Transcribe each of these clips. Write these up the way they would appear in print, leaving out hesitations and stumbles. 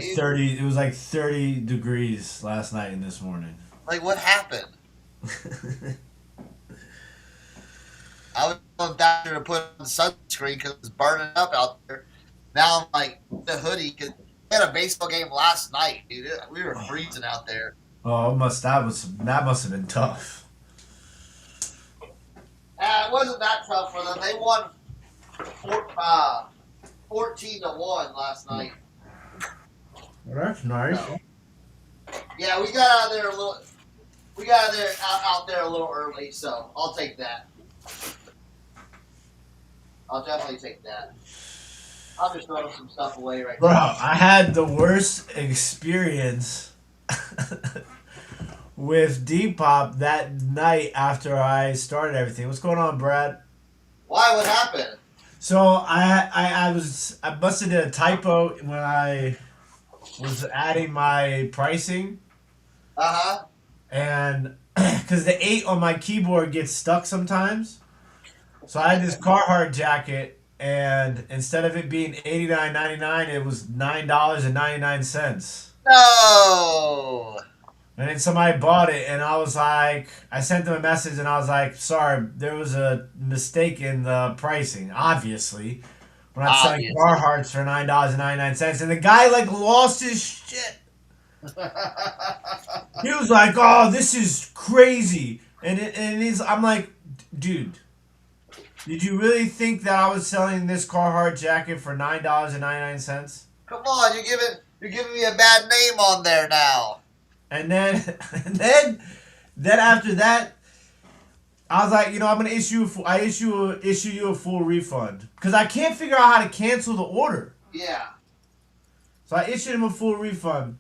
dude? 30. It was like 30 degrees last night and this morning. Like, what happened? I was going down there to put on sunscreen because it's burning up out there. Now I'm like the hoodie because we had a baseball game last night, dude. We were freezing out there. Oh, that must have been tough. It wasn't that tough for them. They won 14-1 last night. Well, that's nice. So, yeah, we got out there a little. We got out there a little early, so I'll take that. I'll definitely take that. I'll just throw some stuff away right Bro, now. I had the worst experience with Depop that night after I started everything. What's going on, Brad? Why? What happened? So I must have did a typo when I was adding my pricing, and because the 8 on my keyboard gets stuck sometimes, so I had this Carhartt jacket, and instead of it being $89.99, it was $9.99. No. And then somebody bought it, and I was like, I sent them a message, and I was like, sorry, there was a mistake in the pricing, obviously. We're not selling Carhartts for $9.99. And the guy, like, lost his shit. He was like, oh, this is crazy. I'm like, dude, did you really think that I was selling this Carhartt jacket for $9.99? Come on, you're giving me a bad name on there now. And then, then after that, I was like, I'm gonna issue you a full refund because I can't figure out how to cancel the order. Yeah. So I issued him a full refund,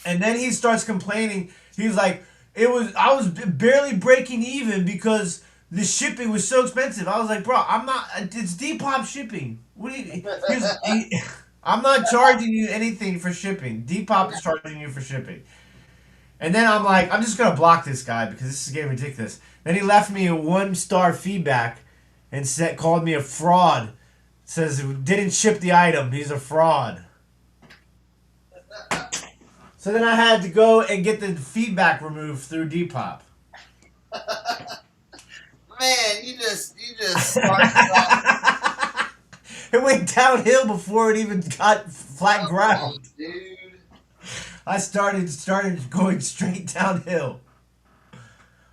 and then he starts complaining. He's like, I was barely breaking even because the shipping was so expensive. I was like, bro, I'm not. It's Depop shipping. What do you? I'm not charging you anything for shipping. Depop is charging you for shipping. And then I'm like, I'm just gonna block this guy because this is getting ridiculous. Then he left me a 1-star feedback and called me a fraud. Says didn't ship the item. He's a fraud. So then I had to go and get the feedback removed through Depop. Man, you just started off. It went downhill before it even got flat ground. Dude. I started going straight downhill.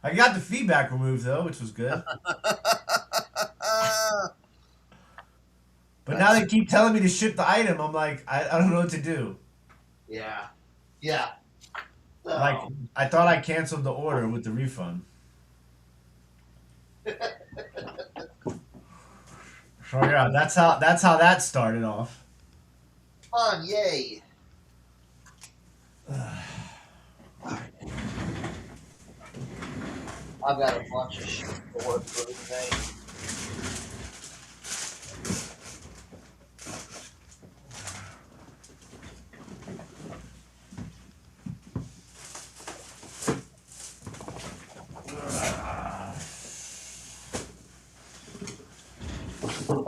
I got the feedback removed though, which was good. But now they keep telling me to ship the item. I'm like, I don't know what to do. Yeah. Yeah. So. Like, I thought I canceled the order with the refund. So yeah, that's how that started off. Fun, yay. I've got a bunch of shit to work through today.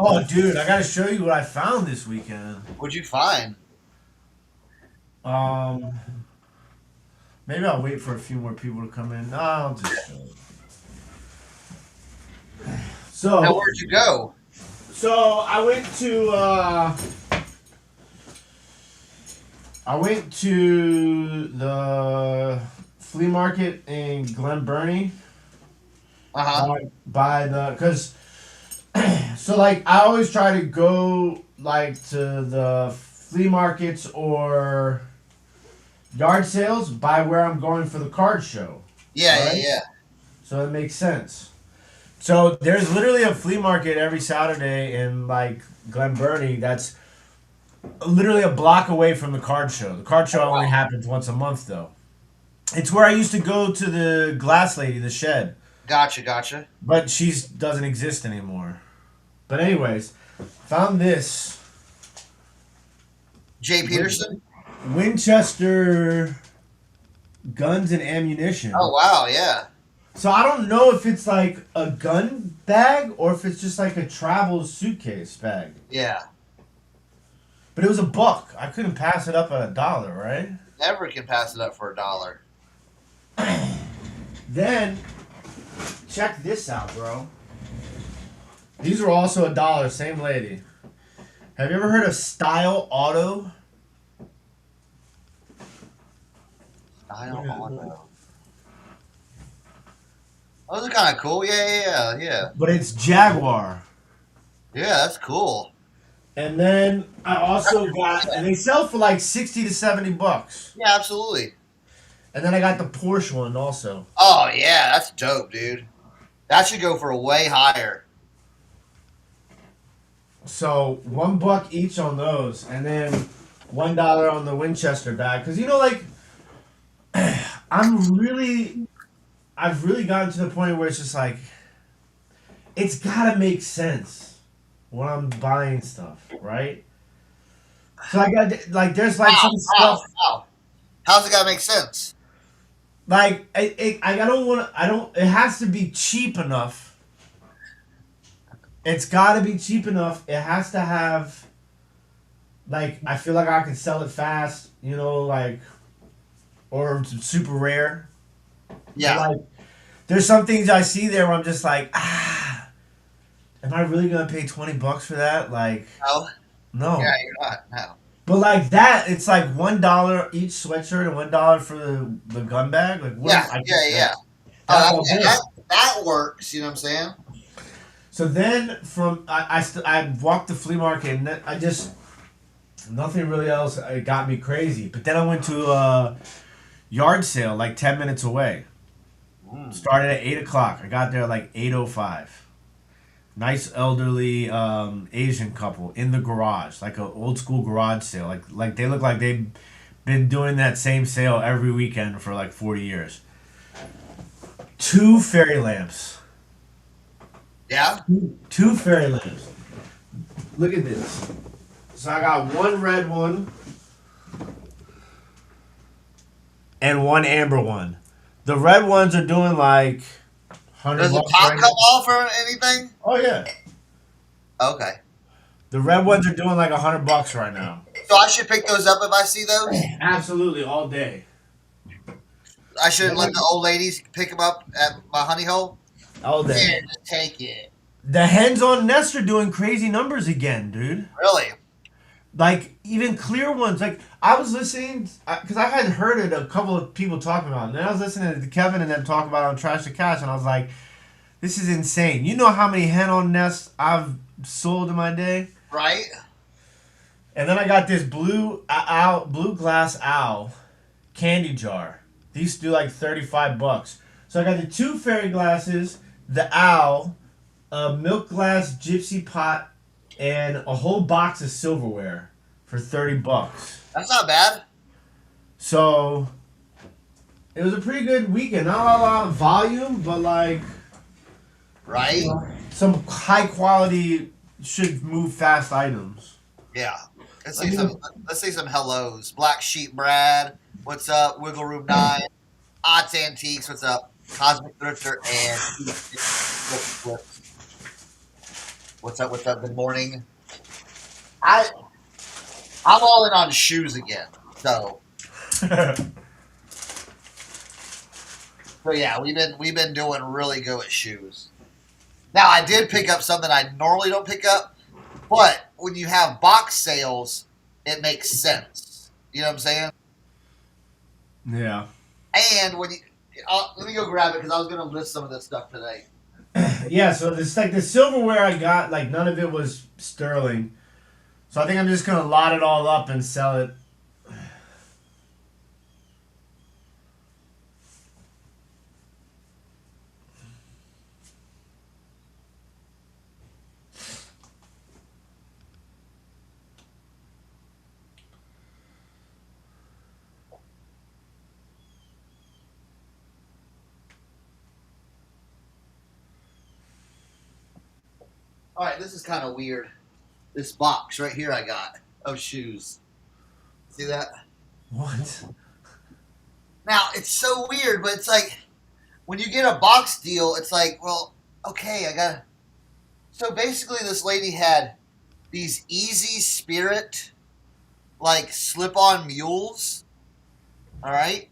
Oh, dude, I gotta show you what I found this weekend. What'd you find? Maybe I'll wait for a few more people to come in. No, I'll just show you. So, now, where'd you go? So I went to the flea market in Glen Burnie. Because so like I always try to go like to the flea markets or yard sales by where I'm going for the card show. Yeah, right? yeah. So it makes sense. So there's literally a flea market every Saturday in like Glen Burnie that's literally a block away from the card show. The card show only happens once a month though. It's where I used to go to the glass lady, the shed. Gotcha. But she doesn't exist anymore. But anyways, found this. Jay Peterson? Winchester guns and ammunition. Oh, wow, yeah. So I don't know if it's like a gun bag or if it's just like a travel suitcase bag. Yeah. But it was $1. I couldn't pass it up at $1, right? Never can pass it up for $1. Then check this out, bro. These were also $1. Same lady. Have you ever heard of Style Auto? Style Auto. Those are kind of cool. Yeah. But it's Jaguar. Yeah, that's cool. And then I also got, and they sell for like 60 to 70 bucks. Yeah, absolutely. And then I got the Porsche one also. Oh, yeah, that's dope, dude. That should go for way higher. So $1 each on those, and then $1 on the Winchester bag. Because like, I've really gotten to the point where it's just like, it's gotta make sense when I'm buying stuff, right? So I got like, there's like some stuff. How's it gotta make sense? Like, I don't want to. I don't. It has to be cheap enough. It's got to be cheap enough. It has to have. Like, I feel like I can sell it fast. Like, or super rare. Yeah. But, like, there's some things I see there where I'm just like, am I really gonna pay $20 for that? Like, no. Yeah, you're not. No. But like that, it's like $1 each sweatshirt and $1 for the gun bag. Like, what yeah. That works. You know what I'm saying? So then from I walked the flea market and I just nothing really else got me crazy. But then I went to a yard sale like 10 minutes away. Started at 8 o'clock. I got there like 8:05. Nice elderly Asian couple in the garage, like an old school garage sale. Like they look like they've been doing that same sale every weekend for like 40 years. 2 fairy lamps. Yeah? 2 fairy lamps. Look at this. So I got 1 red one and 1 amber one. The red ones are doing like $100. Does the top come off or anything? Oh yeah. Okay. The red ones are doing like $100 right now. So I should pick those up if I see those? Absolutely, all day. I should let the old ladies pick them up at my honey hole? All day. Yeah, just take it. The hens on Nest are doing crazy numbers again, dude. Really? Like, even clear ones. Like, I was listening, because I had heard it, a couple of people talking about it. And then I was listening to Kevin and them talk about it on Trash to Cash, and I was like, this is insane. You know how many hen on Nests I've sold in my day? Right? And then I got this blue glass owl candy jar. These do like $35. So I got the 2 fairy glasses, the owl, a milk glass gypsy pot, and a whole box of silverware for $30. That's not bad. So it was a pretty good weekend. Not a lot of volume, but like, right? Some high quality, should move fast items. Yeah. Let's see some hellos. Black Sheep Brad, what's up? Wiggle Room 9, Odds Antiques, what's up? Cosmic Thrifter, and what's up? Good morning. I'm all in on shoes again. So yeah, we've been doing really good at shoes. Now I did pick up something I normally don't pick up, but when you have box sales, it makes sense. You know what I'm saying? Yeah. And when you let me go grab it because I was going to list some of this stuff today. Yeah, so this like the silverware I got, like none of it was sterling. So I think I'm just gonna lot it all up and sell it. All right, this is kind of weird. This box right here I got of shoes. See that? What? Now, it's so weird, but it's like when you get a box deal, it's like, well, okay, I got to. So basically, this lady had these Easy Spirit like slip-on mules. All right.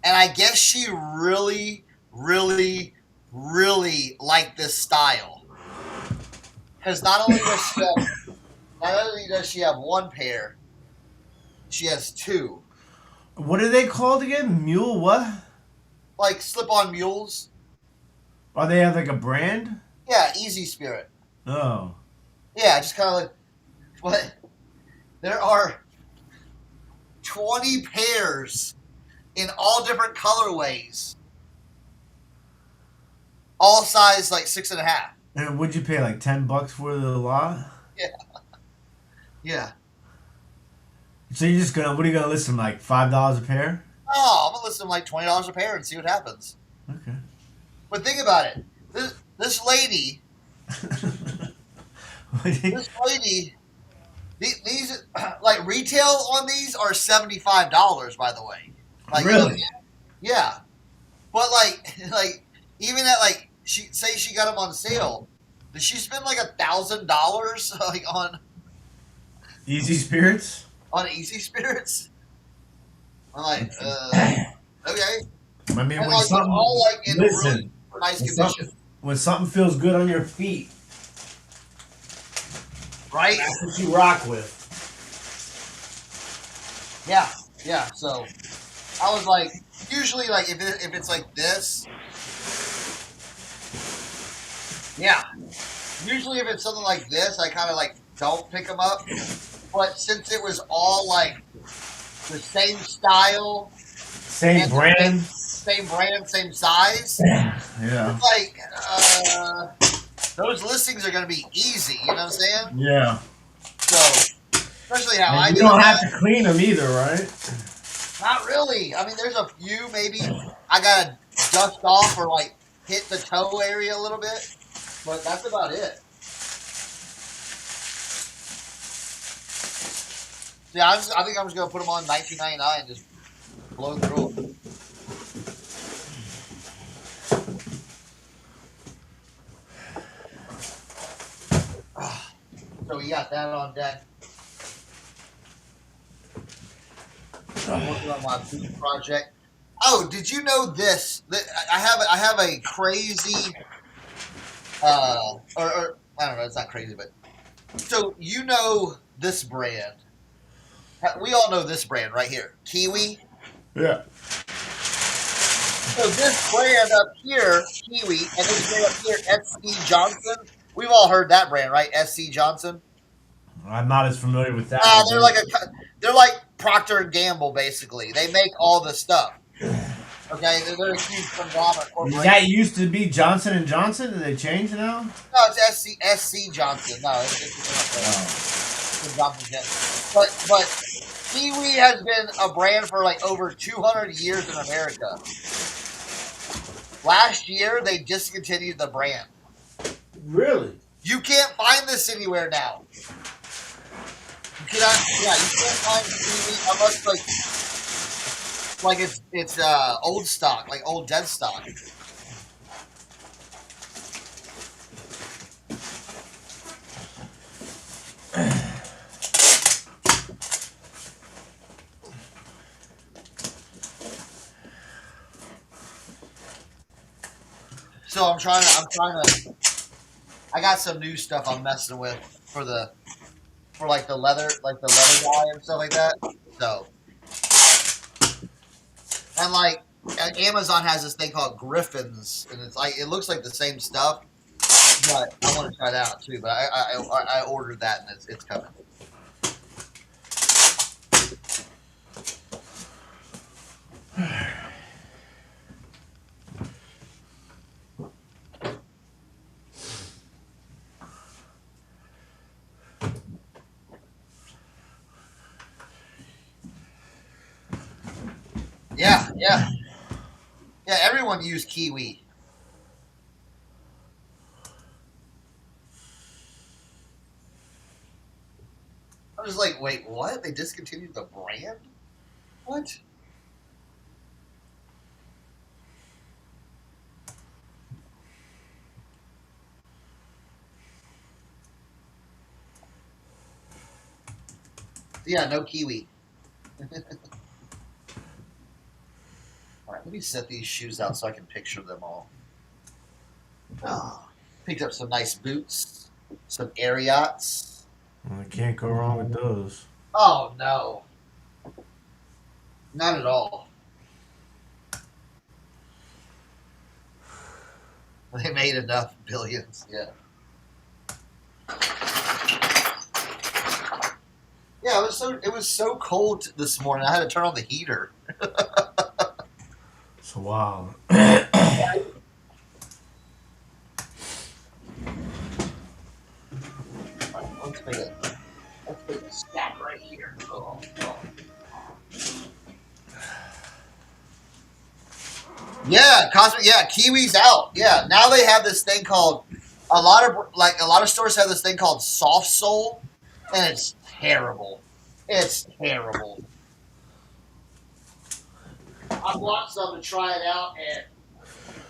And I guess she really, really, really liked this style. Because not only does she have one pair, she has two. What are they called again? Mule what? Like slip-on mules. Are they have like a brand? Yeah, Easy Spirit. Oh. Yeah, just kind of like what? There are 20 pairs in all different colorways, all size like 6.5. And would you pay like $10 for the lot? Yeah, yeah. So you're just gonna what are you gonna list them like $5 a pair? Oh, I'm gonna list them like $20 a pair and see what happens. Okay. But think about it. This lady, these like retail on these are $75. By the way, like Really? yeah. But like even at like she got them on sale. Did she spend like $1,000 like Easy Spirits? on Easy Spirits? I'm like, okay. I mean, And when like they're something all like in really listen, nice when condition, when something feels good on your feet, right? that's what you rock with. Yeah, yeah. So I was like, usually like if it's like this, yeah. Usually if it's something like this, I kind of like don't pick them up. But since it was all like the same style, Same brand. same brand, same size, Yeah. it's like those listings are going to be easy. You know what I'm saying? Yeah. So especially how I And you do don't it. have to clean them either, right? Not really. I mean, there's a few maybe I gotta dust off or like hit the toe area a little bit, but that's about it. Yeah, I think I'm just gonna put them on $19.99 and just blow through them. So we got that on deck. I'm working on my boot project. Oh, did you know this? I have a crazy or I don't know, it's not crazy, but so you know this brand. We all know this brand right here, Kiwi. Yeah. So this brand up here, Kiwi, and this brand up here, SC Johnson. We've all heard that brand, right? SC Johnson. I'm not as familiar with that. They're like Procter and Gamble, basically. They make all the stuff. Okay, they're a huge conglomerate corporation. That used to be Johnson and Johnson. Did they change now? No, it's SC Johnson. No, it's Johnson Johnson. But Kiwi has been a brand for like over 200 years in America. Last year, they discontinued the brand. Really? You can't find this anywhere now. You can't find Kiwi unless like it's old stock, like old dead stock. So I'm trying to. I got some new stuff I'm messing with for like the leather guy and stuff like that. So, and like Amazon has this thing called Griffins, and it's like it looks like the same stuff, but I want to try that out too. But I ordered that and it's coming. Yeah. Everyone used Kiwi. I was like, wait, what? They discontinued the brand? What? Yeah, no kiwi. All right, let me set these shoes out so I can picture them all. Oh, picked up some nice boots, some Ariots. Well, I can't go wrong with those. Oh no, not at all. They made enough billions. Yeah. Yeah, it was so cold this morning. I had to turn on the heater. So wow. Let's make a stack right here. Oh. Yeah, Cosmic. Yeah, Kiwi's out. Yeah, now they have this thing called a lot of stores have this thing called soft sole, and it's terrible. It's terrible. I bought some to try it out, and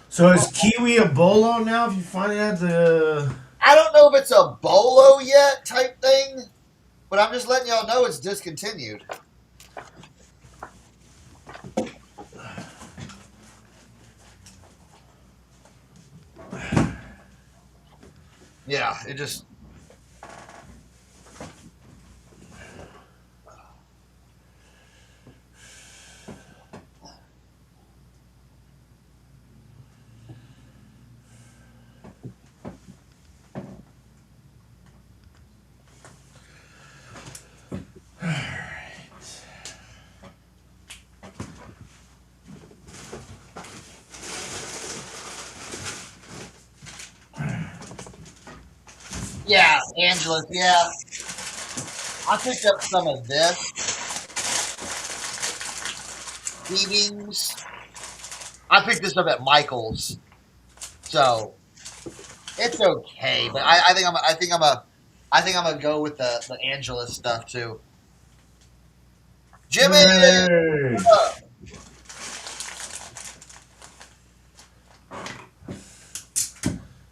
So is kiwi a bolo now? If you find it at the, I don't know if it's a bolo yet type thing, but I'm just letting y'all know it's discontinued. Yeah, it just. Yeah, Angela's. Yeah, I picked up some of this. Weavings. I picked this up at Michael's, so it's okay. But I think I'm gonna go with the Angela stuff too. Jimmy, hey.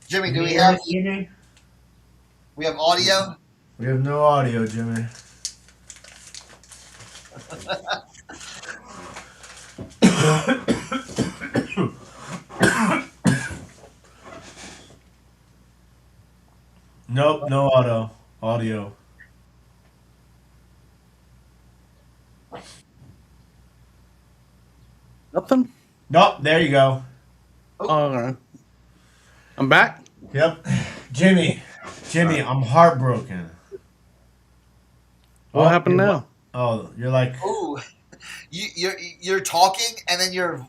Jimmy, do You we hear have me, Jimmy? we have audio? We have no audio, Jimmy. Nope, no audio. Nothing? Nope, there you go. Oh, all right. I'm back? Yep. Jimmy, I'm heartbroken. What happened you're- now? Oh, you're like, Ooh, you're talking and then your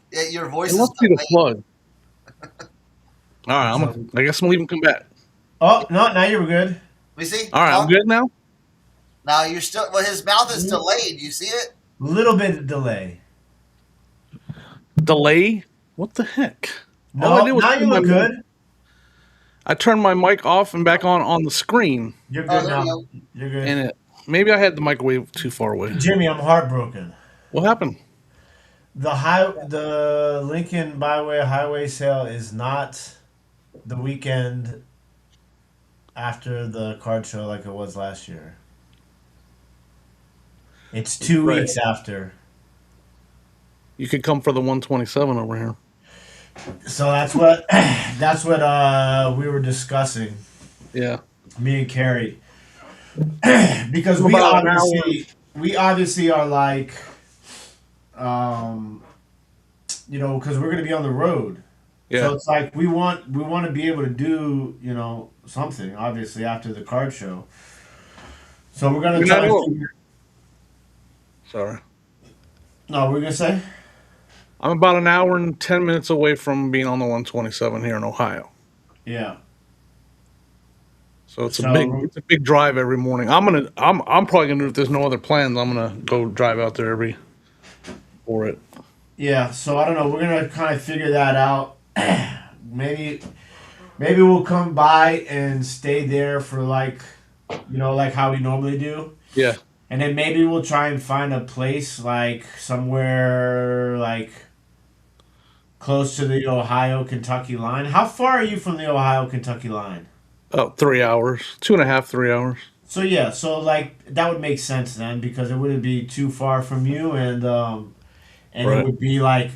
voice It is must be the delayed. plug. All right, I guess I'm leaving. Come back. oh, no, now you're good. Let me see. All right, I'm good now. Now you're still. Well, his mouth is delayed. You see it? Little bit of delay. Delay? What the heck? No, All I did was now you turn my look mic- good. I turned my mic off and back on the screen, You're Oh, good there we now. go. You're good. and maybe I had the microwave too far away. Jimmy, I'm heartbroken. What happened? The Lincoln Byway Highway sale is not the weekend after the card show like it was last year. It's 2 Right. weeks after. You could come for the 127 over here. So that's what we were discussing, Yeah. me and Carrie. Because About an we obviously are like because we're gonna be on the road. Yeah. So it's like we want to be able to do, something obviously after the card show. So we're gonna You're try not to old. figure. Sorry. No, we're gonna say. I'm about an hour and 10 minutes away from being on the 127 here in Ohio. Yeah. So it's So- a big drive every morning. I'm probably gonna do, if there's no other plans, I'm gonna go drive out there for it. Yeah. So I don't know. We're gonna kind of figure that out. maybe we'll come by and stay there for like how we normally do. Yeah. And then maybe we'll try and find a place like somewhere like close to the Ohio-Kentucky line. How far are you from the Ohio-Kentucky line? About 3 hours, 2.5, 3 hours. So yeah, so like that would make sense then because it wouldn't be too far from you, and it Right. would be like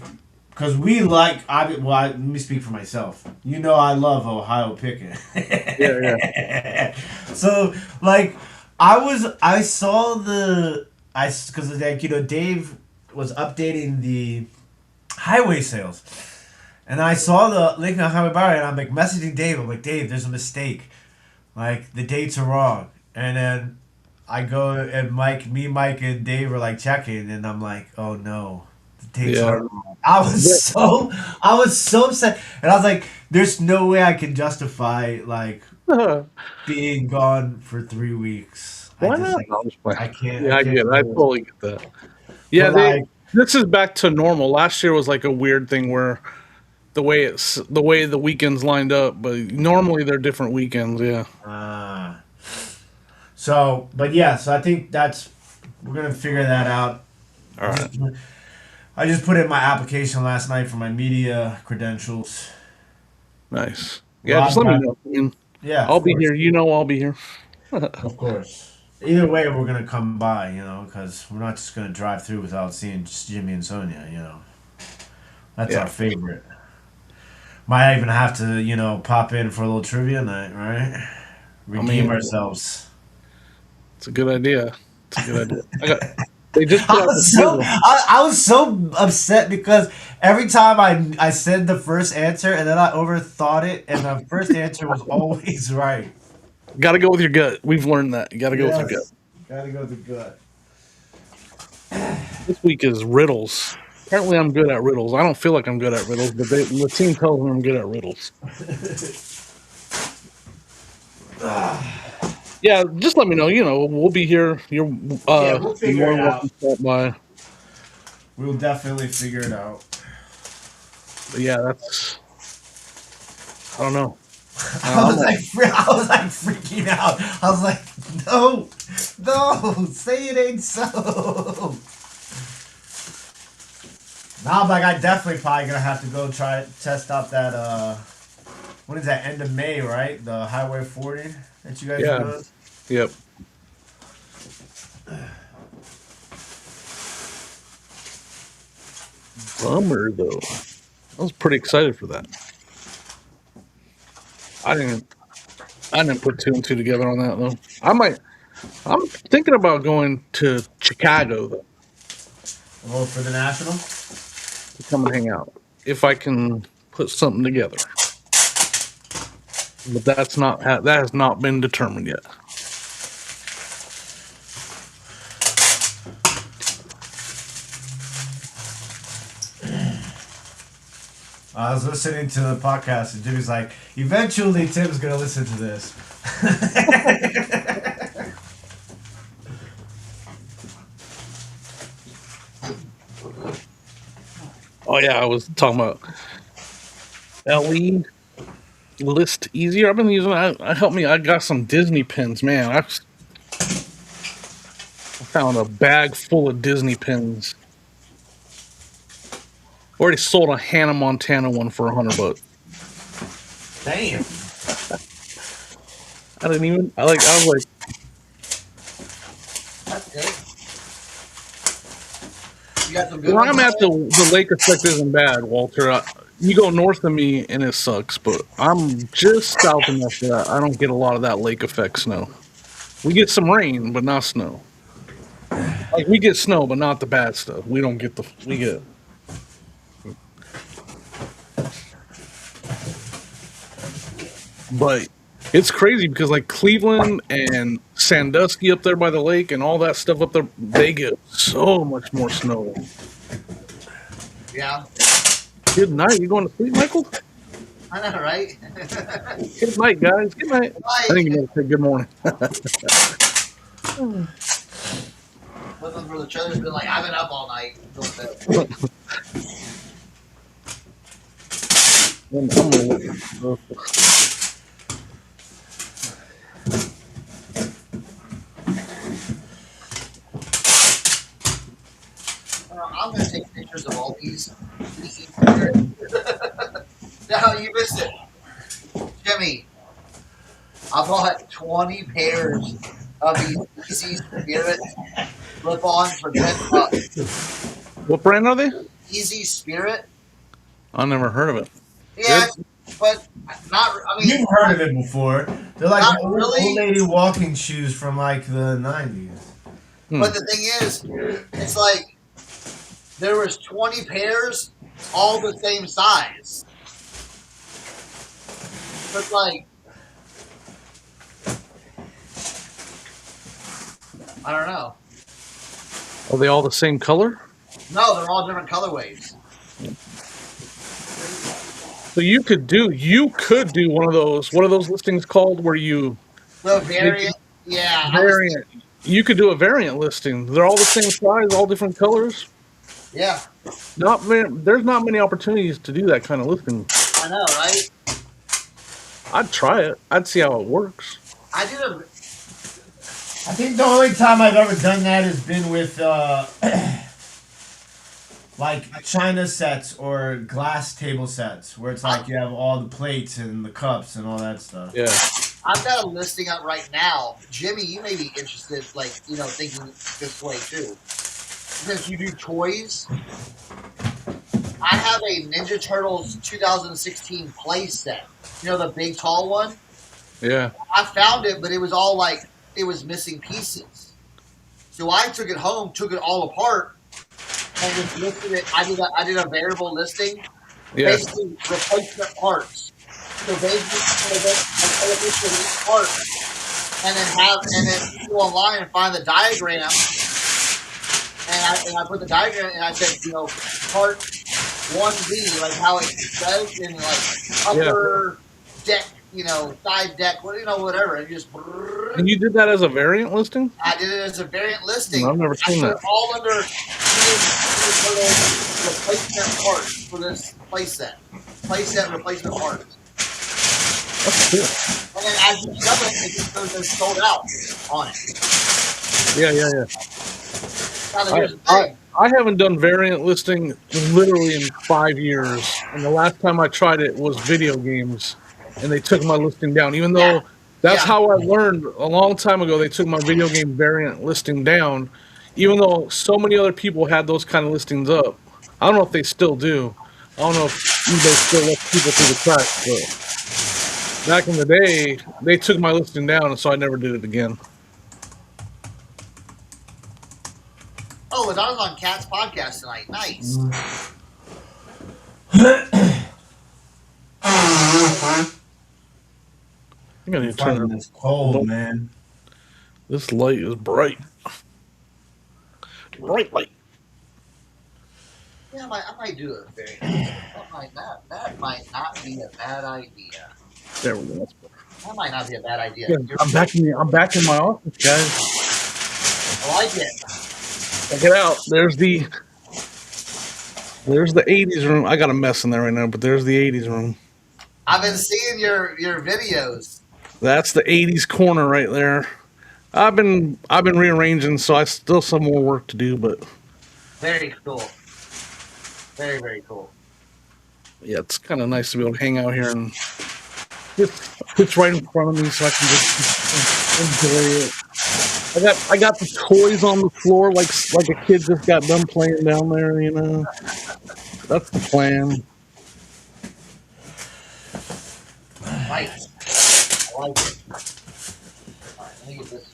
because we like let me speak for myself. You know, I love Ohio picking. Yeah, yeah. So like I saw because like Dave was updating the highway sales. And I saw the Lincoln Highway Bar, and I'm like messaging Dave. I'm like, Dave, there's a mistake. Like the dates are wrong. And then I go and Mike, and Dave are like checking, and I'm like, oh no, the dates Yeah. are wrong. I was so upset, and I was like, there's no way I can justify like being gone for 3 weeks. Why not? No, I'm just playing. I Yeah, I can't get it. I do it. totally get that. Yeah, But like, this is back to normal. Last year was like a weird thing where the way the weekends lined up, but normally they're different weekends. Yeah. uh, but yeah, so I think we're gonna figure that out. All right. I just put in my application last night for my media credentials. Nice. Yeah, just let me know. I mean, Yeah, I'll of be course, here. You know, I'll be here. of course. Either way, we're gonna come by, because we're not just gonna drive through without seeing just Jimmy and Sonia. That's Yeah. our favorite. Might even have to, pop in for a little trivia night, right? Redeem ourselves. It's a good idea. It's a good idea. They just put out the schedule. I was so upset because every time I said the first answer and then I overthought it, and the first answer was always right. Got to go with your gut. We've learned that. You got to go with your gut. Gotta go with the gut. This week is riddles. Apparently, I'm good at riddles. I don't feel like I'm good at riddles, but the team tells me I'm good at riddles. Yeah, just let me know. We'll be here. We'll figure more it than welcome to stop by. We'll definitely figure it out. But yeah, that's. I don't know. I was like freaking out. I was like, no, say it ain't so. Now I'm like, I definitely probably gonna have to go try test out that. What is that? End of May, right? The Highway 40 that you guys are doing. Yep. Bummer though. I was pretty excited for that. I didn't put two and two together on that though. I'm thinking about going to Chicago though. Oh, for the National? To come and hang out. If I can put something together. But that has not been determined yet. I was listening to the podcast and Jimmy's like, eventually Tim's gonna listen to this. Oh yeah, I was talking about LE list easier. I've been using that. I got some Disney pins, man. I found a bag full of Disney pins. Already sold a Hannah Montana one for $100. Damn. I was like. That's good. You got some good Where ones I'm at, there? the lake effect isn't bad, Walter. You go north of me and it sucks, but I'm just south enough that I don't get a lot of that lake effect snow. We get some rain, but not snow. Like we get snow, but not the bad stuff. We don't get we get. But it's crazy because like Cleveland and Sandusky up there by the lake and all that stuff up there, they get so much more snow. Yeah. Good night. You going to sleep, Michael? I know, right? Good night, guys. Good night. I think you gotta say good morning. Looking for the children, been like, I've been up all night. I'm gonna I'm going to take pictures of all these. No, you missed it. Jimmy, I bought 20 pairs of these Easy Spirit slip-ons for $10. What brand are they? Easy Spirit. I never heard of it. Yeah, but not. I mean, You've heard of it before. They're like not old really. lady walking shoes from like the 90s. But the thing is, it's like there was 20 pairs, all the same size. But like, I don't know. Are they all the same color? No, they're all different colorways. So you could do one of those. What are those listings called? Where you The variant, yeah. variant. You could do a variant listing. They're all the same size, all different colors. Yeah, There's not many opportunities to do that kind of listing. I know, right? I'd try it. I'd see how it works. I did a. I think the only time I've ever done that has been with like China sets or glass table sets, where it's like you have all the plates and the cups and all that stuff. Yeah. I've got a listing up right now. Jimmy, you may be interested, like, thinking this way too. Since you do toys, I have a Ninja Turtles 2016 play set. The big tall one? Yeah. I found it, but it was all like, it was missing pieces. So I took it home, took it all apart, and just listed it. I did a variable listing. Yeah. Basically, replacement parts. So basically, I list each part, and then go online and find the diagram. And I put the diagram, and I said, part 1B, like how it says in like upper deck, side deck, whatever. And just. And you did that as a variant listing? I did it as a variant listing. I've never seen that. All under replacement parts for this playset. Playset replacement parts. That's cool. And then as you sell it, it just goes as sold out on it. Yeah. Now, here's the thing. I haven't done variant listing literally in 5 years, and the last time I tried it was video games, and they took my listing down. Even though that's how I learned a long time ago, they took my video game variant listing down, even though so many other people had those kind of listings up. I don't know if they still do. I don't know if eBay still lets people through the cracks, but back in the day, they took my listing down, and so I never did it again. Oh, and I was on Cat's podcast tonight. Nice. I think I need to turn It's cold, man. This light is bright. Bright light. Yeah, I might do it. That might not be a bad idea. There we go. That's better. That might not be a bad idea. Yeah, I'm back in my office, guys. I like it. Check it out. There's the 80s room. I got a mess in there right now, but there's the 80s room. I've been seeing your videos. That's the 80s corner right there. I've been rearranging, so I still some more work to do, but very cool. Very, very cool. Yeah, it's kind of nice to be able to hang out here and it's right in front of me, so I can just enjoy it. I got the toys on the floor like a kid just got done playing down there. That's the plan. Nice. I like it. All right, let me get this.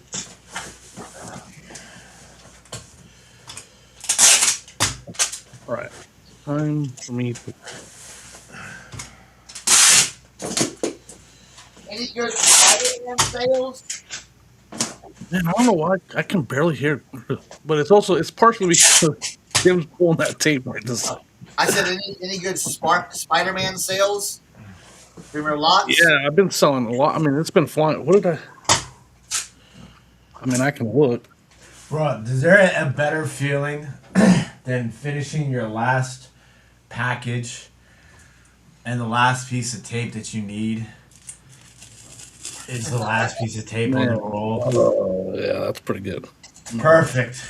All right, time for me to. Any good Spider-Man sales? Man, I don't know why I can barely hear it, but it's partially because Tim's pulling that tape right this time. I said any good Spider-Man sales? Remember lots? Yeah, I've been selling a lot. I mean, it's been flying. What did I can look. Bro, is there a better feeling than finishing your last package and the last piece of tape that you need is the last piece of tape on the roll? Yeah, that's pretty good. Perfect.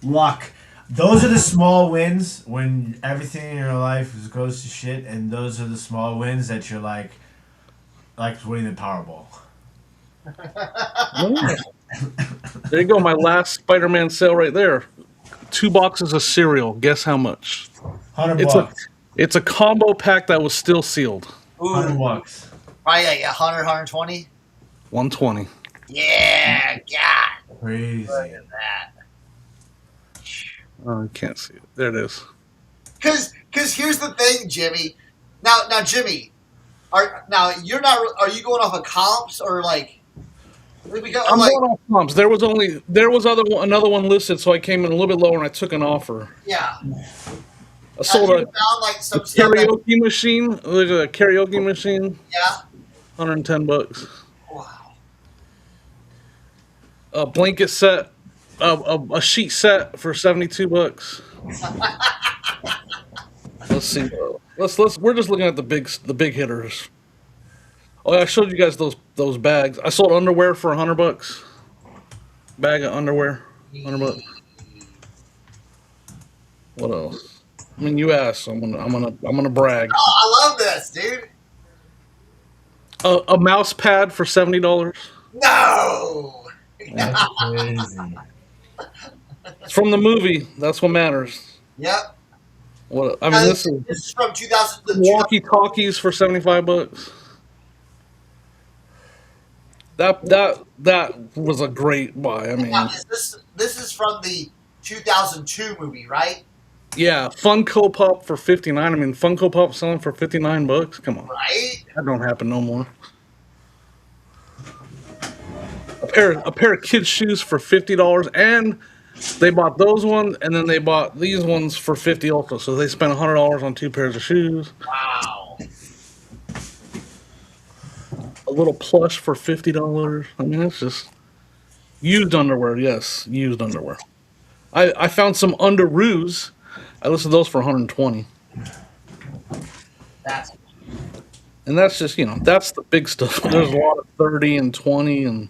Luck. Those are the small wins when everything in your life goes to shit, and those are the small wins that you're like winning the Powerball. There you go. My last Spider-Man sale right there. 2 boxes of cereal. Guess how much? $100. It's a combo pack that was still sealed. $100. Probably like 100, 120. 120. Yeah, God. Crazy. Look at that. Oh, you can't see it. There it is. Because here's the thing, Jimmy. Now, Jimmy, are you going off of comps or like? I'm going off comps. There was another one listed, so I came in a little bit lower and I took an offer. Yeah. I sold a found like some karaoke machine. Look at a karaoke machine. Yeah. $110. Wow. A blanket set, a sheet set for $72. Let's see. We're just looking at the big hitters. Oh, I showed you guys those bags. I sold underwear for $100. Bag of underwear, $100. What else? I mean, you asked. I'm gonna brag. Oh, I love this, dude. A mouse pad for $70. No. That's crazy. It's from the movie. That's what matters. Yep. What? I mean, this is from 2000. Walkie-talkies for $75. That was a great buy. I mean, this is from the 2002 movie, right? yeah, Funko Pop for $59. I mean, Funko Pop selling for $59. Come on, right? That don't happen no more. A pair of kids' shoes for $50, and they bought those ones, and then they bought these ones for $50 also. So they spent $100 on 2 pairs of shoes. Wow. A little plush for $50. I mean, it's just used underwear. Yes, used underwear. I found some underoos. I listed those for $120. And that's just, that's the big stuff. There's a lot of 30 and 20, and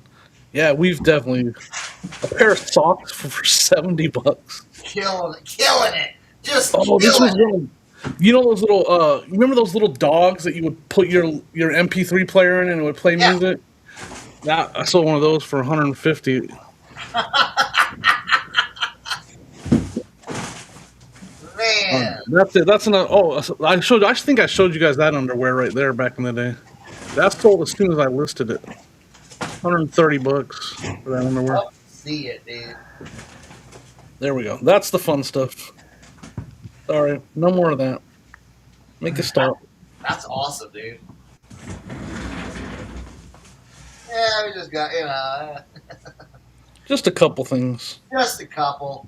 yeah, we've definitely a pair of socks for $70. Killing it. Just this was one. You know those little remember those little dogs that you would put your MP3 player in and it would play music? That I sold one of those for $150. Man. That's it. That's another. Oh, I think I showed you guys that underwear right there back in the day. That's sold as soon as I listed it. $130 for that underwear. I see it, dude. There we go. That's the fun stuff. Sorry, no more of that. Make a stop. That's awesome, dude. Yeah, we just got, Just a couple things. Just a couple.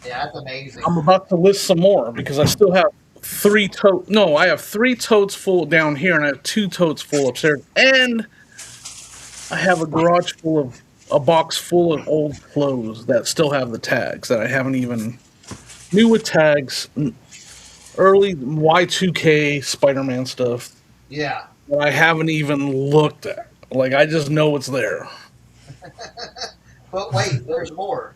Yeah, that's amazing. I'm about to list some more because I still have 3 totes. No, I have 3 totes full down here, and I have 2 totes full upstairs. And I have a box full of old clothes that still have the tags that I haven't even new with tags. Early Y2K Spider-Man stuff. Yeah. That I haven't even looked at. Like, I just know it's there. But wait, there's more.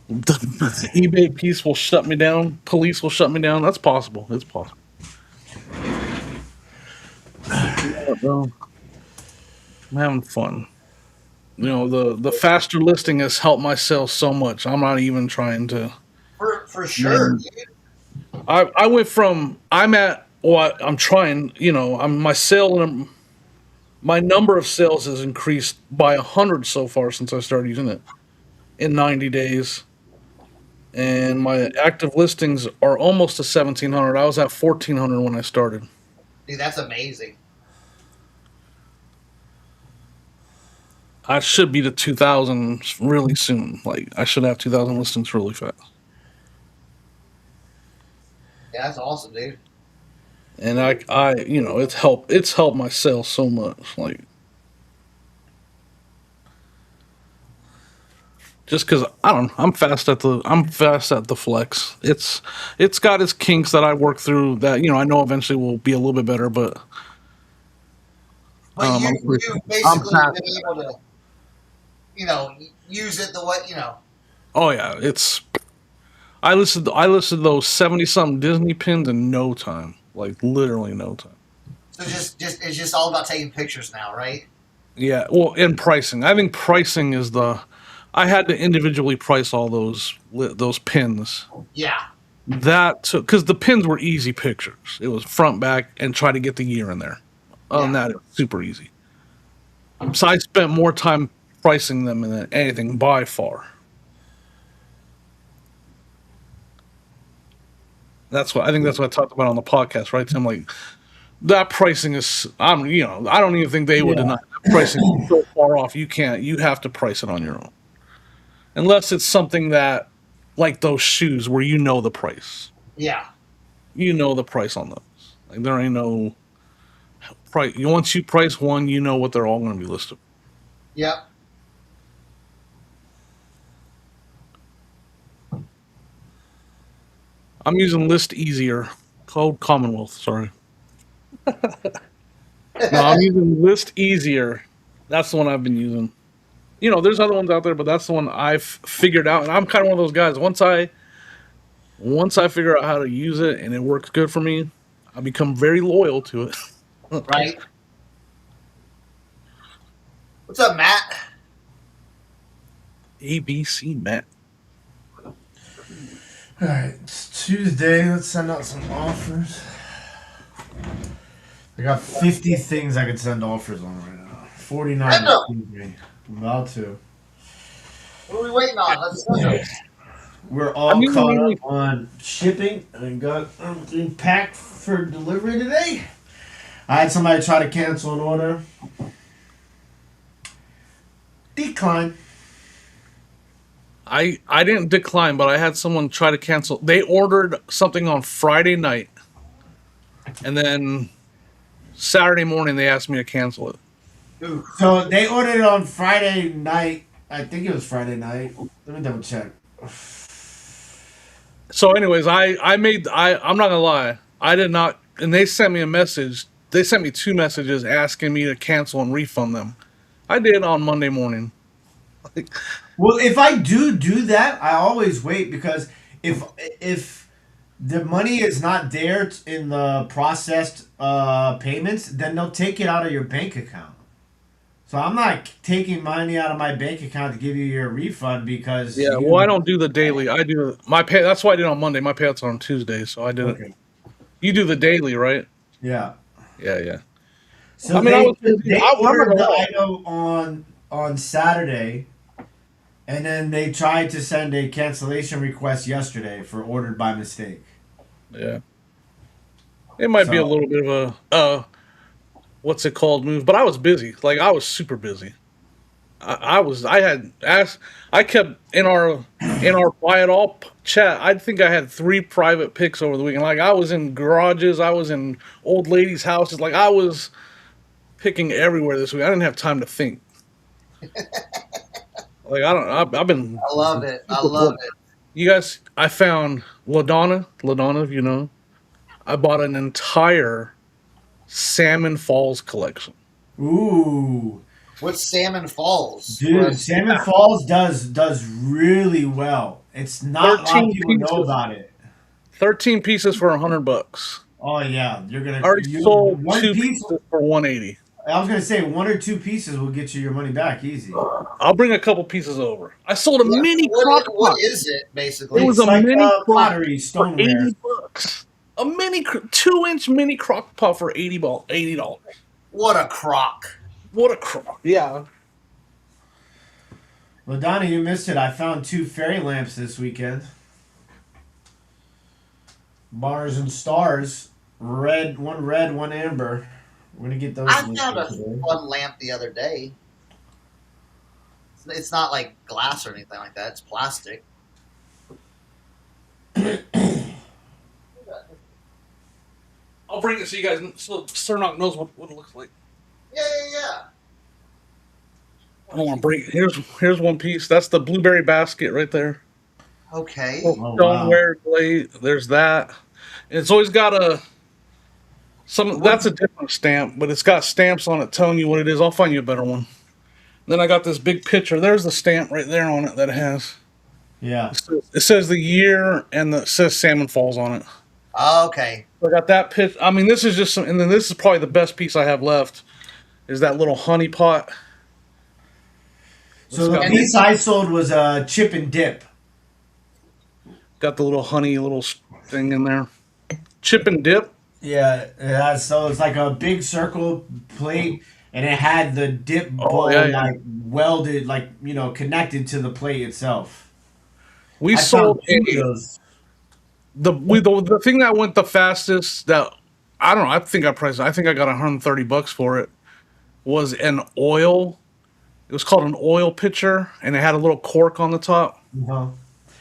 The eBay piece will shut me down. Police will shut me down. That's possible. It's possible. Yeah, bro. I'm having fun. The faster listing has helped my sales so much. I'm not even trying to. For sure, dude. I went from I'm trying. My number of sales has increased by 100 so far since I started using it in 90 days. And my active listings are almost to 1,700. I was at 1,400 when I started. Dude, that's amazing. I should be to 2,000 really soon. Like, I should have 2,000 listings really fast. Yeah, that's awesome, dude. And it's helped my sales so much. Like, just because I'm fast at the flex. It's got its kinks that I work through that I know eventually will be a little bit better, but you've basically been able to use it the way Oh yeah, I listed those 70-something Disney pins in no time, like literally no time. So just it's just all about taking pictures now, right? Yeah, well, and pricing. I think pricing is the. I had to individually price all those pins. Yeah. That took because the pins were easy pictures. It was front, back, and try to get the year in there. Other than that, it was super easy. So I spent more time pricing them than anything by far. That's what I think. That's what I talked about on the podcast, right, Tim? Like that pricing is. I don't even think they would deny that pricing is so far off. You can't. You have to price it on your own, unless it's something that, like those shoes, where you know the price. Yeah. You know the price on those. Like there ain't no price. Once you price one, you know what they're all going to be listed. Yep. I'm using List Easier, code Commonwealth. Sorry. No, I'm using List Easier. That's the one I've been using. There's other ones out there, but that's the one I've figured out. And I'm kind of one of those guys. Once I figure out how to use it and it works good for me, I become very loyal to it. Right. What's up, Matt? ABC Matt. All right, it's Tuesday. Let's send out some offers. I got 50 things I could send offers on right now. 49. I'm about to. What are we waiting on? Let's go. We're all caught up on shipping and got everything packed for delivery today. I had somebody try to cancel an order. Decline. I didn't decline, but I had someone try to cancel. They ordered something on Friday night, and then Saturday morning they asked me to cancel it. So they ordered it on Friday night. I think it was Friday night. Let me double check. So, anyways, I'm not gonna lie, I did not, and they sent me a message. They sent me 2 messages asking me to cancel and refund them. I did on Monday morning. Well, if I do that, I always wait because if the money is not there in the processed payments, then they'll take it out of your bank account. So I'm not taking money out of my bank account to give you your refund because I don't do the daily. I do my pay. That's why I did it on Monday. My payouts are on Tuesday, so I did it. You do the daily, right? Yeah. Yeah. So they ordered the item on Saturday. And then they tried to send a cancellation request yesterday for ordered by mistake. Yeah. It might be a little bit of a what's it called move, but I was busy. Like I was super busy. I kept in our buy it all chat. I think I had 3 private picks over the weekend. Like I was in garages, I was in old ladies' houses. Like I was picking everywhere this week. I didn't have time to think. Like I've been. I love it. I love it. You guys, I found LaDonna, if you know. I bought an entire Salmon Falls collection. Ooh. What's Salmon Falls? Dude, Salmon Falls does really well. It's not a lot of people know about it. 13 pieces for $100. Oh yeah, you're gonna already sold 2 pieces for $180. I was gonna say 1 or 2 pieces will get you your money back easy. I'll bring a couple pieces over. I sold a mini crock pot. What is it basically? It was a mini pottery stoneware. $80. A mini 2-inch mini crock pot for $80. What a crock! What a crock! Yeah. Well, Donnie, you missed it. I found 2 fairy lamps this weekend. Bars and stars, red, one amber. We're gonna get those. I found a fun lamp the other day. It's not like glass or anything like that. It's plastic. I'll bring it so you guys, so Cernoch knows what it looks like. Yeah. I don't want to break it. Here's one piece. That's the blueberry basket right there. Okay. Stoneware glaze. There's that. And it's always got that's a different stamp, but it's got stamps on it telling you what it is. I'll find you a better one. Then I got this big picture. There's the stamp right there on it that it has. Yeah. It says the year and it says Salmon Falls on it. Okay. So I got that pitch. I mean, this is just some, and then this is probably the best piece I have left. Is that little honey pot? It's So the got And piece I sold was a chip and dip. the little honey little thing in there. Chip and dip. Yeah, it has, so it's like a big circle plate, and it had the dip Oh yeah, bowl yeah. like welded, like connected to the plate itself. We I found sold two of those. the thing that went the fastest. That I don't know. I think I got $130 for it. Was an oil. It was called an oil pitcher, and it had a little cork on the top. Uh-huh.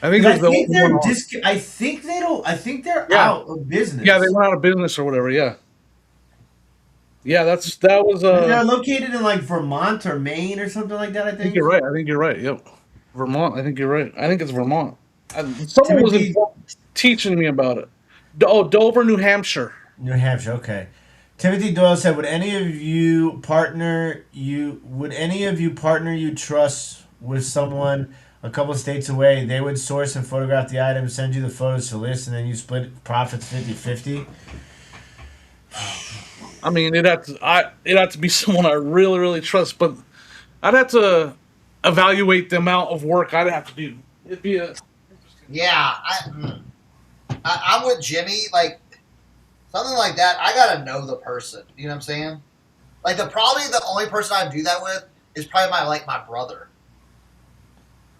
I think it Because I was the think only one they're on. I think they don't. I think they're Yeah, out of yeah. They business. went out of business or whatever. Yeah, yeah. That was. They're located in like Vermont or Maine or something like that. I I think think. you're right. I think you're right. Yep. Vermont. I think you're right. I think it's Vermont. Someone was Timothy, teaching me about it. Dover, New Hampshire. New Hampshire. Okay. Timothy Doyle said, "Would any of you partner you? Would any of you partner you trust with someone a couple states away? They would source and photograph the item, send you the photos to list, and then you split profits 50-50? I mean, it'd have to be someone I really, really trust, but I'd have to evaluate the amount of work I'd have to do. It'd be a yeah, I'm with Jimmy. Like something like that, I gotta know the person. You know what I'm saying? Like probably the only person I'd do that with is probably my brother.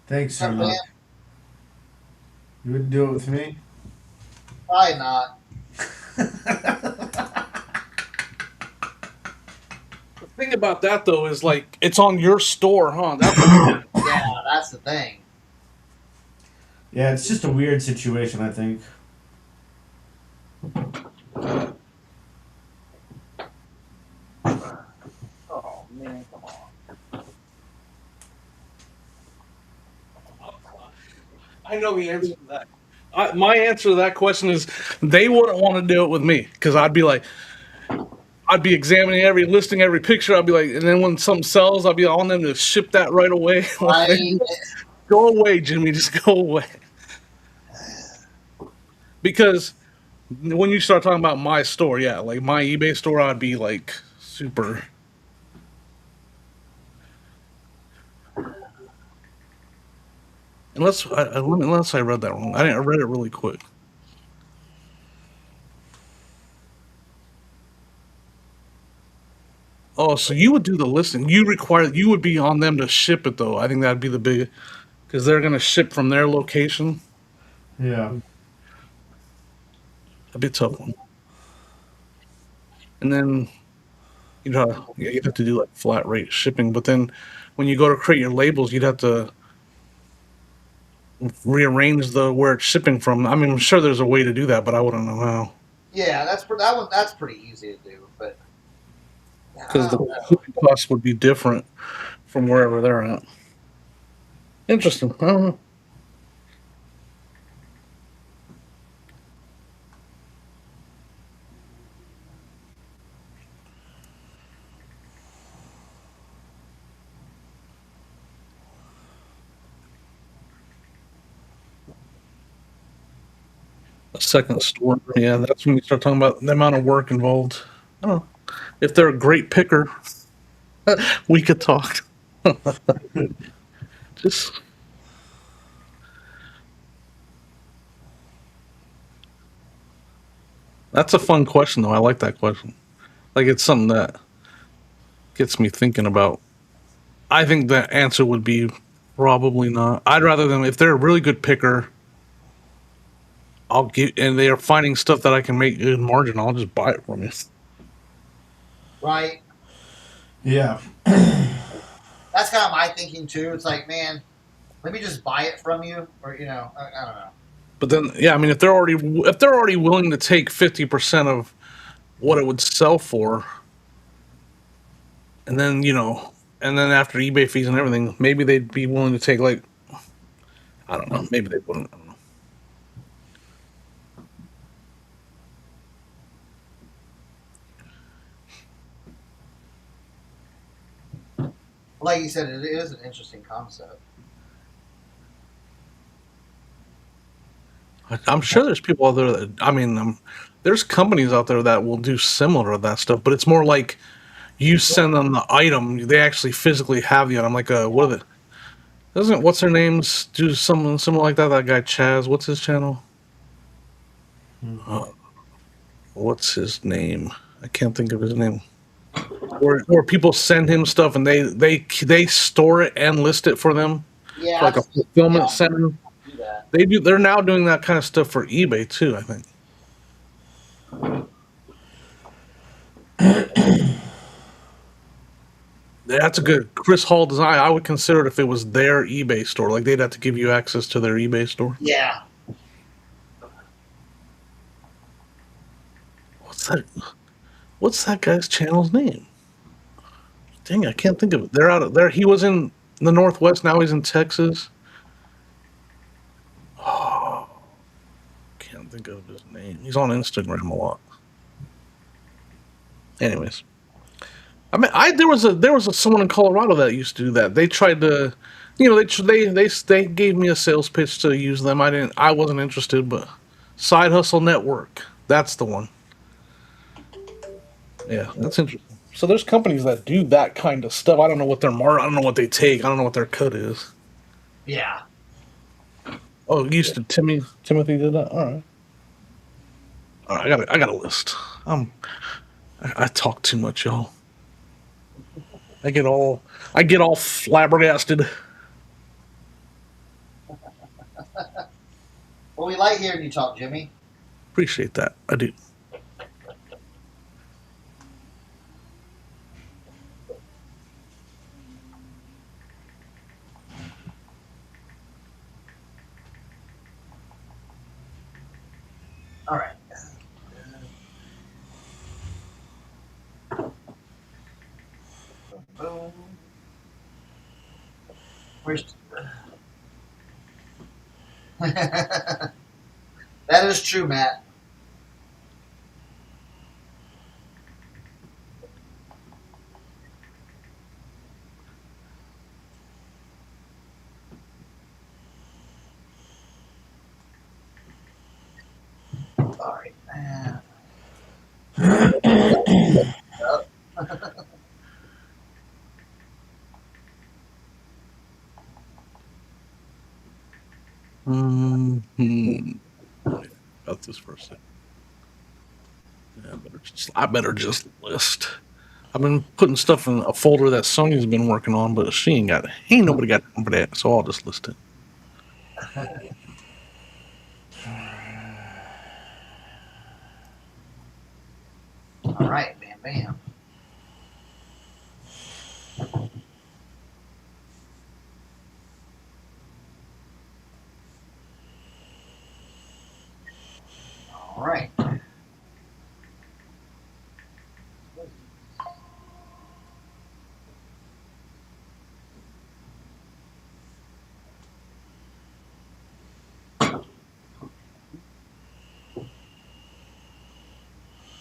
Thanks, You know what I'm Cernoch. saying? You wouldn't do it with me? Probably not. the thing about that though is like it's on your store, huh? Yeah, that's the thing. Yeah, it's just a weird situation, I think. Oh man, come on. I know the answer to that. My answer to that question is they wouldn't want to do it with me because I'd be like, I'd be examining every listing, every picture. I'd be like, and then when something sells, I'd be on them to ship that right away. I Go away, Jimmy. Just go away. Because when you start talking about my store, yeah, like my eBay store, I'd be like super. Unless I read that wrong. I read it really quick. Oh, so you would do the listing. You would be on them to ship it though. I think that'd be the big because they're gonna ship from their location. Yeah. A bit tough one. And then yeah, you'd have to do like flat rate shipping. But then when you go to create your labels, you'd have to rearrange the where it's shipping from. I mean, I'm sure there's a way to do that, but I wouldn't know how yeah, that one. That's pretty easy to do. But yeah, I because the don't know. shipping costs would be different from wherever they're at. Interesting. I don't know. A second store. Yeah, that's when we start talking about the amount of work involved. I don't know. If they're a great picker, we could talk. Just that's a fun question though. I like that question. Like it's something that gets me thinking about. I think the answer would be probably not. I'd rather them if they're a really good picker. I'll get and they are finding stuff that I can make good margin. I'll just buy it from you. Right? Yeah. That's kind of my thinking too. It's like, man, let me just buy it from you, or I don't know. But then, yeah, I mean, if they're already willing to take 50% of what it would sell for, and then and then after eBay fees and everything, maybe they'd be willing to take like I don't know, maybe they wouldn't. I don't know. Like you said, it is an interesting concept. I'm sure there's people out there that, I mean, there's companies out there that will do similar to that stuff, but it's more like you send them the item, they actually physically have the item. Like, what are the, doesn't, what's their names do something similar like that? That guy Chaz, what's his channel? What's his name? I can't think of his name. Where people send him stuff and they store it and list it for them. Yeah, For like a fulfillment yeah. center. Do that. They're now doing that kind of stuff for eBay too, I think. That's a good Chris Hall design. I would consider it if it was their eBay store. Like they'd have to give you access to their eBay store. Yeah. What's that guy's channel's name? Dang, I can't think of it. They're out of there. He was in the Northwest. Now he's in Texas. Oh, can't think of his name. He's on Instagram a lot. Anyways, I mean, there was someone in Colorado that used to do that. They tried to, they gave me a sales pitch to use them. I wasn't interested, but Side Hustle Network, that's the one. Yeah, that's interesting. So there's companies that do that kind of stuff. I don't know what I don't know what they take. I don't know what their cut is. Yeah. Oh, used to Timothy did that. All right. I got a list. I talk too much, y'all. I get all flabbergasted. Well, we like hearing you talk, Jimmy. Appreciate that. I do. All right. Boom. Where's that is true, Matt. All right. About this for a second. Yeah, I better just list. I've been putting stuff in a folder that Sony's been working on, but ain't nobody got time for that, so I'll just list it. All right, bam, bam. All right.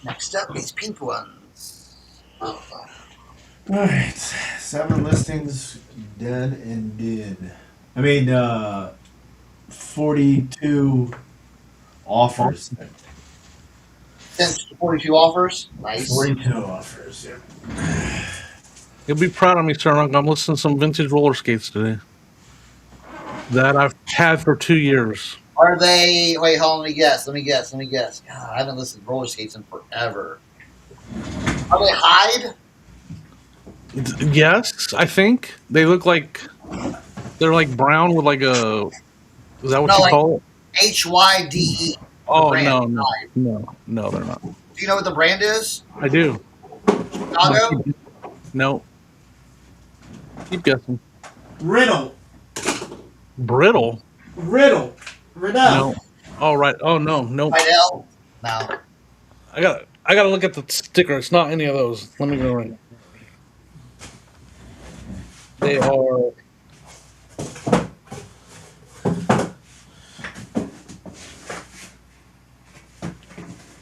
Next up is pink ones. Oh. All right, 7 listings done and did. I mean, 42 offers. Since 42 offers. Nice. 42 offers. Yeah. You'll be proud of me, Cernoch. I'm listing some vintage roller skates today that I've had for 2 years. Are they? Wait, hold on. Let me guess. God, I haven't listened to roller skates in forever. Are they hide? Yes, I think they look like they're like brown with like a. Is that what you call it? HYDE. Oh no, they're not. Do you know what the brand is? I do. Chicago? No. Keep guessing. Riddle. Brittle. Riddle. No. Oh right. Oh no. Nope. Vidal? No. I gotta look at the sticker. It's not any of those. Let me go right. They are.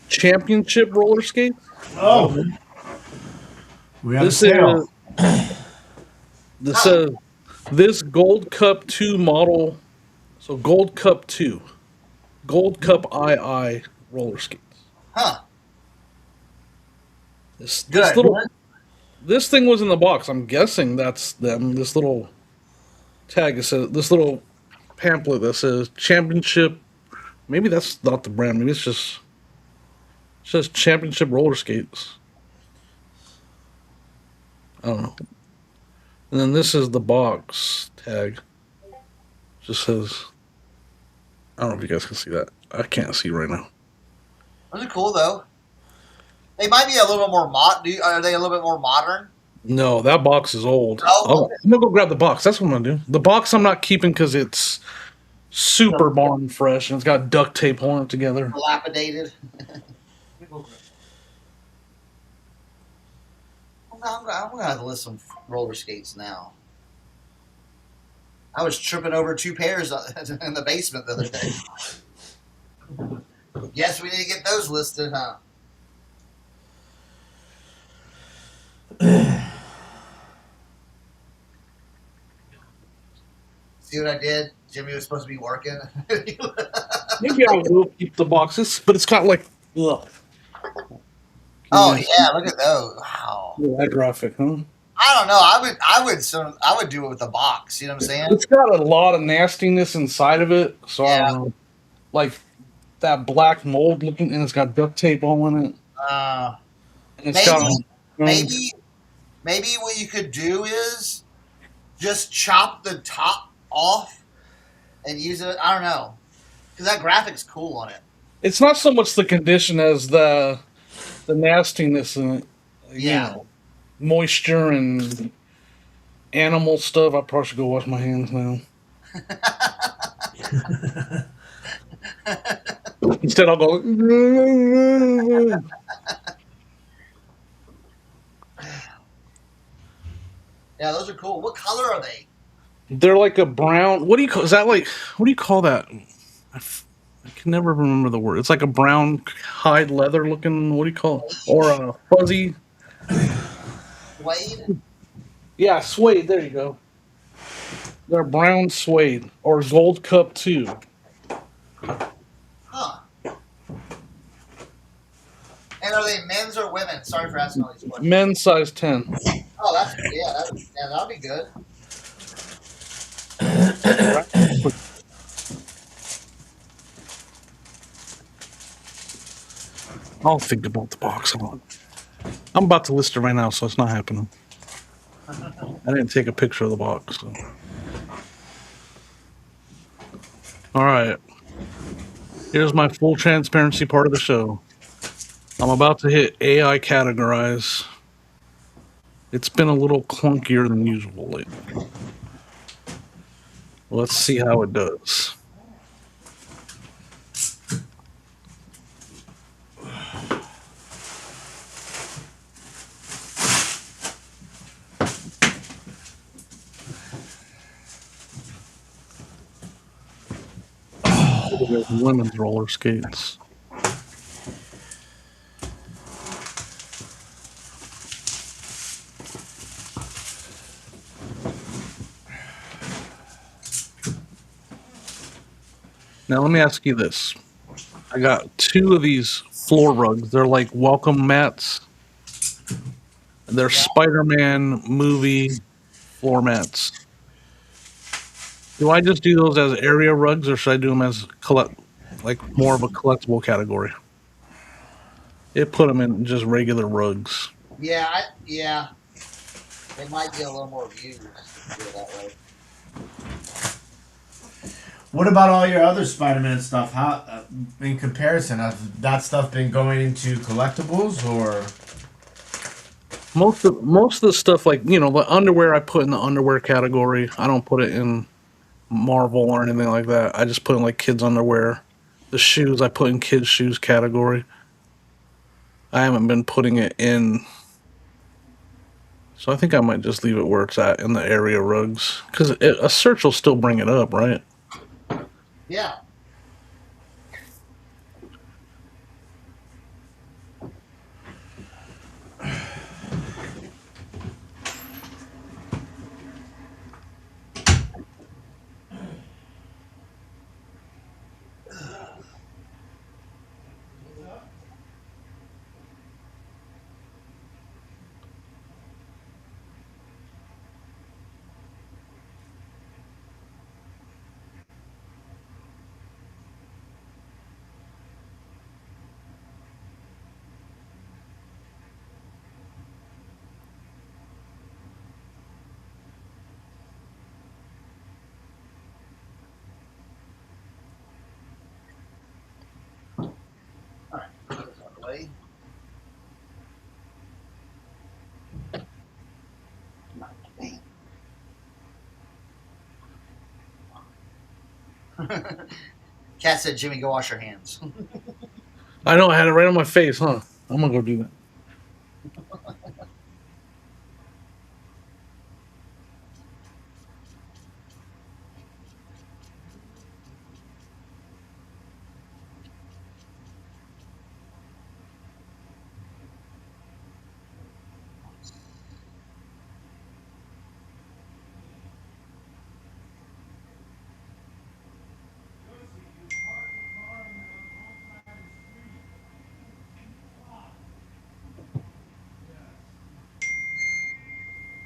Championship roller skates. Oh. We have This sale. this Gold Cup 2 model. So Gold Cup 2. Gold Cup II roller skates. Huh. This Good. little this thing was in the box. I'm guessing that's them. This little tag it says this little pamphlet that says championship. Maybe that's not the brand. Maybe it says championship roller skates. I don't know. And then this is the box tag. Just says. I don't know if you guys can see that. I can't see right now. Those are cool though. They might be a little bit more Are they a little bit more modern? No, that box is old. Oh, I'm gonna go grab the box. That's what I'm gonna do. The box I'm not keeping because it's super barn fresh and it's got duct tape holding it together. Dilapidated. I'm gonna have to list some roller skates now. I was tripping over 2 pairs in the basement the other day. Yes, we need to get those listed, huh? See what I did? Jimmy was supposed to be working. Maybe I will keep the boxes, but it's got like. Ugh. Oh yeah, look at those! Wow. That graphic, huh? I don't know. I would do it with a box. You know what I'm saying? It's got a lot of nastiness inside of it, so I don't know. Like that black mold looking, and it's got duct tape all in it. And it's maybe what you could do is just chop the top off and use it. I don't know, because that graphic's cool on it. It's not so much the condition as the nastiness in it. You know, moisture and animal stuff. I probably should go wash my hands now. Instead, I'll go. Yeah, those are cool. What color are they? They're like a brown. What do you call? Is that like? What do you call that? I can never remember the word. It's like a brown hide leather looking. What do you call it? Or a fuzzy. Suede? Yeah, suede. There you go. They're brown suede or gold cup too. Huh. And are they men's or women? Sorry for asking all these questions. Men's size 10. Oh, that'll be good. I'll think about the box. I'm about to list it right now, so it's not happening. I didn't take a picture of the box. So. All right. Here's my full transparency part of the show. I'm about to hit AI categorize. It's been a little clunkier than usual lately. Let's see how it does. Women's roller skates. Now let me ask you this. I got 2 of these floor rugs. They're like welcome mats. They're Spider-Man movie floor mats. Do I just do those as area rugs, or should I do them as like more of a collectible category? It put them in just regular rugs. Yeah, They might get a little more views if you do it that way. What about all your other Spider-Man stuff? How, in comparison, has that stuff been going into collectibles or? Most of the stuff, like the underwear, I put in the underwear category. I don't put it in Marvel or anything like that. I just put in like kids underwear. The shoes I put in kids shoes category. I haven't been putting it in, so I think I might just leave it where it's at in the area rugs, because a search will still bring it up, right? Yeah. buddy. Cat said, Jimmy, go wash your hands. I know I had it right on my face, huh? I'm gonna go do that.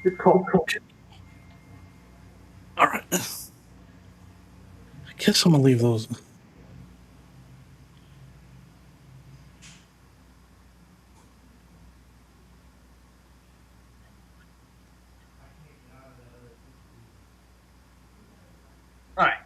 It's cold. All right. I guess I'm gonna leave those. All right.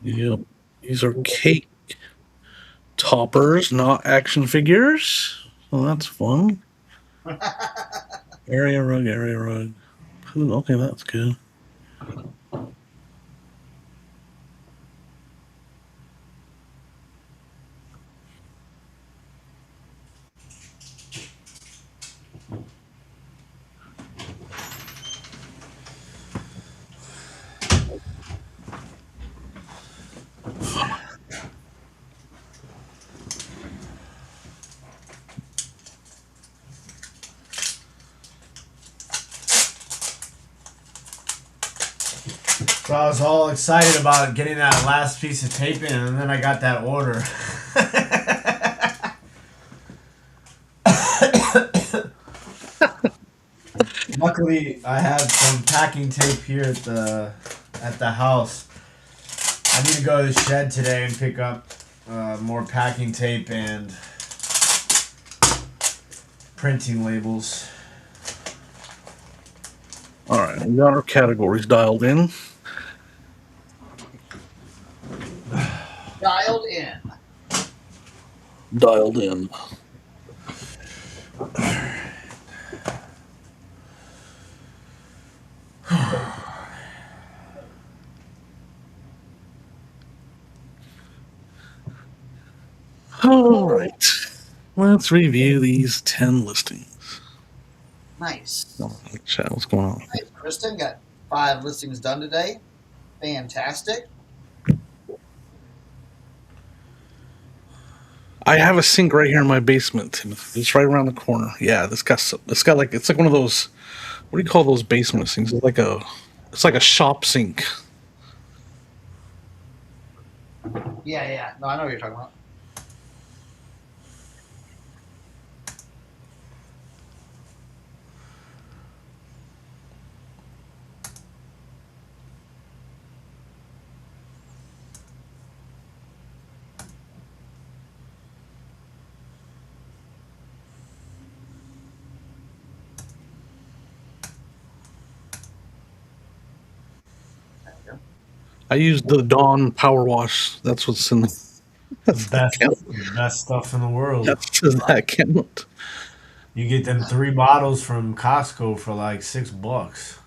Yep. These are cake toppers, not action figures. Well, that's fun. Area rug, area rug. Ooh, okay, that's good. So I was all excited about getting that last piece of tape in, and then I got that order. Luckily, I have some packing tape here at the house. I need to go to the shed today and pick up more packing tape and printing labels. All right, we got our categories dialed in. Dialed in. Dialed in. All right. Let's review these 10 listings. Nice. Oh, chat, what's going on? Nice, Kristen. Got 5 listings done today. Fantastic. I have a sink right here in my basement, Timothy. It's right around the corner. Yeah, it's got like, it's like one of those, what do you call those basement sinks? It's like a shop sink. Yeah. No, I know what you're talking about. I used the Dawn Power Wash. That's what's in the Best stuff in the world. That's that count. You get them 3 bottles from Costco for like $6.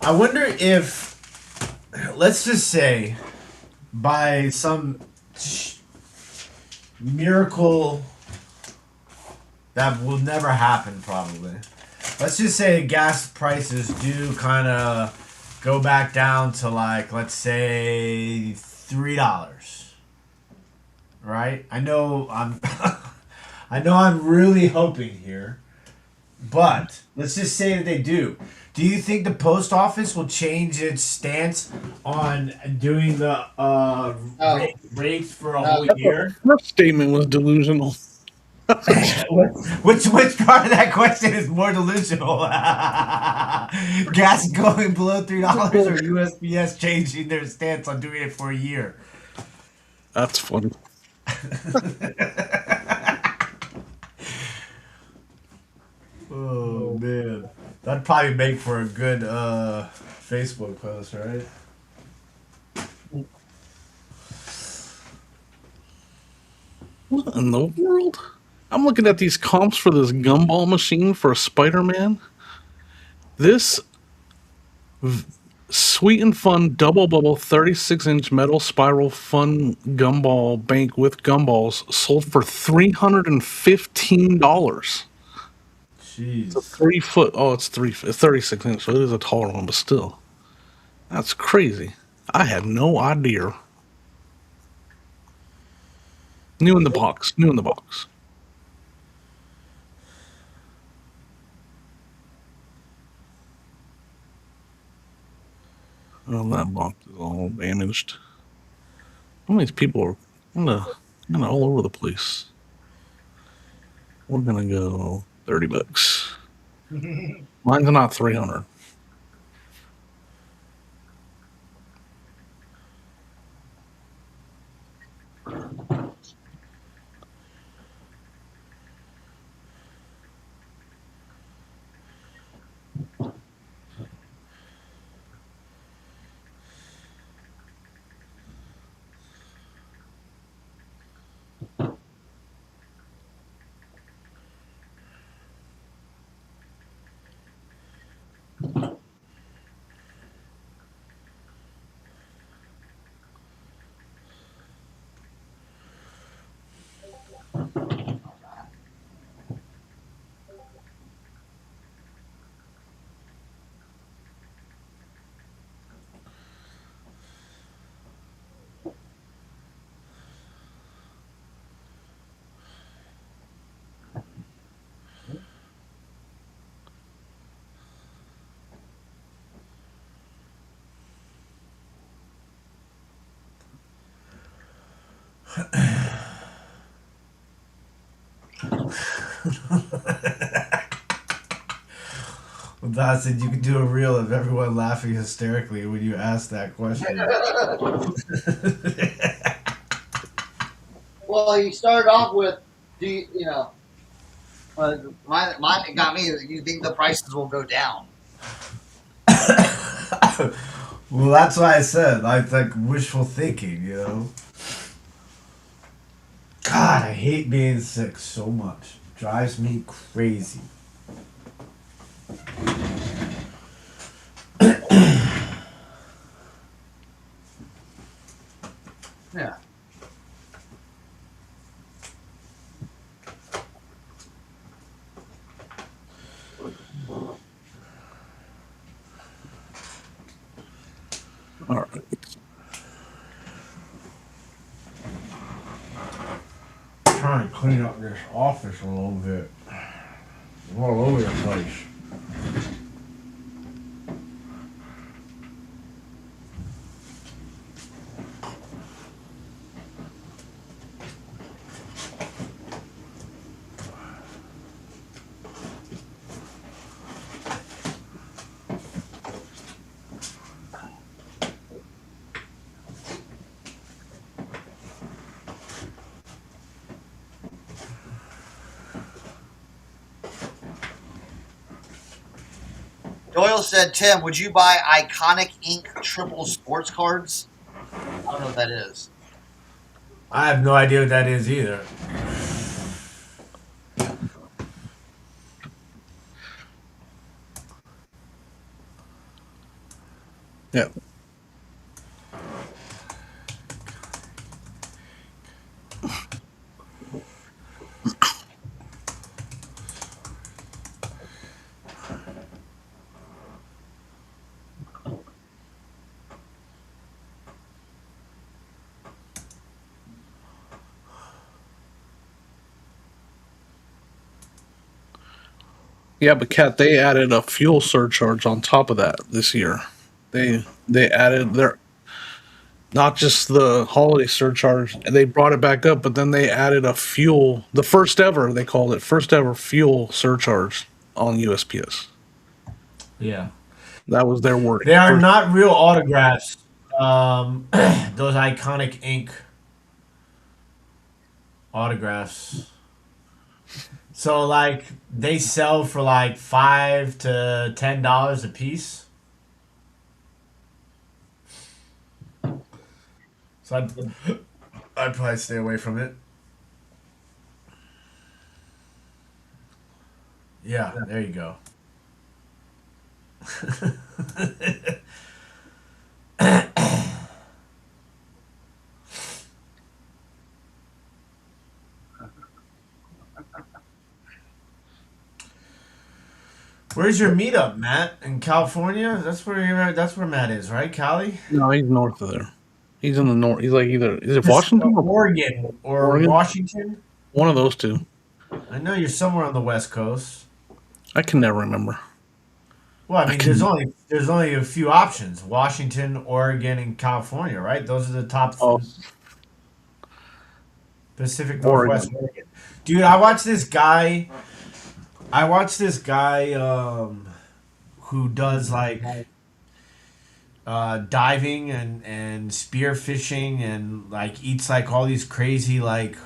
I wonder if, let's just say, by some miracle that will never happen probably, let's just say gas prices do kind of go back down to like, let's say $3. Right? I know I'm I know I'm really hoping here, But let's just say that they do. Do you think the post office will change its stance on doing the No, rates for a no. whole That year? first statement was delusional. Which part of that question is more delusional? Gas going below $3 or USPS changing their stance on doing it for a year? That's funny. Oh man, that'd probably make for a good Facebook post, right? What in the world? I'm looking at these comps for this gumball machine for a Spider-Man. This Sweet and Fun Double Bubble 36-inch metal spiral fun gumball bank with gumballs sold for $315. It's a Jeez. 3 foot. Oh, it's 36 inch, so it is a taller one, but still, that's crazy. I had no idea. New in the box. New in the box. Oh, that box is all damaged. All these people are kind of all over the place. We're gonna go $30. Mine's not 300. Well, Dad said you could do a reel of everyone laughing hysterically when you asked that question. Well, he started off with, do you know? Mine got me. You think the prices will go down? Well, that's why I said like wishful thinking, you know. God, I hate being sick so much. Drives me crazy. Yeah. All right. Trying to clean up this office a little bit. I'm all over the place. Doyle said, Tim, would you buy Iconic Ink triple sports cards? I don't know what that is. I have no idea what that is either. Yeah. Yeah, but Kat, they added a fuel surcharge on top of that this year. They added their not just the holiday surcharge, they brought it back up, but then they added a fuel, the first ever, they called it first ever fuel surcharge on USPS. Yeah. That was their wording. They are not real autographs. Those iconic ink autographs. So like they sell for like $5 to $10 a piece. So I'd probably stay away from it. Yeah, there you go. Where's your meetup, Matt? In California? That's where you're at. That's where Matt is, right? Cali? No, he's north of there. He's in the north. He's like either is it Washington or Oregon or Oregon? Washington? One of those two. I know you're somewhere on the West Coast. I can never remember. Well, I mean, there's only a few options: Washington, Oregon, and California, right? Those are the top. Oh, Pacific Northwest Oregon. Dude, I watched this guy. Who does like diving and spear fishing and like eats like all these crazy like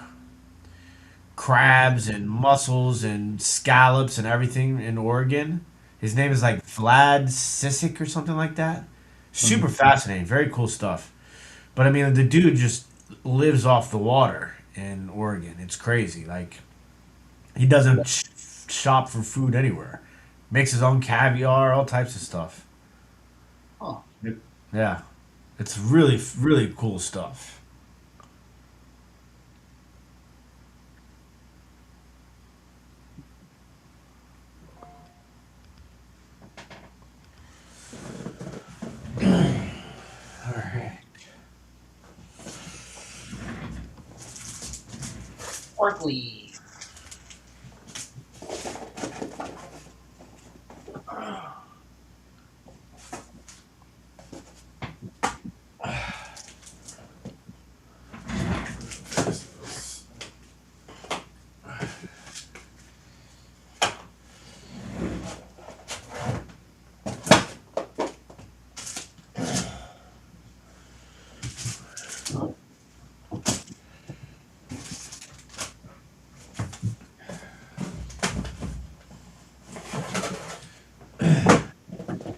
crabs and mussels and scallops and everything in Oregon. His name is like Vlad Sisik or something like that. Super fascinating, very cool stuff. But I mean, the dude just lives off the water in Oregon. It's crazy. Like he doesn't shop for food anywhere. Makes his own caviar, all types of stuff. Oh. Yeah, it's really really cool stuff. Sparkly.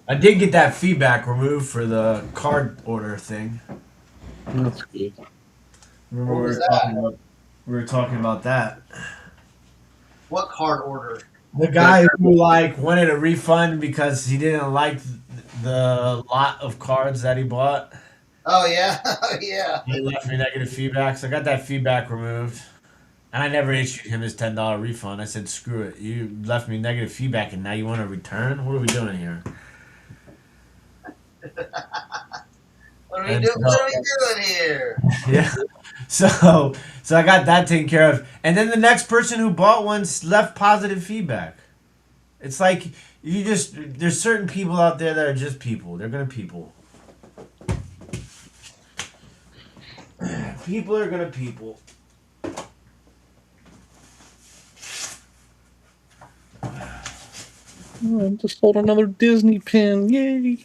I did get that feedback removed for the card order thing. that's good. Remember What was that? we were talking about that. What card order? The guy who like wanted a refund because he didn't like the lot of cards that he bought. Oh yeah, yeah. He left me negative feedback, so I got that feedback removed. And I never issued him his $10 refund. I said, screw it. You left me negative feedback and now you want to return? What are we doing here? What are we doing here? Yeah. So I got that taken care of. And then the next person who bought one left positive feedback. It's like there's certain people out there that are just people. They're gonna people. People are gonna people. Oh, just sold another Disney pin. Yay.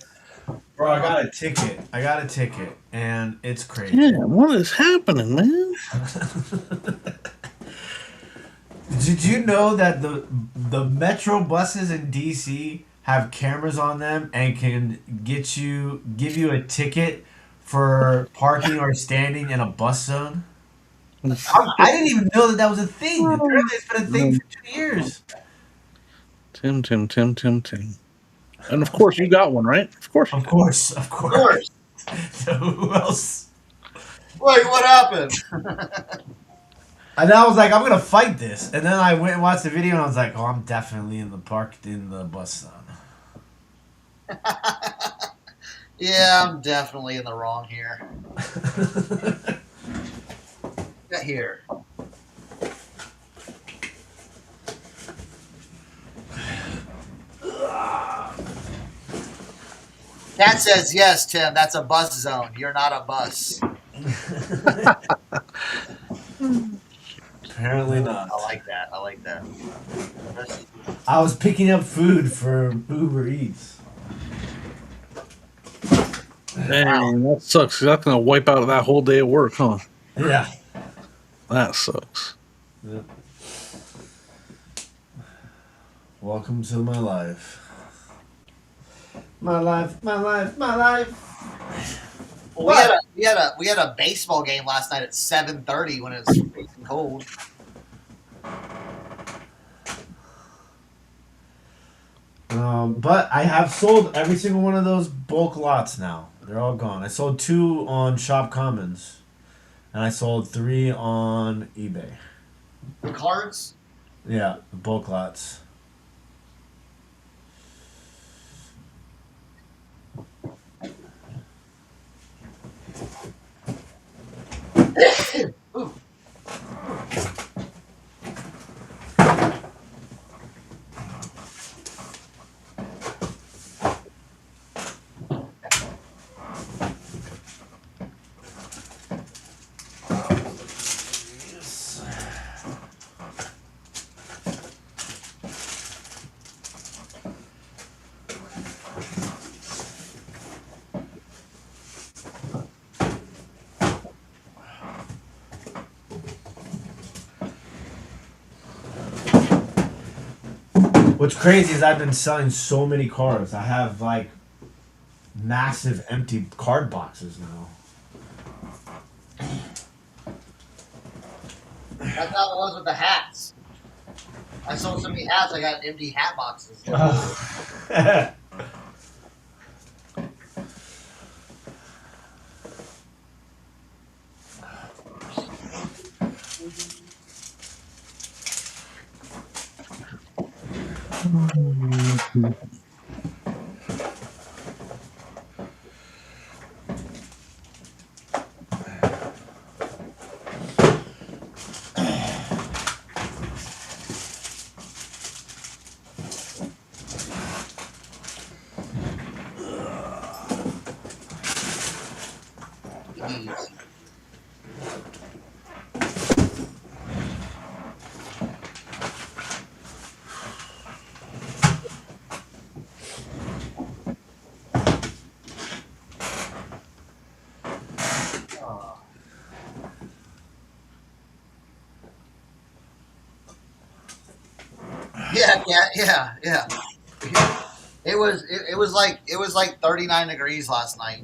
Bro, I got a ticket, and it's crazy. Damn, what is happening, man? Did you know that the metro buses in DC have cameras on them and can give you a ticket for parking or standing in a bus zone? I didn't even know that was a thing. Apparently, it's been a thing for 2 years. Tim. And of course, you got one, right? Of course. Of course. So who else? Wait, what happened? And I was like, I'm gonna fight this. And then I went and watched the video, and I was like, oh, I'm definitely in the bus zone. Yeah, I'm definitely in the wrong here. Get here. Cat says yes, Tim. That's a bus zone. You're not a bus. Apparently not. I like that. I like that. I was picking up food for Uber Eats. Dang, that sucks. That's gonna wipe out that whole day of work, huh? Yeah. That sucks. Yep. Welcome to my life. My life, my life, my life. Well, we had a baseball game last night at 7:30 when it was freezing cold. But I have sold every single one of those bulk lots now. They're all gone. I sold 2 on Shop Commons, and I sold 3 on eBay. The cards. Yeah, the bulk lots. Ooh. What's crazy is I've been selling so many cards. I have like massive empty card boxes now. That's how it was with the hats. I sold so many hats, I got empty hat boxes. Yeah. It was like 39 degrees last night.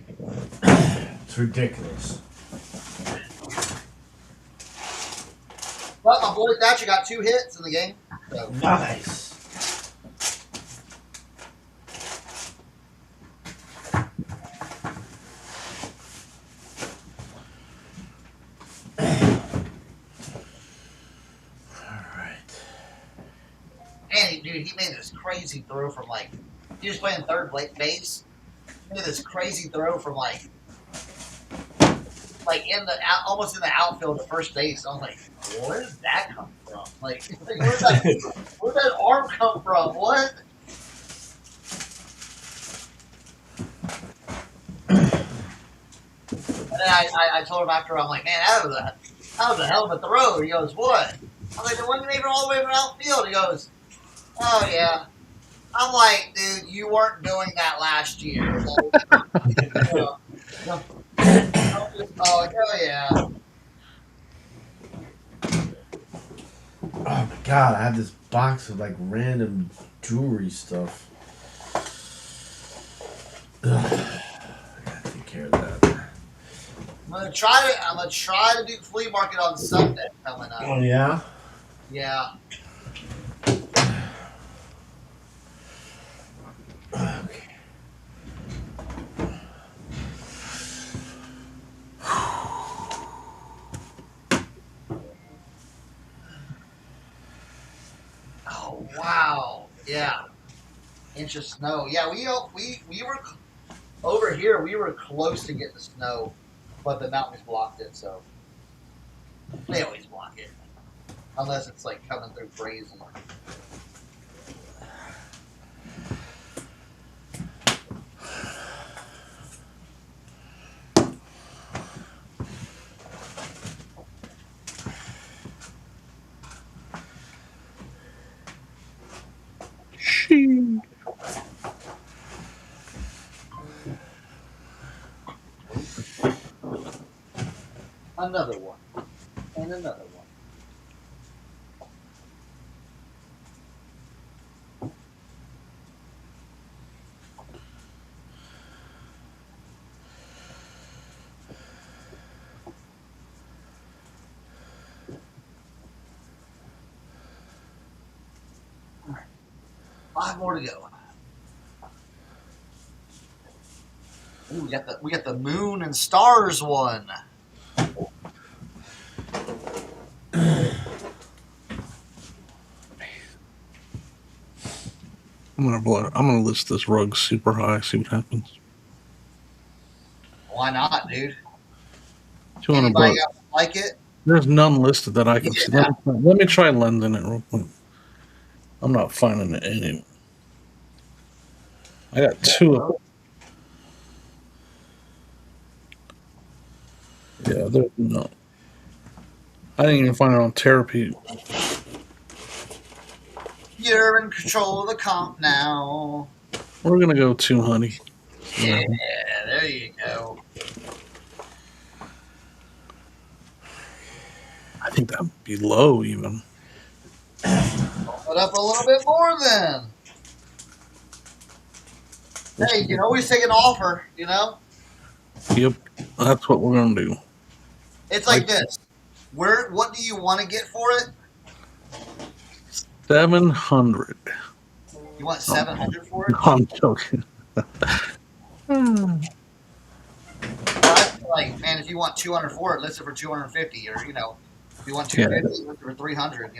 It's ridiculous. But my boy Thatcher got 2 hits in the game. So. Nice. And dude, he made this crazy throw from like he was playing third base. He made this crazy throw from like in the almost in the outfield to first base. I was like, where did that come from? Like where'd that arm come from? What? And then I told him after, I'm like, man, that was a hell of a throw. He goes, what? I'm like, the one you made all the way from outfield. He goes, oh yeah. I'm like, dude, you weren't doing that last year. Oh yeah. Oh my god, I have this box of like random jewelry stuff. Ugh. I gotta take care of that. I'm gonna try to do flea market on Sunday coming up. Oh yeah? Yeah. Okay. Oh wow. Yeah. Inch of snow. Yeah, we were over here. We were close to getting the snow, but the mountains blocked it. So they always block it, unless it's like coming through crazy. Another one. And another one. All right. 5 more to go. Ooh, we got the moon and stars one. I'm gonna list this rug super high, see what happens. Why not, dude? 200 Anybody bucks. else like it? There's none listed that I can see. Let me try lending it real quick. I'm not finding it anywhere. I got 2 of them. Yeah, there's no. I didn't even find it on therapy. You're in control of the comp now. We're gonna go 2, honey. Yeah, there you go. I think that would be low even. Put up a little bit more then. Hey, you can always take an offer, you know? Yep, that's what we're gonna do. It's like this. What do you want to get for it? 700. You want 700 for it? No, I'm joking. Like, man, if you want 200 for it, list it for 250, or if you want 250, list it for 300.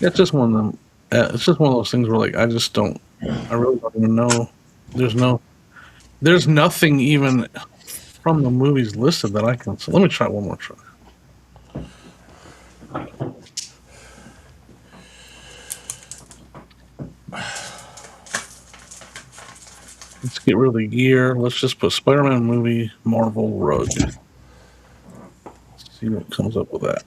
It's just one of them. It's just one of those things where, like, I really don't even know. There's nothing even from the movies listed that I can. So let me try one more try. Let's get rid of the gear. Let's just put Spider-Man movie Marvel rug. Let's see what comes up with that.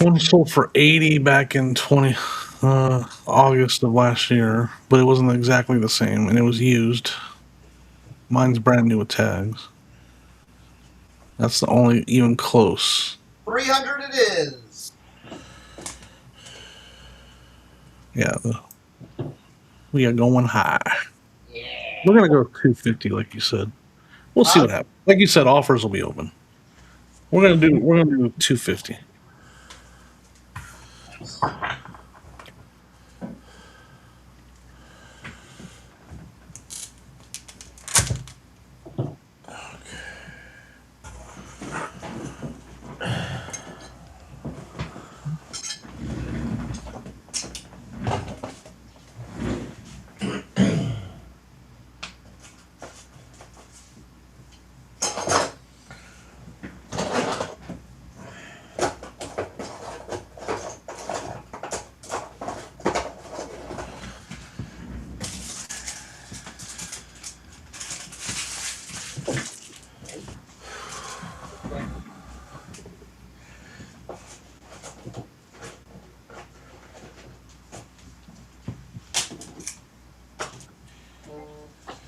One sold for $80 back in August of last year, but it wasn't exactly the same, and it was used. Mine's brand new with tags. That's the only even close. 300 it is. Yeah, we are going high. Yeah. We're gonna go 250, like you said. We'll see what happens. Like you said, offers will be open. We're gonna do 250.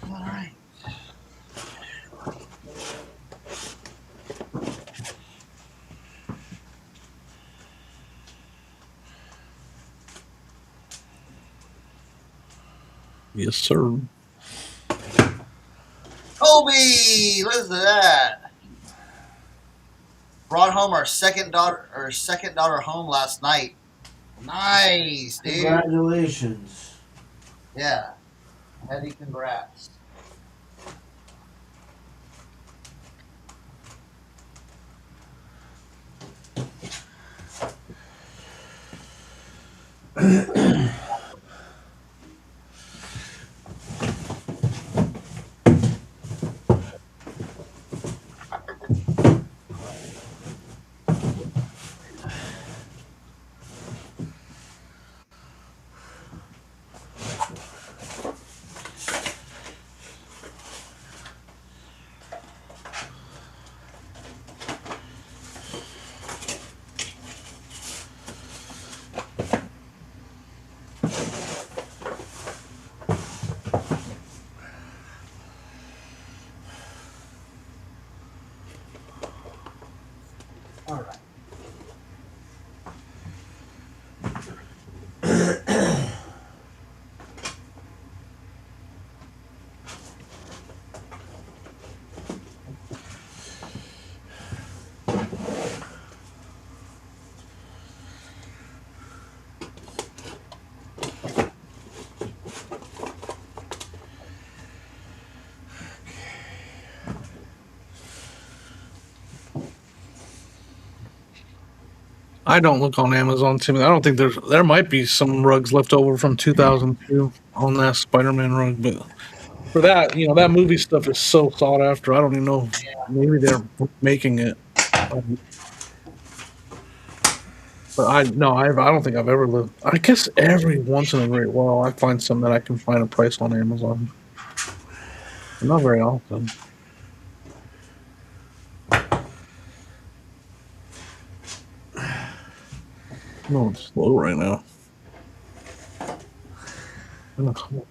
All right. Yes, sir. Kobe, listen to that. Brought home our second daughter home last night. Nice, dude. Congratulations. Yeah. Heavy congrats. I don't look on Amazon too. I don't think there might be some rugs left over from 2002 on that Spider-Man rug, but for that, that movie stuff is so sought after. I don't even know. Maybe they're making it. But I don't think I've ever lived. I guess every once in a great while I find some that I can find a price on Amazon. But not very often. No, it's slow right now. Ugh.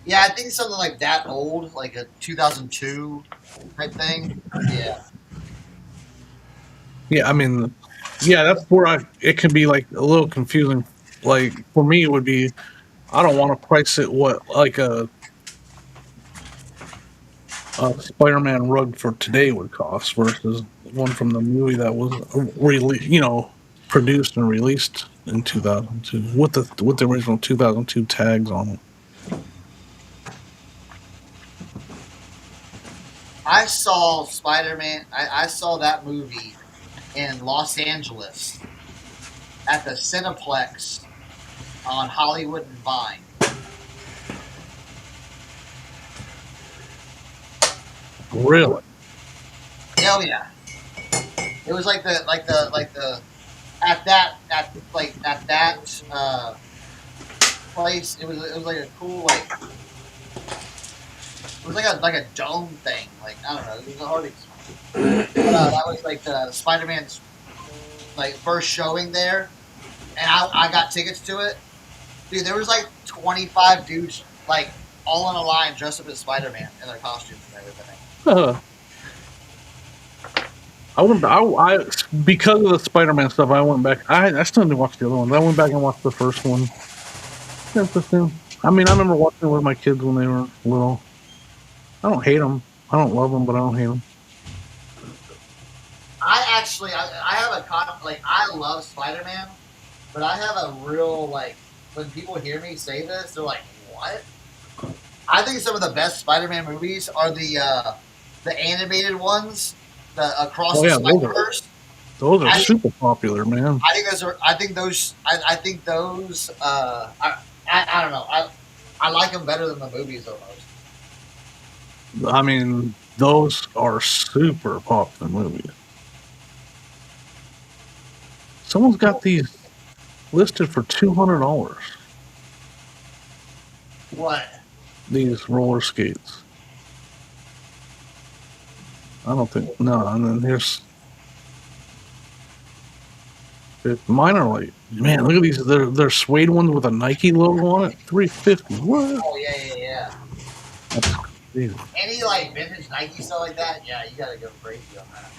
Yeah, I think something like that old, like a 2002 type thing. Yeah. Yeah, I mean, yeah, that's where it can be like a little confusing. Like for me, it would be I don't want to price it what like a Spider-Man rug for today would cost versus one from the movie that was produced and released in 2002 with the original 2002 tags on it. I saw Spider-Man. I saw that movie in Los Angeles at the Cineplex on Hollywood and Vine. Really? Hell yeah! It was like the at that place. It was like a cool it was like a dome thing. Like I don't know. It was a hard to explain. But that was like the Spider-Man's like first showing there, and I got tickets to it. Dude, there was like 25 dudes like all in a line dressed up as Spider-Man in their costumes and everything. I went. I because of the Spider-Man stuff. I went back. I still didn't watch the other ones. I went back and watched the first one. Interesting. I mean, I remember watching it with my kids when they were little. I don't hate them. I don't love them, but I don't hate them. I have like I love Spider-Man, but I have a real like when people hear me say this, they're like, "What?" I think some of the best Spider-Man movies are the animated ones, the Across the Spider-Verse. Those are super popular, man. I think those are. I think those. I think those. I don't know. I like them better than the movies almost. I mean, those are super popular movies. Someone's got these listed for $200. What? These roller skates. I don't think no. And then here's mine are like, man, look at these. They're suede ones with a Nike logo on it. $350. What? Oh yeah. That's crazy. Any like vintage Nike stuff like that, yeah, you gotta go crazy on that.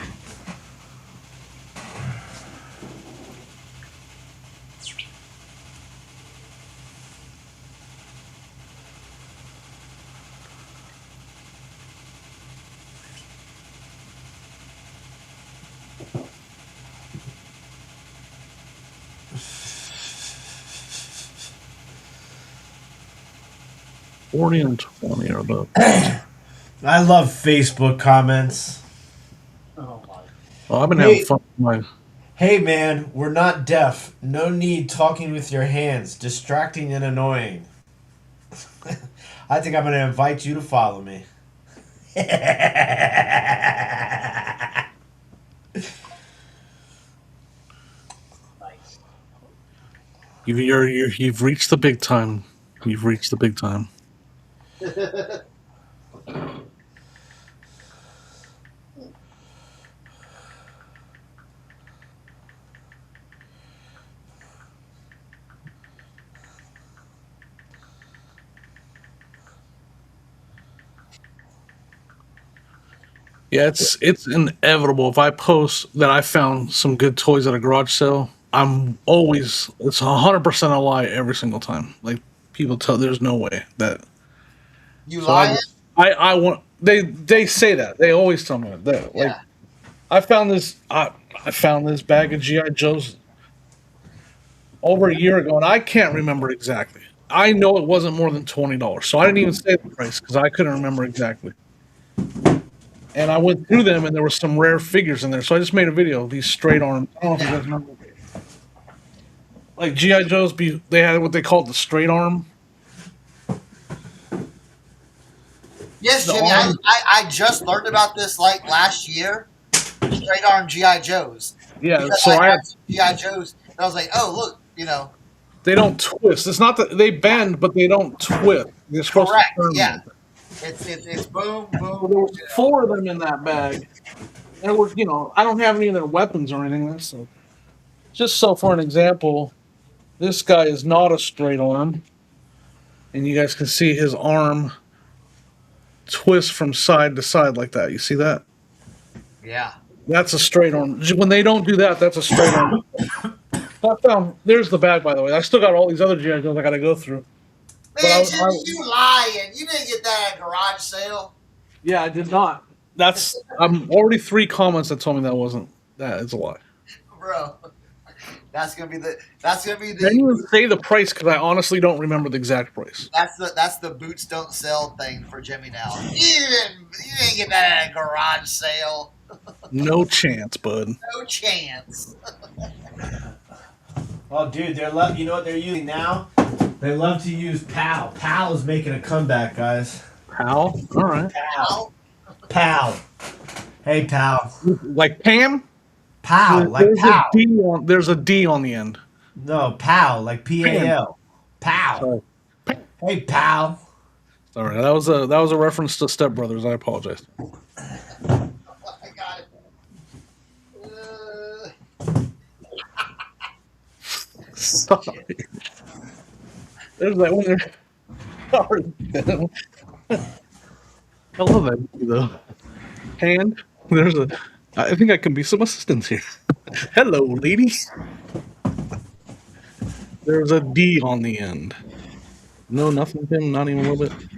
$40 and $20 are the. I love Facebook comments. Oh my. Oh, I've been having fun with my. Hey man, we're not deaf. No need talking with your hands. Distracting and annoying. I think I'm going to invite you to follow me. Nice. You've reached the big time. You've reached the big time. Yeah, it's inevitable. If I post that I found some good toys at a garage sale, it's 100% a lie every single time. Like people tell, there's no way that. You So I lying? just I want they say that they always tell me that like Yeah. I found this bag of GI Joes over a year ago, and I can't remember exactly. I know it wasn't more than $20, so I didn't even say the price because I couldn't remember exactly. And I went through them, and there were some rare figures in there. So I just made a video of these straight arms. I don't know if you guys remember. Like GI Joes, they had what they called the straight arm. Yes, The Jimmy. arm, I just learned about this like last year. Straight arm GI Joes yeah. because So I I had have, some GI Joes and I was like, oh look, they don't twist. It's not that they bend, but they don't twist. They're supposed to correct. turn Yeah. like that. It's boom So boom. there was four of them in that bag. And it was, I don't have any of their weapons or anything. So just so for an example, this guy is not a straight arm, and you guys can see his arm twist from side to side like that. You see that? Yeah. That's a straight arm. When they don't do that, that's a straight arm. I found there's the bag, by the way. I still got all these other GI Joes I got to go through. But Man, Jimmy, you lying. You didn't get that at a garage sale. yeah, I did not. I'm already 3 comments that told me that is a lie. Bro. That's gonna be I didn't the even say the price because I honestly don't remember the exact price. that's the boots don't sell thing for Jimmy now. You didn't get that at a garage sale. No chance, bud. No chance. Oh, dude, you know what they're using now? They love to use PAL. PAL is making a comeback, guys. Pal? All right. PAL. PAL. Hey, PAL. Like Pam? PAL, like PAL. There's a D on the end. No, PAL, like PAL. PAL. Sorry. Hey, PAL. Sorry, that was a reference to Step Brothers. I apologize. I got it. Sorry. There's that one there. Sorry. I love that movie, though. And I think I can be some assistance here. Hello, ladies. There's a D on the end. No, nothing, Tim. Not even a little bit.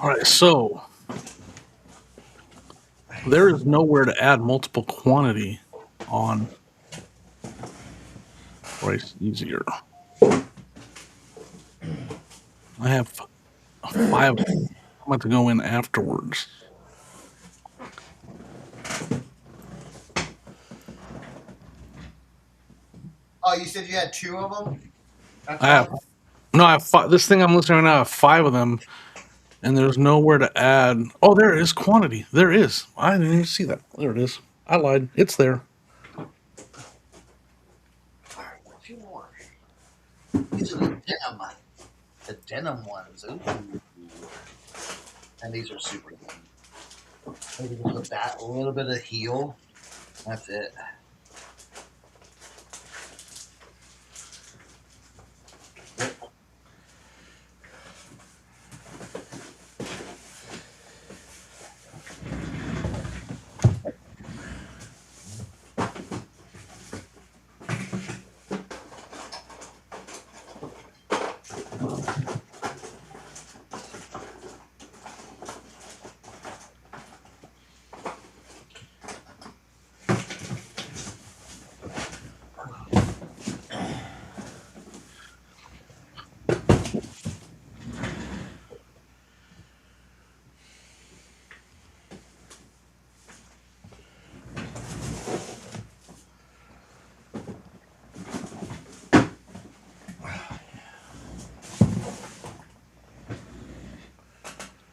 All right, so there is nowhere to add multiple quantity on Price Easier. I have 5. I'm about to go in afterwards. Oh, you said you had 2 of them? I have 5. This thing I'm listening right now, I have 5 of them, and there's nowhere to add. Oh, there is quantity. There is. I didn't even see that. There it is. I lied. It's there. Alright, 2 more. These are the denim ones. Ooh. And these are super good. Maybe just with that, a little bit of heel. That's it.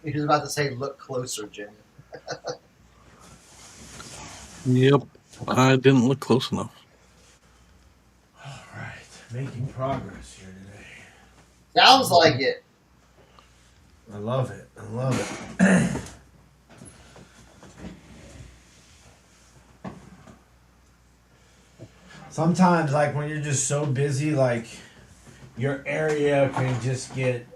He was about to say, look closer, Jimmy. Yep. I didn't look close enough. All right, making progress here today. Sounds like it. I love it. I love it. Sometimes, like when you're just so busy, like your area can just get.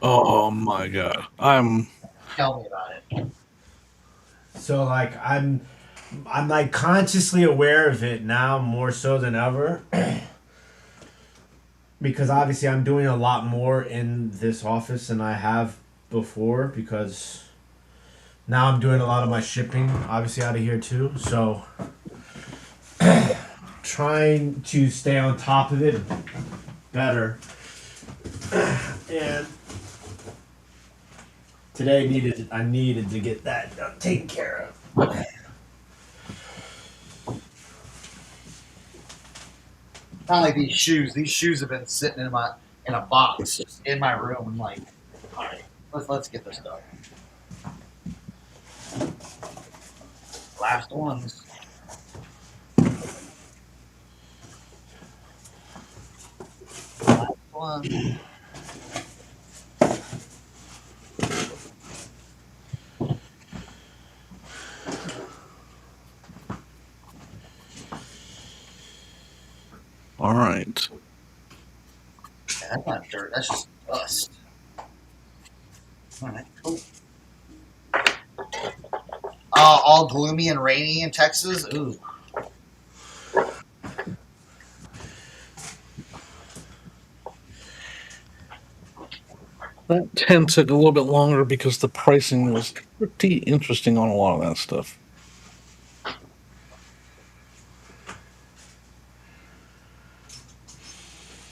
Oh my god. Tell me about it. So like I'm like consciously aware of it now more so than ever. Because obviously I'm doing a lot more in this office than I have before because now I'm doing a lot of my shipping obviously out of here too. So trying to stay on top of it better. And today I needed to get that taken care of. Kind of like these shoes. These shoes have been sitting in a box just in my room. I'm like, all right, let's get this done. Last ones. Last one. All right. Yeah, that's not dirt. That's just dust. All right, cool. All gloomy and rainy in Texas. Ooh. That tent took a little bit longer because the pricing was pretty interesting on a lot of that stuff.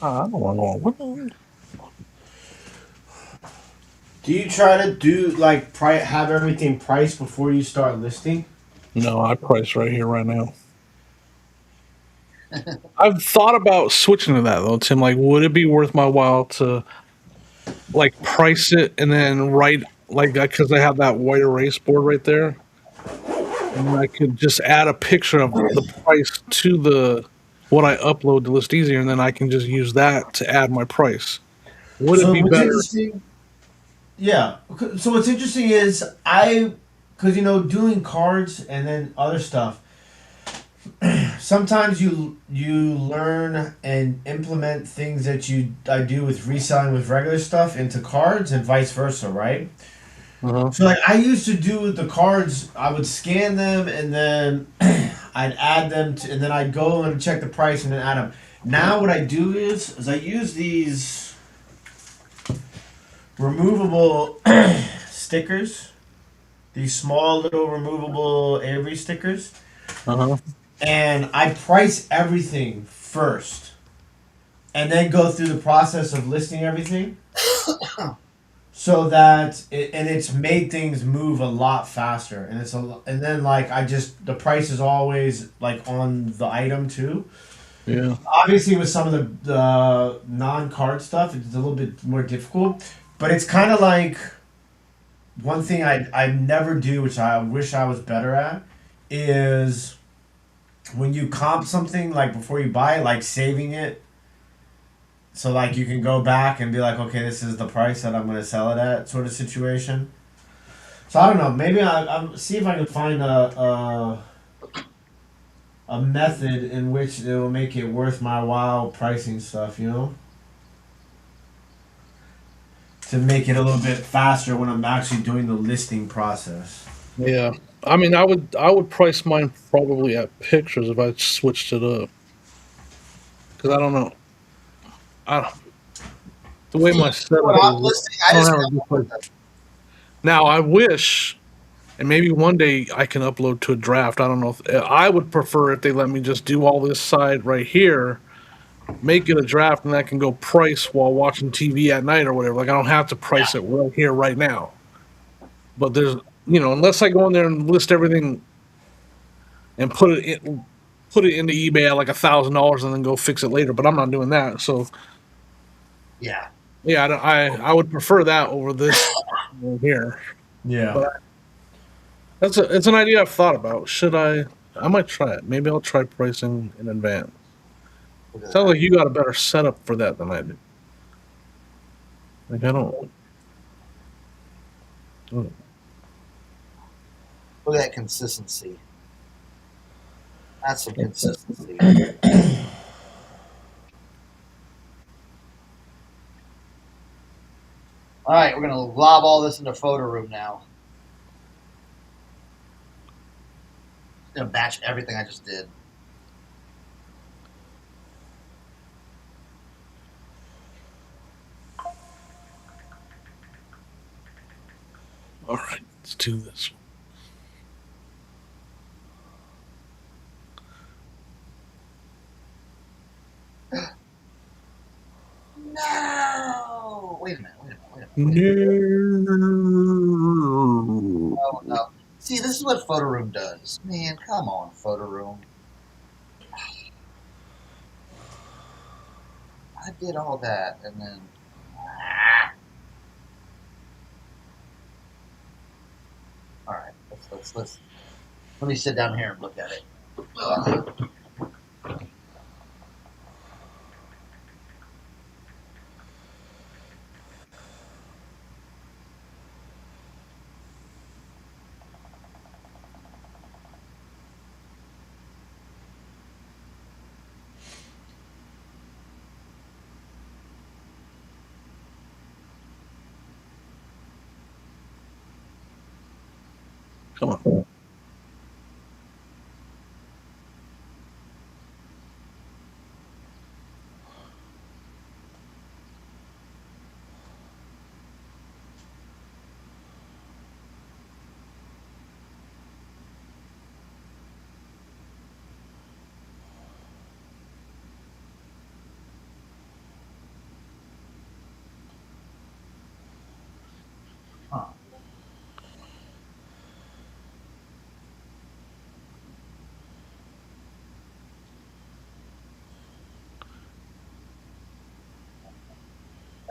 I don't want to. Do you try to do like have everything priced before you start listing? No, I price right here, right now. I've thought about switching to that though, Tim. Like, would it be worth my while to like price it and then write like that because I have that white erase board right there, and I could just add a picture of the price to the what I upload to list easier, and then I can just use that to add my price. Would it So be what's better? interesting? Yeah. So what's interesting is because doing cards and then other stuff. Sometimes you learn and implement things that I do with reselling with regular stuff into cards and vice versa, right? Uh-huh. So like I used to do with the cards, I would scan them and then I'd add them to, and then I'd go and check the price and then add them. Now what I do is I use these removable stickers, these small little removable Avery stickers, Uh-huh. and I price everything first, and then go through the process of listing everything, so that it's made things move a lot faster, and and then like the price is always like on the item too. Yeah. Obviously, with some of the non-card stuff, it's a little bit more difficult, but it's kind of like one thing I never do, which I wish I was better at, is when you comp something like before you buy it, like saving it, so like you can go back and be like, okay, this is the price that I'm gonna sell it at, sort of situation. So I don't know. Maybe I'm see if I can find a method in which it will make it worth my while pricing stuff. To make it a little bit faster when I'm actually doing the listing process. Yeah. I mean, I would price mine probably at pictures if I switched it up. Because I don't know. I don't, the way See, my setup when I'm is, listing, I I don't just have a good place. Now, I wish, and maybe one day I can upload to a draft. I don't know if I would prefer if they let me just do all this side right here, make it a draft, and I can go price while watching TV at night or whatever. Like I don't have to price it right here, right now. But unless I go in there and list everything and put it into eBay at like $1,000 and then go fix it later. But I'm not doing that. So yeah. yeah, I would prefer that over this here. Yeah. But it's an idea I've thought about. Should I? I might try it. Maybe I'll try pricing in advance. Sounds like you got a better setup for that than I do. Like I don't. Look at that consistency. That's some consistency. All right, we're gonna lob all this into Photoroom now. Just gonna batch everything I just did. All right, let's do this one. No! Wait a minute. No. Oh, no. See, this is what Photoroom does. Man, come on, Photoroom. I did all that, and then... All right, let's... Let me sit down here and look at it. Ugh. Come on. Huh.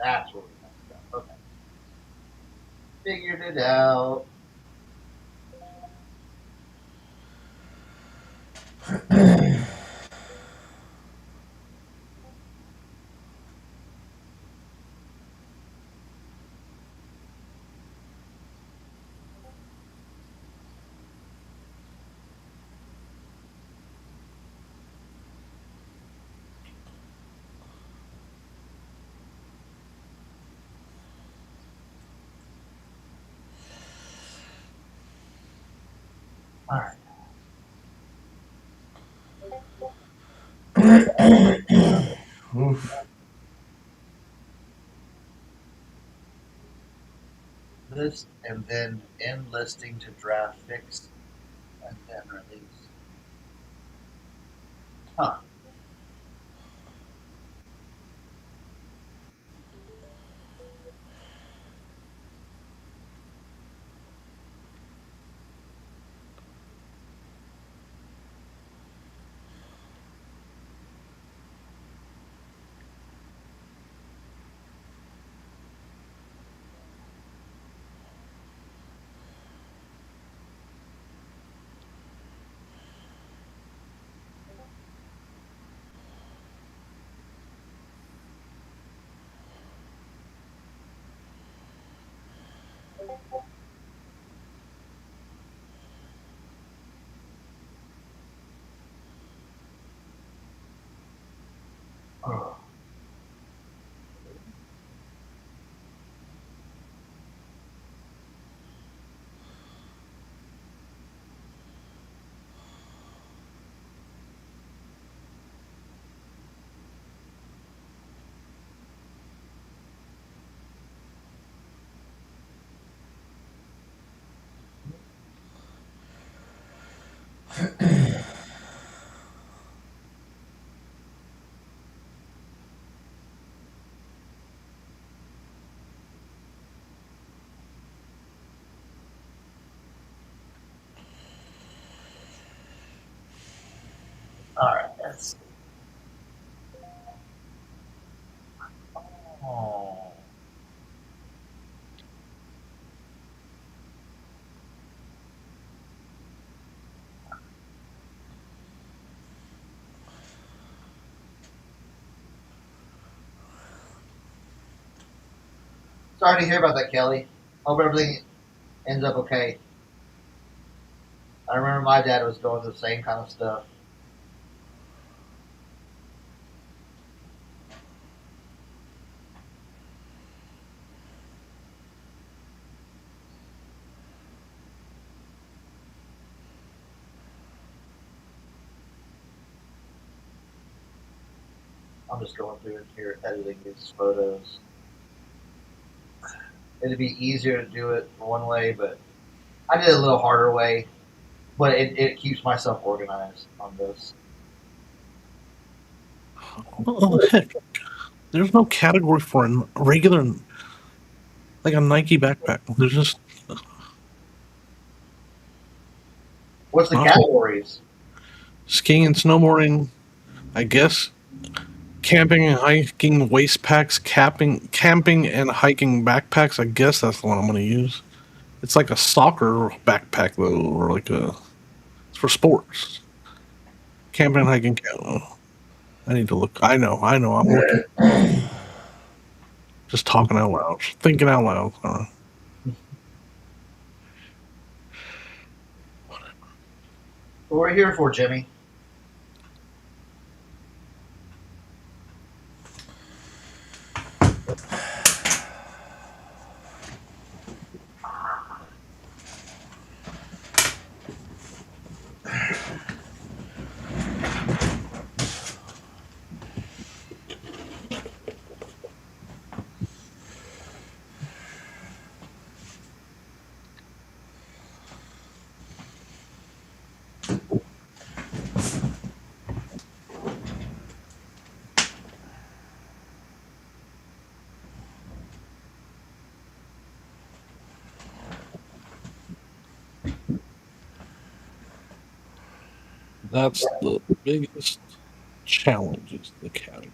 That's what we messed up. Okay. Figured it out. All right. Oof. List and then end listing to draft fix and then release. Huh. Ugh. All right. Let's see. Oh. Sorry to hear about that, Kelly. Hope everything ends up okay. I remember my dad was going through the same kind of stuff. I'm just going through here editing these photos. It'd be easier to do it one way, but I did it a little harder way. But it keeps myself organized on this. Oh heck, there's no category for a regular, like a Nike backpack. There's just What's the not categories? skiing and snowboarding. I guess camping and hiking waist packs, camping and hiking backpacks. I guess that's the one I'm going to use. It's like a soccer backpack though, or like it's for sports. Camping and hiking. I need to look. I know. I'm looking. Just talking out loud, thinking out loud. What we're here for, Jimmy. That's the biggest challenge is the categories.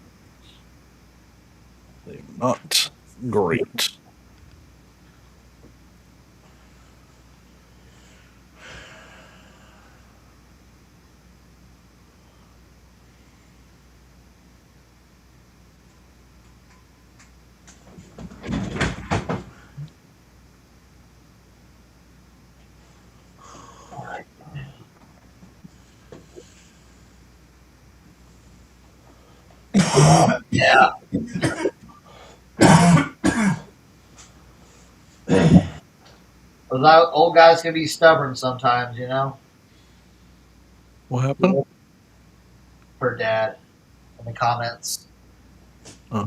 They're not great. Yeah. Those old guys can be stubborn sometimes, you know. What happened? For Dad in the comments. Uh,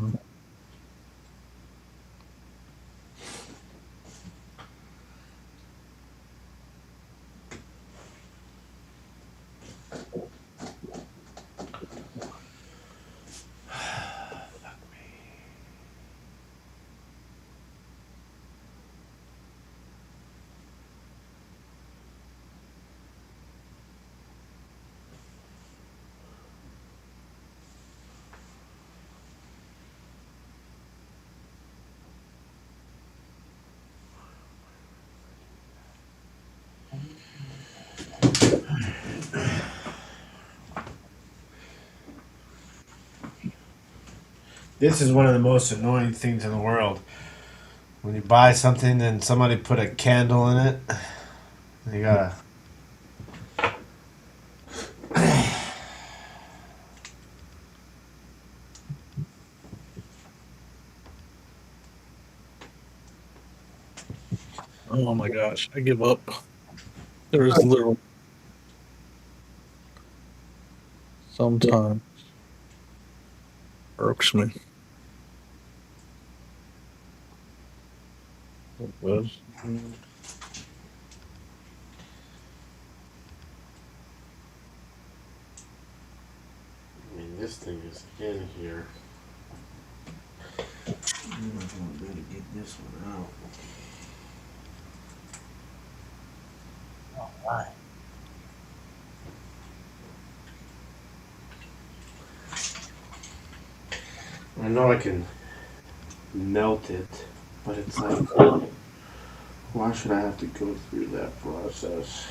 This is one of the most annoying things in the world. When you buy something and somebody put a candle in it, you gotta. oh my gosh, I give up. There is literally sometimes irks me. It was. I mean, this thing is in here. I'm not gonna be able to get this one out. All right. I know I can melt it, but it's like, why should I have to go through that process?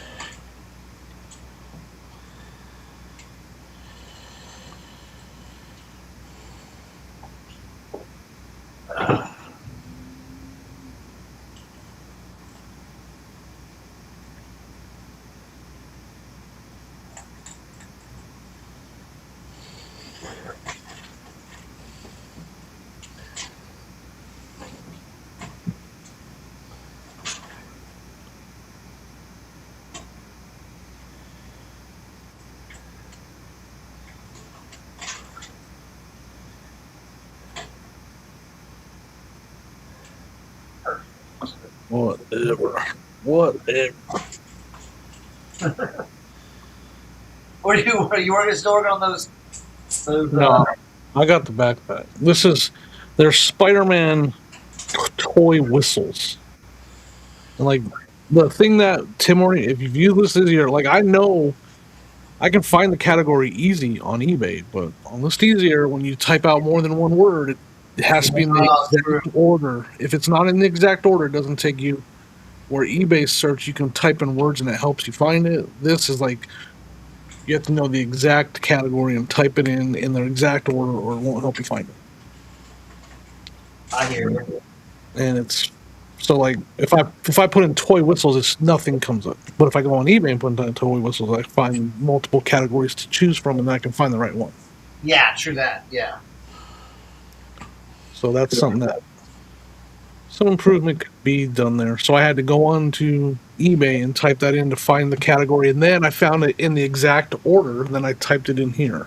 Whatever. Whatever. Were you working still working on those? No, I got the backpack. They're Spider-Man toy whistles. And like the thing that Tim already, if you've used this easier, like I know I can find the category easy on eBay, but on List Easier, when you type out more than one word, it has to be in the exact order. If it's not in the exact order, it doesn't take you. Where eBay search, you can type in words and it helps you find it. This is like you have to know the exact category and type it in the exact order, or it won't help you find it. I hear you. And it's so like if I put in toy whistles, it's nothing comes up. But if I go on eBay and put in toy whistles, I find multiple categories to choose from, and I can find the right one. Yeah, true that. Yeah. So that's something that some improvement could be done there. So I had to go on to eBay and type that in to find the category, and then I found it in the exact order. Then I typed it in here.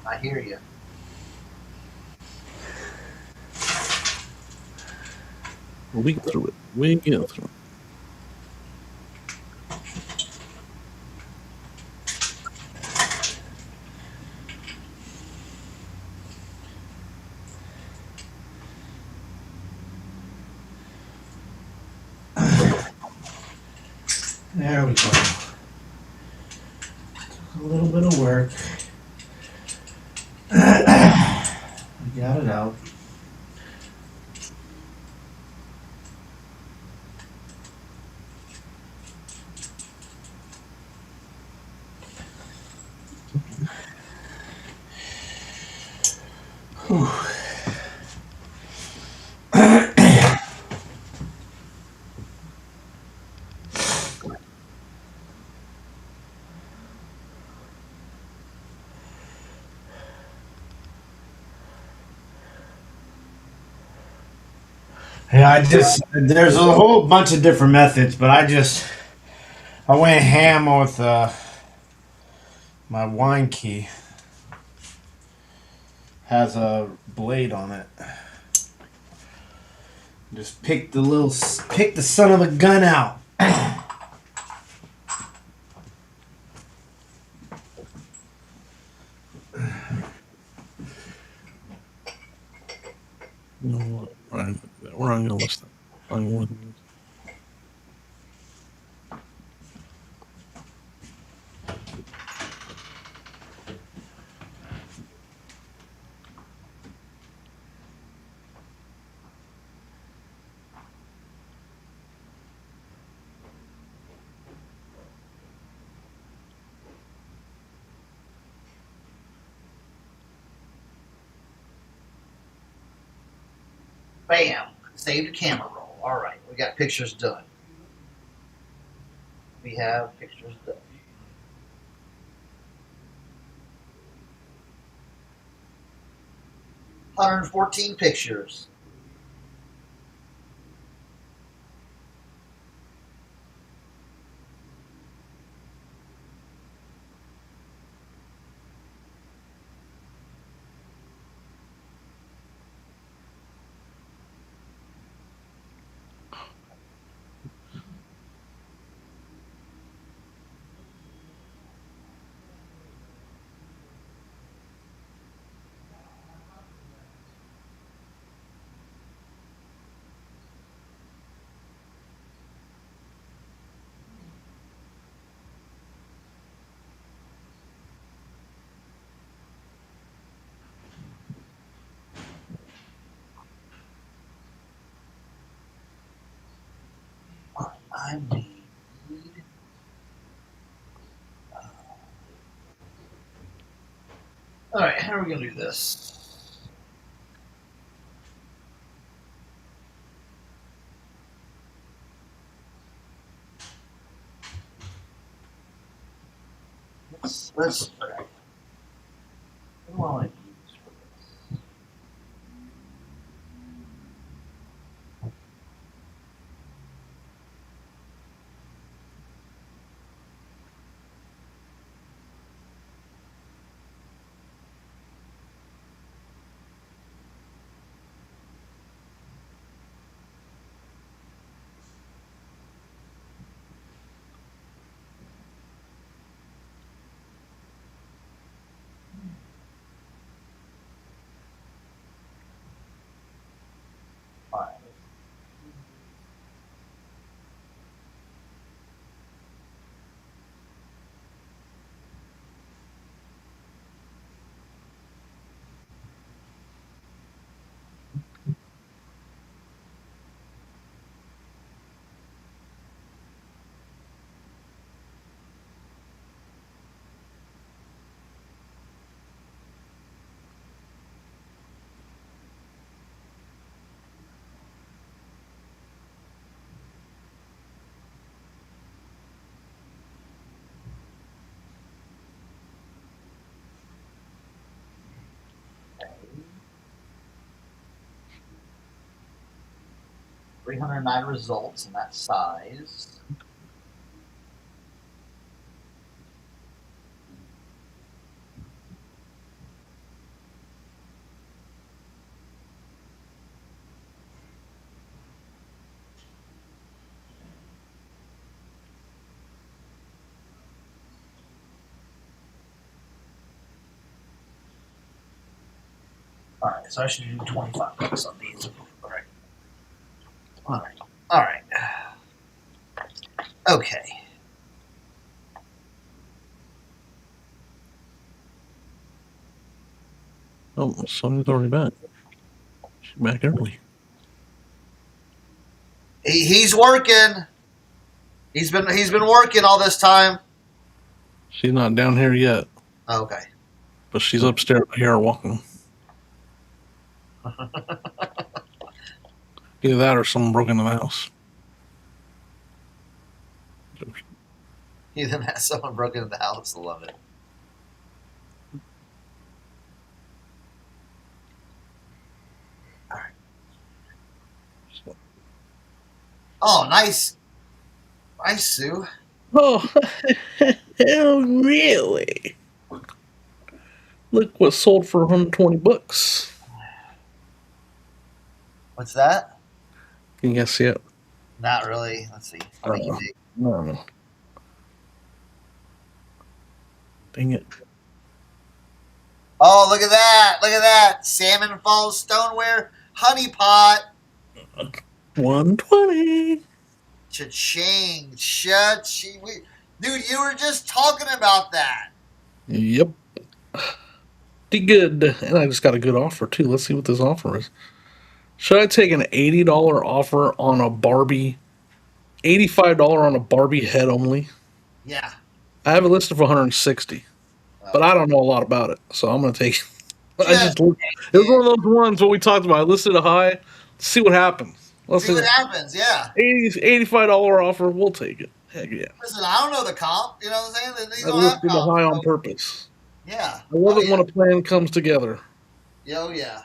I hear you. We get through it. We get through it. There we go. A little bit of work. We got it out. Whew. Yeah, there's a whole bunch of different methods, but I went ham with my wine key. Has a blade on it. Just pick the son of a gun out. No, we're not going to list that. I'm going to Bam. Saved a camera roll. All right. We got pictures done. We have pictures done. 114 pictures. I need. All right, how are we gonna do this? Let's. All right. What do I want to use for this? 309 results in that size. All right, so I should do $25 on these. All right. All right. All right. Okay. Oh, Sonya's already back. She's back early. He's working. He's been working all this time. She's not down here yet, Oh, okay. but she's upstairs here walking. Either that or someone broke into the house. Even that someone broke into the house. I love it. All right. Oh, nice. Nice, Sue. Oh, hell, really? Look what sold for $120. What's that? Can you guys see it? Not really. Let's see. I think you did. No. Dang it. Oh, look at that. Look at that. Salmon Falls Stoneware Honey Pot. 120. Cha-ching. Cha-ching. Dude, you were just talking about that. Yep. Pretty good. And I just got a good offer, too. Let's see what this offer is. Should I take an $80 offer on a Barbie? $85 on a Barbie head only? Yeah. I have it listed for $160, but I don't know a lot about it, so I'm going to take it. It was one of those ones what we talked about. I listed a high. See what happens. Let's see what happens, yeah. $85 offer, we'll take it. Heck yeah. Listen, I don't know the comp. You know what I'm saying? I listed a high on purpose. Yeah. I love it when a plan comes together. Oh, yeah.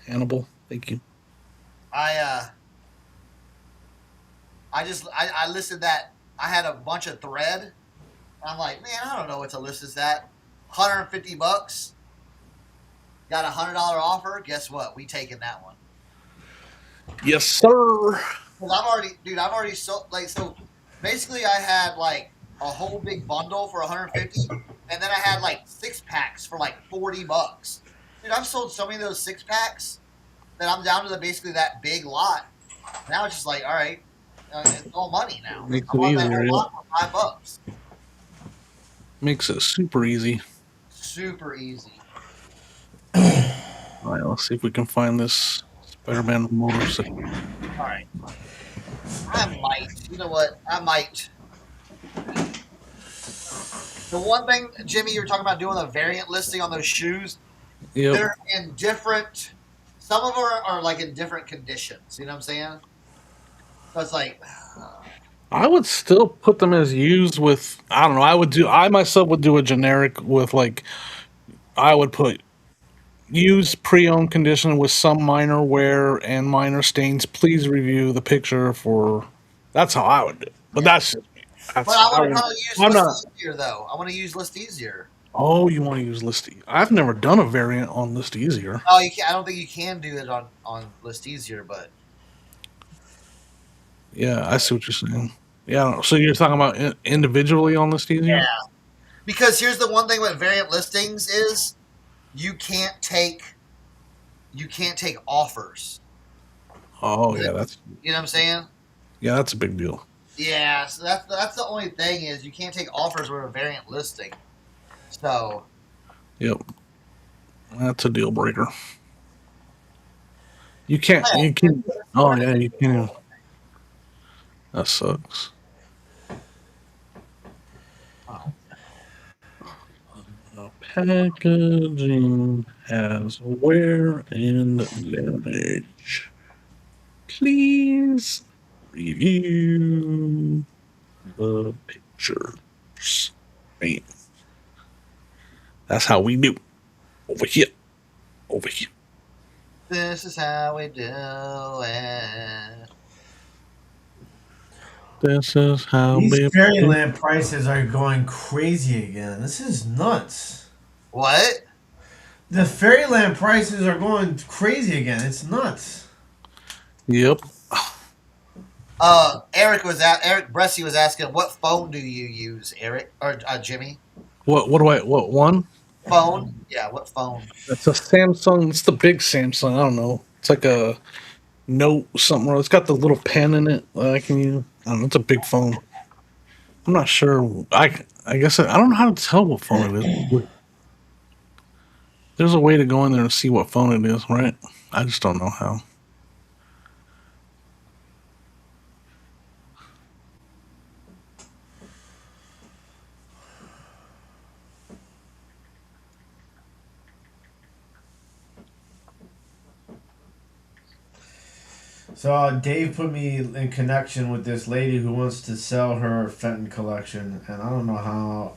Hannibal, thank you. I listed that. I had a bunch of thread. I'm like, man, I don't know what to list as that. $150. Got a $100 offer. Guess what? We taking that one. Yes, sir. I've already sold, so basically I had like a whole big bundle for $150, and then I had like 6-packs for like $40. Dude, I've sold so many of those 6-packs that I'm down to basically that big lot. Now it's just like, all right, it's all money now. Makes I want it that easier, whole lot for $5. Makes it super easy. Super easy. All right, let's see if we can find this Spider-Man motorcycle. All right. I might. You know what? I might. The one thing, Jimmy, you were talking about doing a variant listing on those shoes. Yep. They're in different. Some of them are like in different conditions. You know what I'm saying? So it's like. I would still put them as used with. I don't know. I myself would do a generic with like. I would put used pre-owned condition with some minor wear and minor stains. Please review the picture for. That's how I would do it. But that's. But I want to use list easier though. I want to use list easier. Oh, you want to use list? I've never done a variant on list easier. Oh, you can. I don't think you can do it on list easier, but. Yeah, I see what you're saying. Yeah, so you're talking about individually on list easier? Yeah. Because here's the one thing with variant listings is you can't take offers. Oh yeah, that's you know what I'm saying? Yeah, that's a big deal. Yeah, so that's the only thing is you can't take offers with a variant listing. So yep. That's a deal breaker. You can't oh yeah, you can. That sucks. Packaging has wear and damage. Please review the pictures. Right. That's how we do. Over here. Over here. This is how we do it. This is how These we. fairy lamp prices are going crazy again. This is nuts. What? The fairy lamp prices are going crazy again. It's nuts. Yep. Eric Bressy was asking, what phone do you use, Eric or Jimmy? What one? Phone? Yeah, what phone? It's a Samsung. It's the big Samsung. I don't know. It's like a Note something. It's got the little pen in it that I can use. I don't know. It's a big phone. I'm not sure. I guess I don't know how to tell what phone it is. There's a way to go in there and see what phone it is, right? I just don't know how. So Dave put me in connection with this lady who wants to sell her Fenton collection, and I don't know how.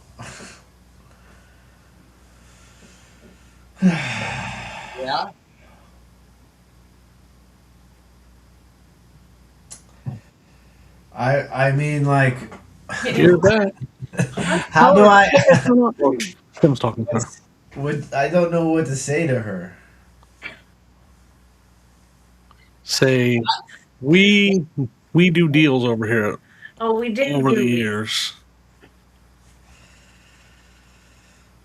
Yeah. I mean, like, Hear that? how do I? Tim's talking to her. I don't know what to say to her. Say, we do deals over here Oh, we did. over the years.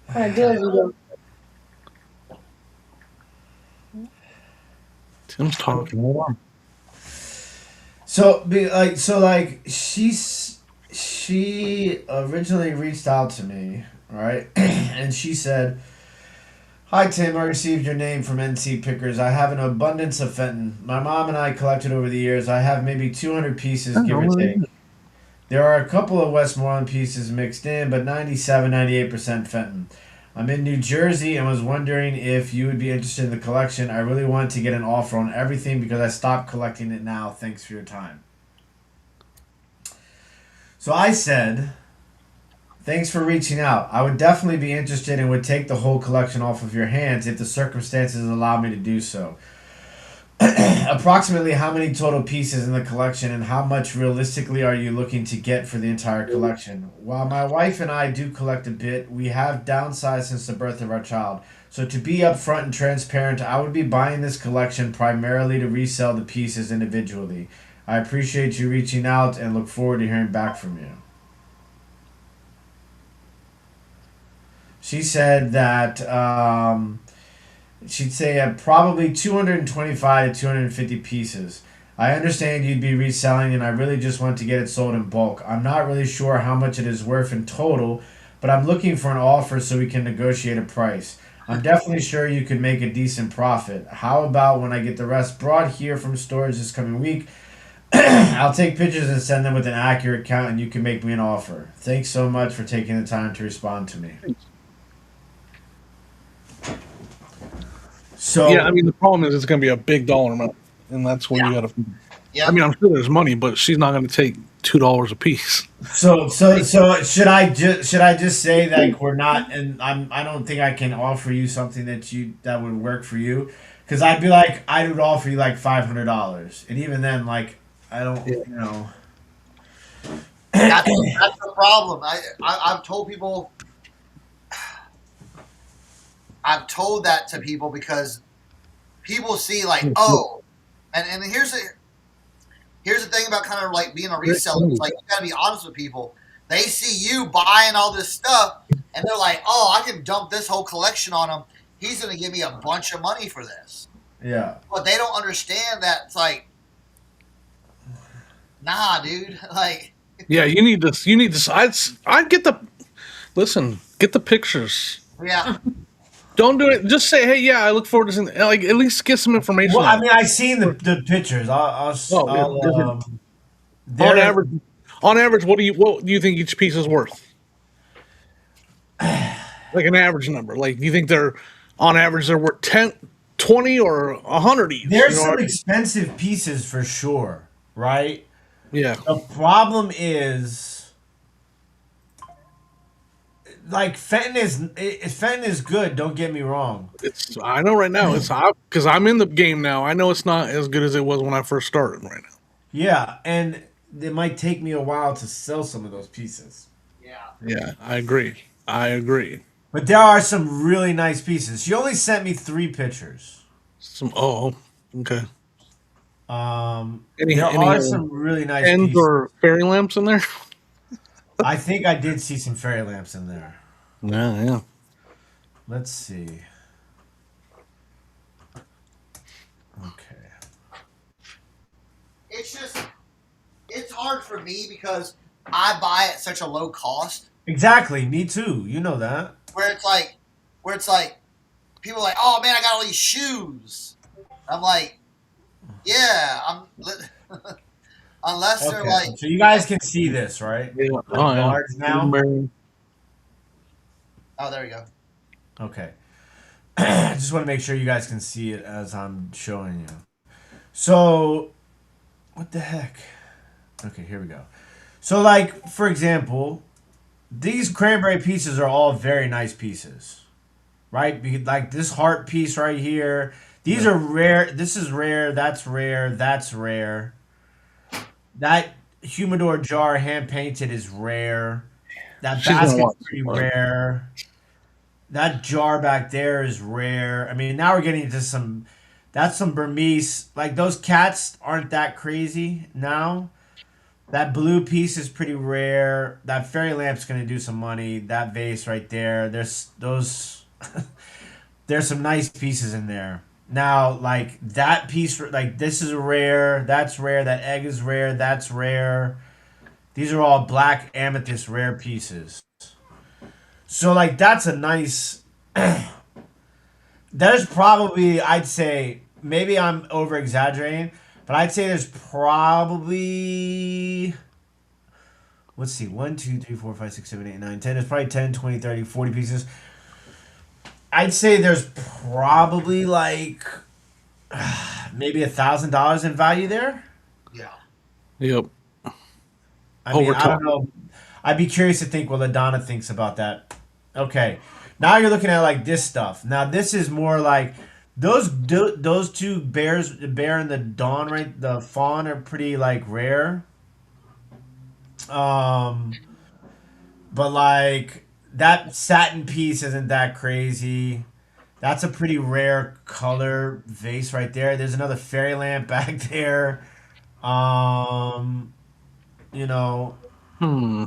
I do. Tim's talking. Hold on. So she originally reached out to me, right? And she said, "Hi Tim, I received your name from NC Pickers. I have an abundance of Fenton. My mom and I collected over the years. I have maybe 200 pieces, give or take. There are a couple of Westmoreland pieces mixed in, but 97-98% Fenton. I'm in New Jersey and was wondering if you would be interested in the collection. I really want to get an offer on everything because I stopped collecting it now. Thanks for your time." So I said, "Thanks for reaching out. I would definitely be interested and would take the whole collection off of your hands if the circumstances allow me to do so. Approximately how many total pieces in the collection and how much realistically are you looking to get for the entire collection? While my wife and I do collect a bit, we have downsized since the birth of our child. So to be upfront and transparent, I would be buying this collection primarily to resell the pieces individually. I appreciate you reaching out and look forward to hearing back from you." She said that she'd say probably 225 to 250 pieces. I understand you'd be reselling, and I really just want to get it sold in bulk. I'm not really sure how much it is worth in total, but I'm looking for an offer so we can negotiate a price. I'm definitely sure you could make a decent profit. How about when I get the rest brought here from storage this coming week? I'll take pictures and send them with an accurate count, and you can make me an offer. Thanks so much for taking the time to respond to me. So Yeah, I mean the problem is it's going to be a big dollar amount, and that's where you got to. Yeah. I mean, I'm sure there's money, but she's not going to take $2 a piece. So should I just say that we're not, and I don't think I can offer you something that would work for you, because I'd be like, I would offer you like $500, and even then, like, I don't, you know. That's the problem. I've told people. I've told that to people because people see like, oh, and here's the thing about kind of like being a reseller. It's like you gotta be honest with people. They see you buying all this stuff, and they're like, oh, I can dump this whole collection on him. He's gonna give me a bunch of money for this. Yeah. But they don't understand that it's like, nah, dude. Like, Yeah, you need this. You need this. I'd get the. Listen, get the pictures. yeah. Don't do it. Just say, hey, yeah, I look forward to seeing. Like, at least get some information. Well, I mean, I've seen the pictures. On average, what do you think each piece is worth? Like an average number. Like, do you think they're on average they're worth 10, 20, or 100 each? There's some expensive pieces for sure, right? Yeah. The problem is, like, Fenton is good. Don't get me wrong. I know right now it's because I'm in the game now. I know it's not as good as it was when I first started. Right now. Yeah, and it might take me a while to sell some of those pieces. Yeah. Yeah, I agree. I agree. But there are some really nice pieces. She only sent me 3 pictures. Okay. There Any are some really nice pens pieces. or fairy lamps in there? I think I did see some fairy lamps in there. Yeah, yeah. Let's see. Okay. It's hard for me because I buy at such a low cost Exactly. Me too. You know that. where it's like people are like, oh man, I got all these shoes. I'm like, yeah, unless they're Okay. like, So you guys can see this, right? Yeah. The Oh, yeah. cards now. oh, there we go. Okay. I just want to make sure you guys can see it as I'm showing you. So, what the heck? Okay, here we go. So, like, for example, these cranberry pieces are all very nice pieces, right? Like this heart piece right here. These are rare. This is rare. That's rare. That's rare. That humidor jar hand painted is rare. That She's gonna basket's want pretty some. rare. That jar back there is rare. I mean, now we're getting into some. That's some Burmese. Like those cats aren't that crazy now. That blue piece is pretty rare. That fairy lamp's gonna do some money. That vase right there. There's those. There's some nice pieces in there. Now, like that piece, like this is rare. That's rare. That egg is rare. That's rare. These are all black amethyst rare pieces. So, like, that's a nice. There's probably, I'd say, maybe I'm over exaggerating, but I'd say there's probably. Let's see, 1, 2, 3, 4, 5, 6, 7, 8, 9, 10. There's probably 10, 20, 30, 40 pieces. I'd say there's probably like maybe $1,000 in value there. Yeah. Yep. I mean, Over I don't know. I'd be curious to think what LaDonna thinks about that. Okay, now you're looking at like this stuff. Now this is more like those two bears, the bear and the dawn, right? The fawn are pretty like rare. Um, but like that satin piece isn't that crazy. That's a pretty rare color vase right there. There's another fairy lamp back there. Um, you know, Hmm.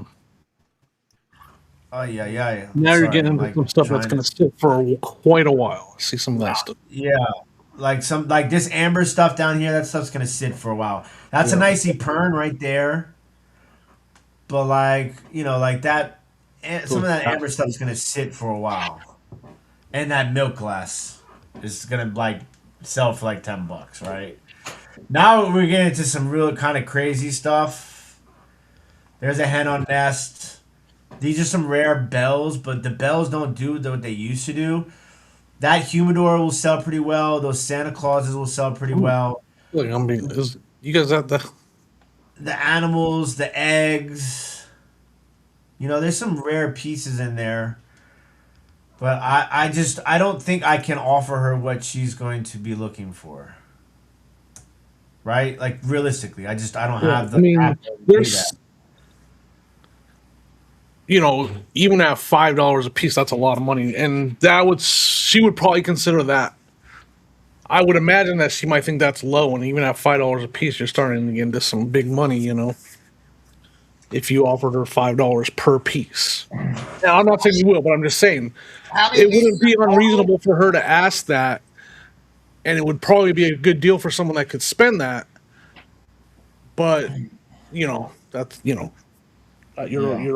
oh yeah. Now you're Sorry, getting I'm into like some stuff that's trying going to. to sit for quite a while. I see some of that stuff. Yeah, like some like this amber stuff down here. That stuff's gonna sit for a while. That's a Yeah. nice Pern right there. But like like that, some of that amber stuff is gonna sit for a while. And that milk glass is gonna like sell for like $10, right? Now we're getting into some real kind of crazy stuff. There's a hen on nest. These are some rare bells, but the bells don't do what they used to do. That humidor will sell pretty well. Those Santa Clauses will sell pretty well. Look, you guys have the. The animals, the eggs. There's some rare pieces in there. But I don't think I can offer her what she's going to be looking for. Right? Like realistically, I don't have the I mean, capital to do there's. that. Even at $5 a piece, that's a lot of money, and she would probably consider that. I would imagine that she might think that's low, and even at $5 a piece, you're starting to get into some big money. If you offered her $5 per piece. Now, I'm not saying you will, but I'm just saying How many it wouldn't be pieces are unreasonable for her to ask that, and it would probably be a good deal for someone that could spend that. But that's you're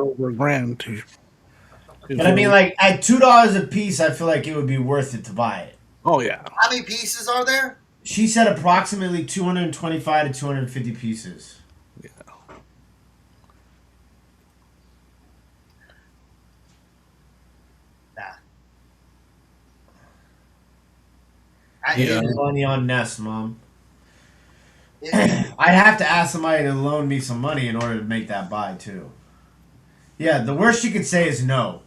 over $1,000 to. But I mean, like at $2 a piece, I feel like it would be worth it to buy it. Oh yeah. How many pieces are there? She said approximately 225 to 250 pieces. Yeah. Nah. Yeah. Money on Nest, Mom. It- I'd have to ask somebody to loan me some money in order to make that buy too. Yeah, the worst you could say is no.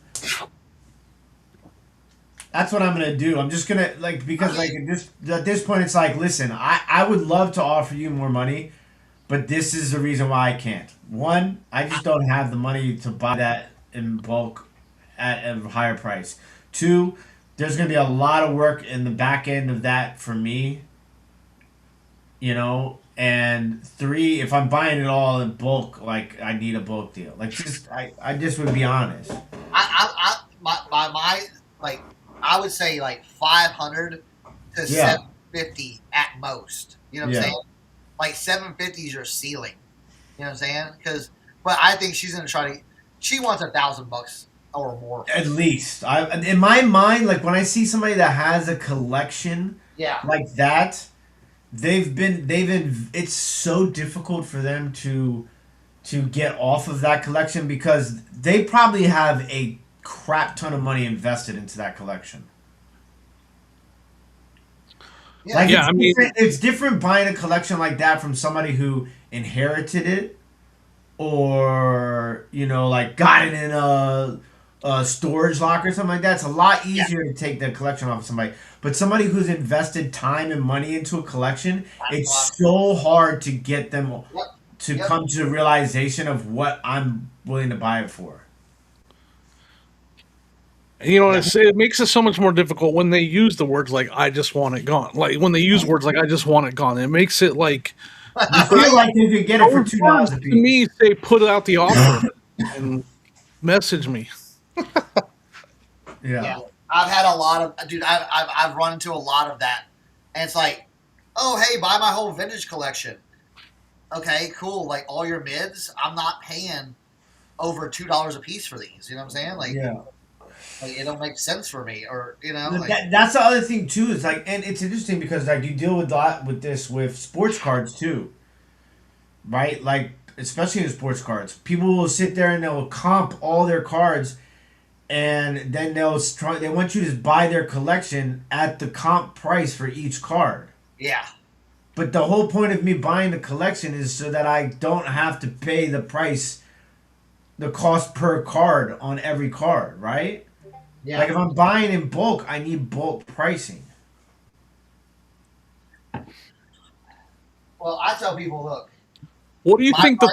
That's what I'm gonna do. I'm just gonna because like at this point it's like, listen, I would love to offer you more money, but this is the reason why I can't. One, I just don't have the money to buy that in bulk at a higher price. Two, there's going to be a lot of work in the back end of that for me, you know. And three, if I'm buying it all in bulk, like I need a bulk deal. Like just, I just would be honest. My like, I would say like 500 to Yeah. 750 at most. You know what I'm Yeah. saying? Like 750 is your ceiling. You know what I'm saying? But I think she's gonna try to. She wants $1,000 or more. At least, in my mind, like when I see somebody that has a collection Yeah. like that, it's so difficult for them to get off of that collection because they probably have a crap ton of money invested into that collection. Yeah. Like Yeah, it's different buying a collection like that from somebody who inherited it or like got it in a storage locker or something like that. It's a lot easier to take the collection off of somebody. But somebody who's invested time and money into a collection, it's so hard to get them to come to the realization of what I'm willing to buy it for. It makes it so much more difficult when they use the words like "I just want it gone." Like when they use words like "I just want it gone," it makes it like You feel like you could get it for $2 a to piece. me. Say put out the offer and message me. Yeah. I've had a lot of dude. I've run into a lot of that, and it's like, oh hey, buy my whole vintage collection. Okay, cool. Like all your mids, I'm not paying over $2 a piece for these. You know what I'm saying? Like, Yeah. like it don't make sense for me, or like, That's the other thing too. Is like, and it's interesting because like you deal with this with sports cards too, right? Like especially in sports cards, people will sit there and they'll comp all their cards, and then they want you to buy their collection at the comp price for each card. yeah, But the whole point of me buying the collection is so that I don't have to pay the price, the cost per card on every card, right? yeah. Like if I'm buying in bulk, I need bulk pricing. Well, I tell people, look, What do you think go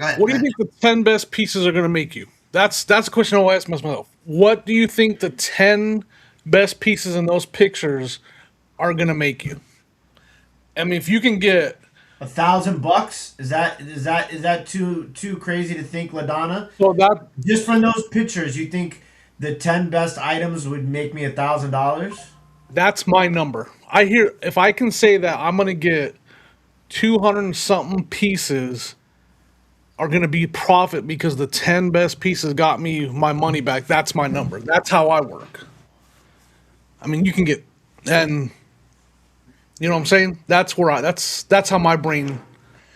ahead. What do you think the 10 best pieces are going to make you? That's a question I'll ask myself. What do you think the 10 best pieces in those pictures are going to make you? I mean, if you can get $1,000 is that too crazy to think, LaDonna? so that Just from those pictures, you think the 10 best items would make me $1,000? that's my number. If I can say that I'm going to get 200 and something pieces are going to be profit because the 10 best pieces got me my money back. That's my number. That's how I work. I mean, you can get, and you know what I'm saying? That's how my brain.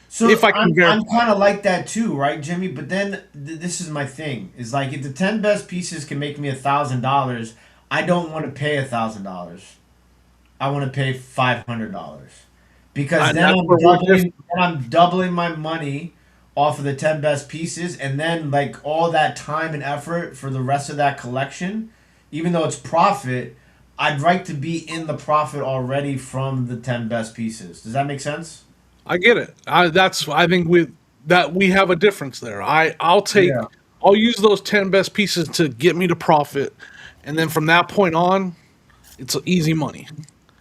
So If I can I'm verify. kind of like that too, right, Jimmy? But then this is my thing: is like if the 10 best pieces can make me $1,000, I don't want to pay $1,000. I want to pay $500 because And then that's where we're I'm doubling my money off of the 10 best pieces, and then like all that time and effort for the rest of that collection, even though it's profit, I'd like to be in the profit already from the 10 best pieces. Does that make sense? I get it. I think we have a difference there. I'll Yeah. use those 10 best pieces to get me to profit, and then from that point on, it's easy money.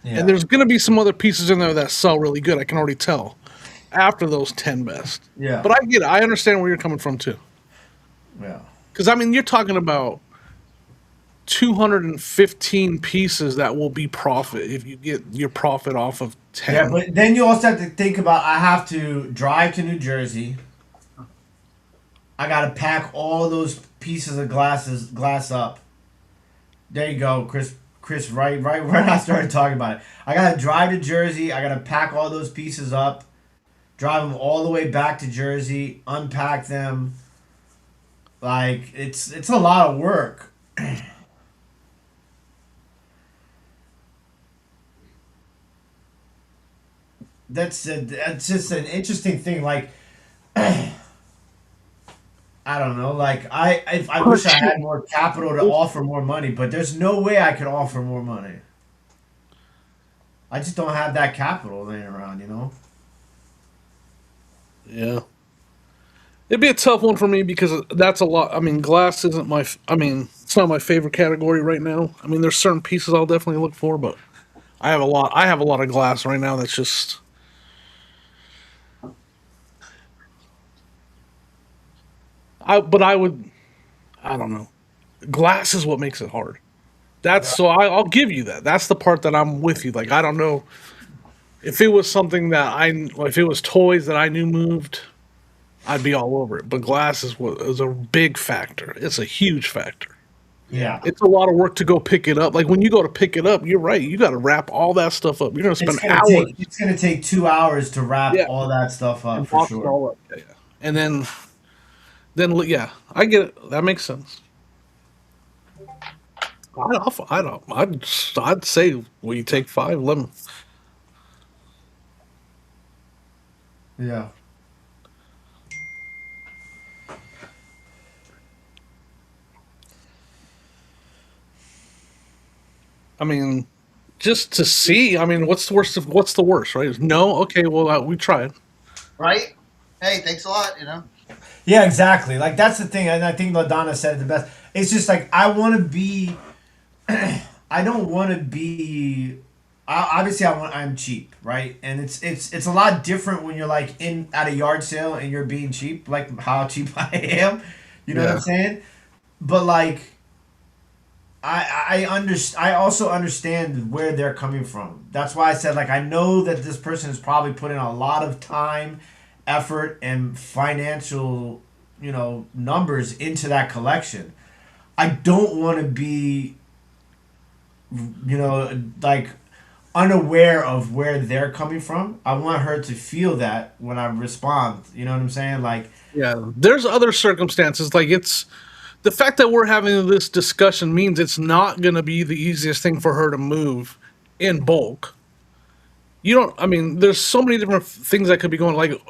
Yeah. And there's going to be some other pieces in there that sell really good. I can already tell after those 10 best. Yeah. But I get it. I understand where you're coming from too. Yeah. Because I mean, you're talking about 215 pieces that will be profit if you get your profit off of 10. Yeah, but then you also have to think about I have to drive to New Jersey. I gotta pack all those pieces of glass up. There you go, Chris. Right when I started talking about it, I gotta drive to Jersey. I gotta pack all those pieces up, drive them all the way back to Jersey, unpack them. Like it's a lot of work. That's just an interesting thing. Like, I don't know. Like, I wish I had more capital to offer more money, but there's no way I could offer more money. I just don't have that capital laying around, you know. Yeah. It'd be a tough one for me because that's a lot. I mean, glass isn't my. I mean, it's not my favorite category right now. I mean, there's certain pieces I'll definitely look for, but I have a lot. I have a lot of glass right now. That's just. But I would. I don't know. Glass is what makes it hard. That's so. I'll give you that. That's the part that I'm with you. Like I don't know if it was something that if it was toys that I knew moved, I'd be all over it. But glass is what is a big factor. It's a huge factor. Yeah. It's a lot of work to go pick it up. Like when you go to pick it up, you're right. You got to wrap all that stuff up. You're gonna spend hours. It's gonna take 2 hours to wrap Yeah, all that stuff up and for box it sure. all up. Yeah, yeah. And then yeah, I get it. That makes sense. I'd say we take 5, 11. Yeah. I mean, just to see. I mean, what's the worst? What's the worst? Right? No. Okay. Well, we tried. Right? Hey, thanks a lot. You know. Yeah, exactly. Like that's the thing, and I think LaDonna said it the best. It's just like I want to be. I don't want to be. Obviously, I'm cheap, right? And it's a lot different when you're like in at a yard sale and you're being cheap, like how cheap I am. You know what I'm Yeah. saying? But like, I also understand where they're coming from. That's why I said like I know that this person has probably put in a lot of time, effort, and financial, numbers into that collection. I don't want to be, like unaware of where they're coming from. I want her to feel that when I respond. You know what I'm saying? Like, Yeah. There's other circumstances. Like it's the fact that we're having this discussion means it's not going to be the easiest thing for her to move in bulk. You don't. I mean, there's so many different things that could be going. Like,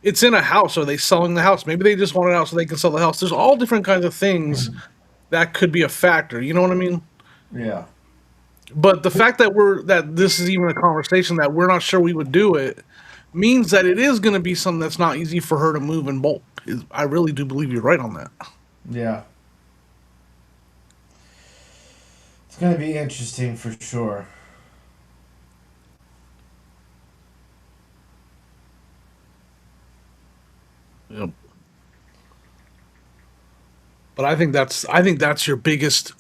it's in a house. Are they selling the house? Maybe they just want it out so they can sell the house. There's all different kinds of things that could be a factor. You know what I mean? yeah, But the fact that this is even a conversation that we're not sure we would do it means that it is going to be something that's not easy for her to move in bulk. I really do believe you're right on that. yeah. It's gonna be interesting for sure. Yep. But I think that's your biggest.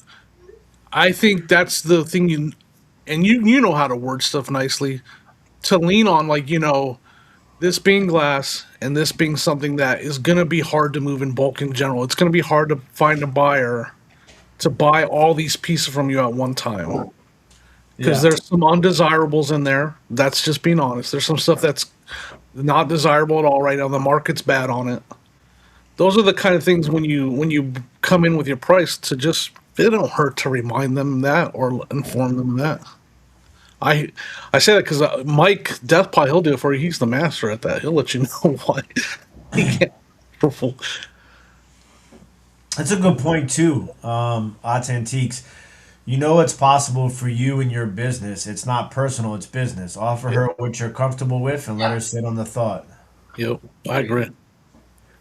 I think that's the thing you know how to word stuff nicely to lean on, like this being glass and this being something that is gonna be hard to move in bulk in general. It's gonna be hard to find a buyer to buy all these pieces from you at one time because Yeah, there's some undesirables in there. That's just being honest. There's some stuff that's not desirable at all right now. The market's bad on it. Those are the kind of things when you come in with your price to just it don't hurt to remind them that or inform them of that. I I say that because Mike Deathpie he'll do it for you. He's the master at that. He'll let you know why he can't. Full. that's a good point too. Odds Antiques. You know it's possible for you and your business. It's not personal. It's business. Offer Yep. her what you're comfortable with and let her sit on the thought. Yep. I agree.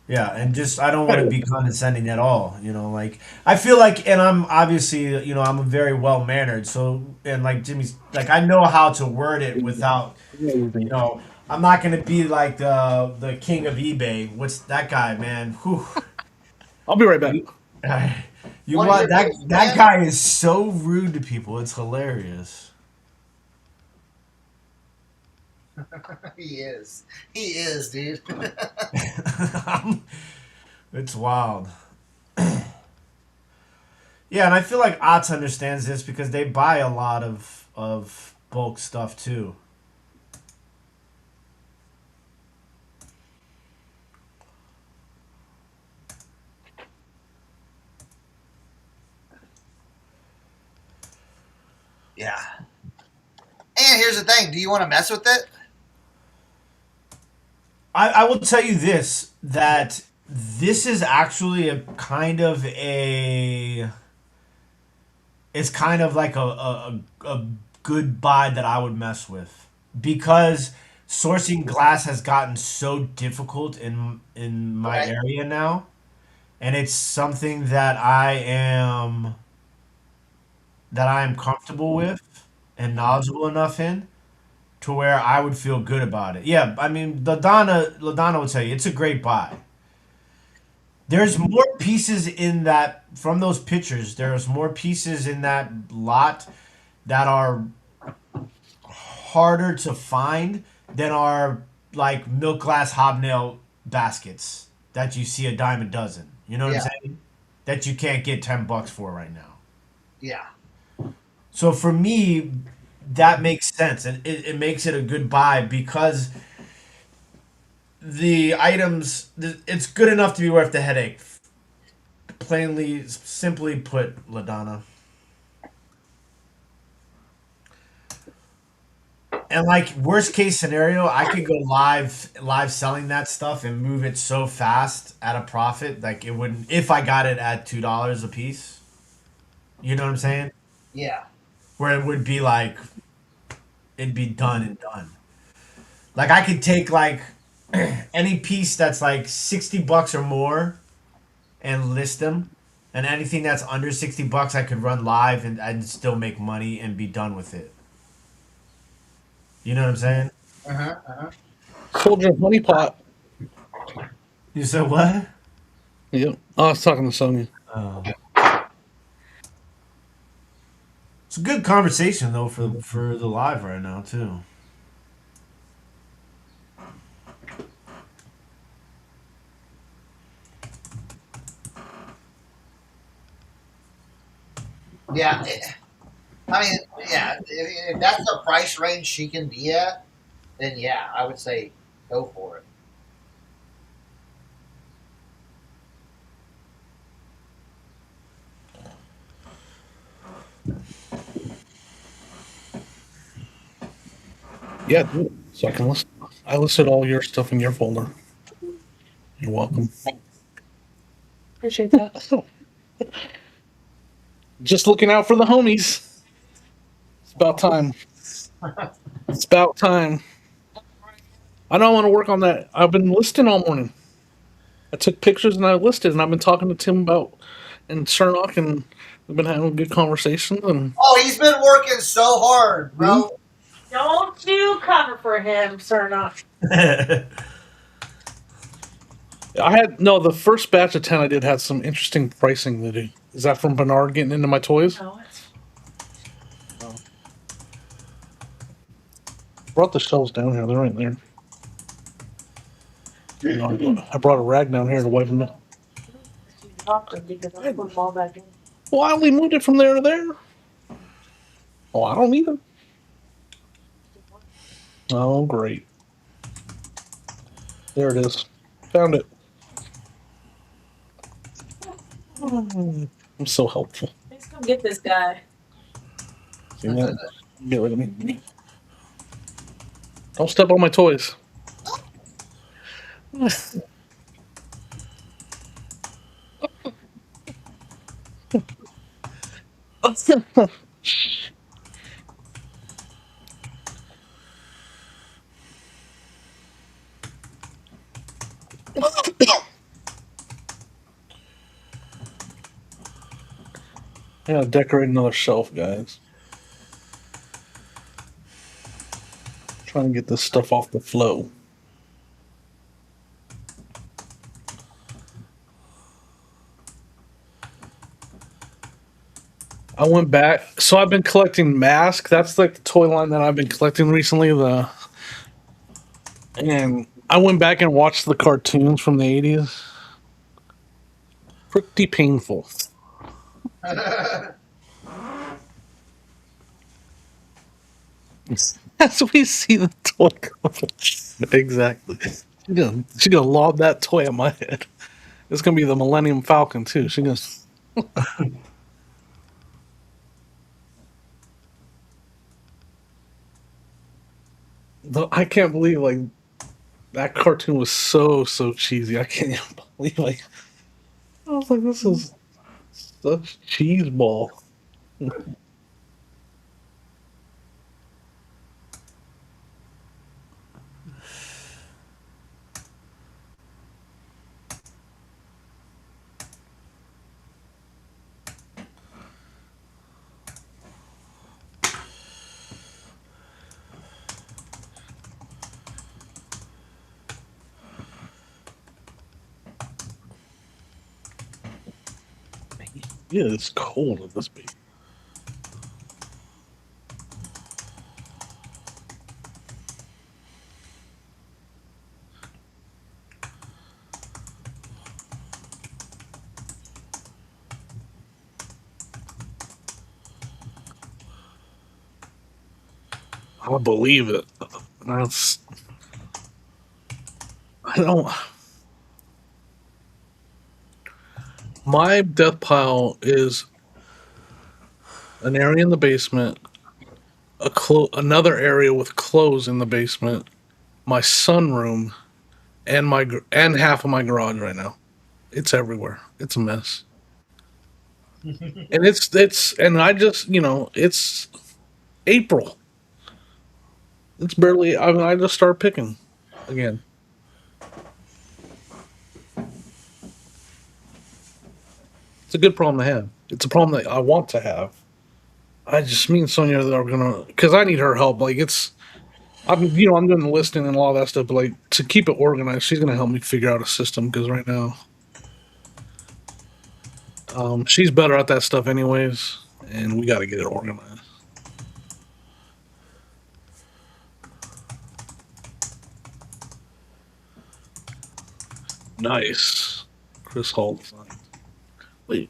Yeah, and just I don't want to be condescending at all. Like I feel like, and I'm obviously, I'm a very well mannered. So, and like Jimmy's, like I know how to word it without, I'm not gonna be like the king of eBay. What's that guy, man? Whew. I'll be right back. You One of want your that? biggest That fans? guy is so rude to people. It's hilarious. He is. He is, dude. It's wild. Yeah, and I feel like Otz understands this because they buy a lot of bulk stuff too. Yeah. And here's the thing: do you want to mess with it? I will tell you this, that this is actually a kind of a it's kind of like a good buy that I would mess with because sourcing glass has gotten so difficult in my Right. area now, and it's something that I am comfortable with and knowledgeable enough in to where I would feel good about it. Yeah, I mean, Ladonna would tell you it's a great buy. There's more pieces in that from those pictures. There's more pieces in that lot that are harder to find than are like milk glass hobnail baskets that you see a dime a dozen. You know what I'm Yeah. saying? That you can't get $10 for right now. Yeah. So for me, that makes sense, and it makes it a good buy because the items it's good enough to be worth the headache. Plainly, simply put, Ladonna. And like worst case scenario, I could go live selling that stuff and move it so fast at a profit, like it wouldn't if I got it at $2 a piece. You know what I'm saying? Yeah. Where it would be like it'd be done and done. Like I could take like any piece that's like $60 or more and list them. And anything that's under $60 I could run live and still make money and be done with it. You know what I'm saying? Uh-huh. Uh-huh. Soldier honey pot. You said what? Yep. I was talking to Sonya. Oh. It's a good conversation though for the live right now too. Yeah. I mean, yeah. If that's the price range she can be at, then yeah, I would say go for it. Yeah, do it. So I can list. I listed all your stuff in your folder. You're welcome. Appreciate that. Just looking out for the homies. It's about time. It's about time. I know I want to work on that. I've been listing all morning. I took pictures and I listed, and I've been talking to Tim about and Cernoch, and we've been having good conversations. And Oh, he's been working so hard, bro. Don't you cover for him, Cernoch. I had the first batch of 10 I did had some interesting pricing to do. Is that from Bernard getting into my toys? No, it's Brought the shelves down here. They're right there. I brought a rag down here to wipe them up. chocolate because I put them all back in. Well, I only moved it from there to there. Oh, I don't need it. Oh, great. There it is. Found it. I'm so helpful. Let's go get this guy. See that? Get rid of me. Don't step on my toys. I gotta decorate another shelf, guys. Trying to get this stuff off the flow. I went back. So I've been collecting Mask. That's like the toy line that I've been collecting recently. And I went back and watched the cartoons from the 80s. Pretty painful. As we see the toy couple. Exactly. She's gonna lob that toy at my head. It's gonna be the Millennium Falcon too. She goes. I can't believe like that cartoon was so cheesy. I can't even believe like I was like, this is such cheese ball. Yeah, it's cold at this beat. I believe it. That's. I don't. My death pile is an area in the basement, another area with clothes in the basement, my sunroom, and half of my garage right now. It's everywhere. It's a mess. And and I just it's April. It's barely. I mean, I just start picking again. It's a good problem to have. It's a problem that I want to have. I just mean Sonia are gonna because I need her help. Like I'm doing the listing and all that stuff, but like to keep it organized, she's gonna help me figure out a system because right now, she's better at that stuff anyways, and we got to get it organized. Nice, Chris Hall design. Wait.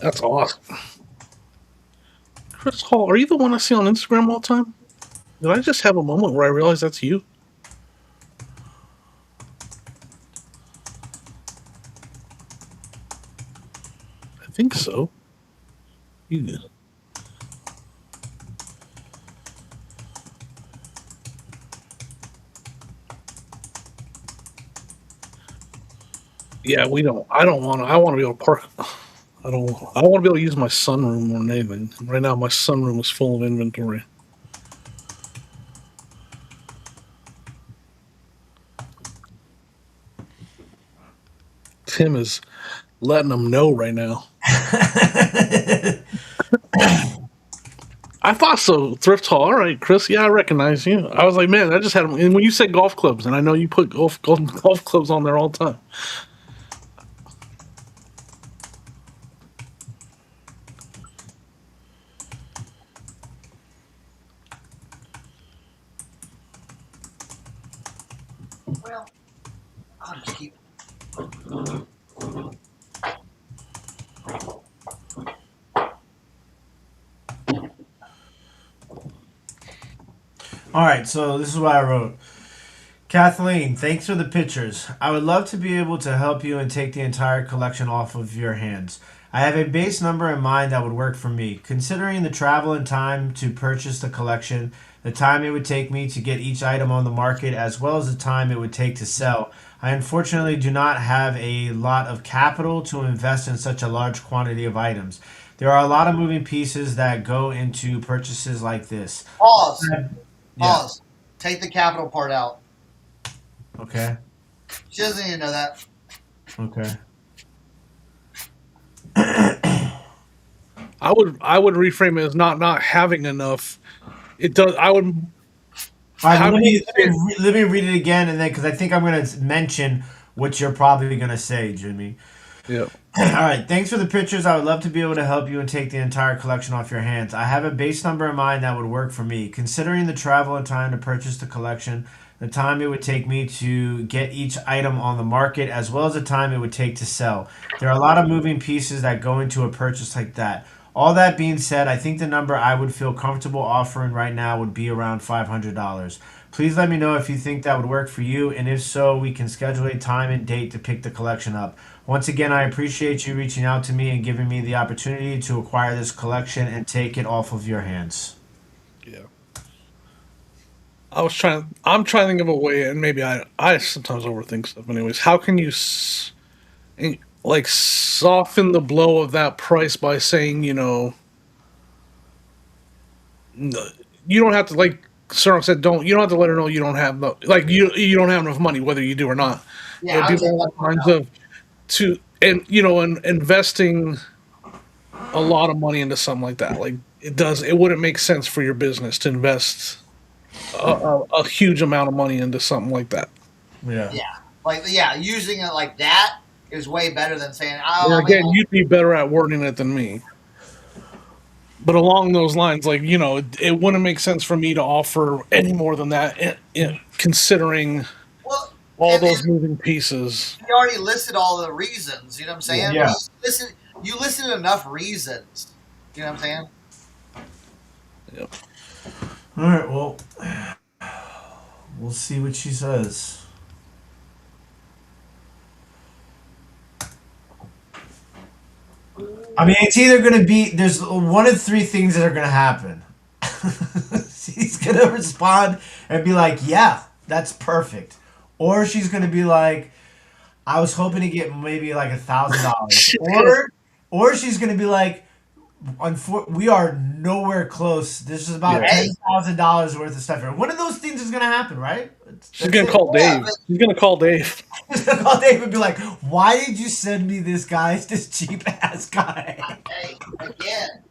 That's awesome. Chris Hall, are you the one I see on Instagram all the time? Did I just have a moment where I realized that's you? I think so. You. Yeah, we don't. I don't want to. I want to be able to park. I don't. I want to be able to use my sunroom more than anything. Right now, my sunroom is full of inventory. Tim is letting them know right now. I thought so. Thrift Hall. All right, Chris. Yeah, I recognize you. I was like, man, I just had them. And when you said golf clubs, and I know you put golf clubs on there all the time. Well, I'll just keep. All right, so this is what I wrote. Kathleen, thanks for the pictures. I would love to be able to help you and take the entire collection off of your hands. I have a base number in mind that would work for me. Considering the travel and time to purchase the collection, the time it would take me to get each item on the market, as well as the time it would take to sell, I unfortunately do not have a lot of capital to invest in such a large quantity of items. There are a lot of moving pieces that go into purchases like this. Pause. Yeah. Pause. Take the capital part out. Okay. She doesn't even know that. Okay. I would reframe it as not having enough. It does. I would. All right, let me read it again, and then because I think I'm going to mention what you're probably going to say, Jimmy. Yeah. All right, thanks for the pictures. I would love to be able to help you and take the entire collection off your hands. I have a base number in mind that would work for me. Considering the travel and time to purchase the collection, the time it would take me to get each item on the market, as well as the time it would take to sell. There are a lot of moving pieces that go into a purchase like that. All that being said, I think the number I would feel comfortable offering right now would be around $500. Please let me know if you think that would work for you, and if so, we can schedule a time and date to pick the collection up. Once again, I appreciate you reaching out to me and giving me the opportunity to acquire this collection and take it off of your hands. Yeah. I'm trying to think of a way, and maybe I sometimes overthink stuff. Anyways, how can you like soften the blow of that price by saying, you don't have to, like Cernoch said, you don't have to let her know you don't have you don't have enough money, whether you do or not. Yeah, It'd be along the lines of and investing a lot of money into something like that. Like It wouldn't make sense for your business to invest a huge amount of money into something like that. Yeah. Yeah, using it like that is way better than saying, And "Oh, man, again, you'd be better at wording it than me. But along those lines, like, it wouldn't make sense for me to offer any more than that, considering well." all And those moving pieces. he already listed all the reasons. You know what I'm saying? Yeah. You listed enough reasons. You know what I'm saying? Yep. All right. Well, we'll see what she says. I mean, it's either going to be there's one of three things that are going to happen. She's going to respond and be like, "Yeah, that's perfect," or she's going to be like, "I was hoping to get maybe like $1,000," or she's going to be like, we are nowhere close. This is about Yeah. $10,000 worth of stuff here. One of those things is going to happen, right? She's gonna call Dave. She's gonna call Dave. She's going to call Dave and be like, "Why did you send me this guy, this cheap ass guy?" Hey, again,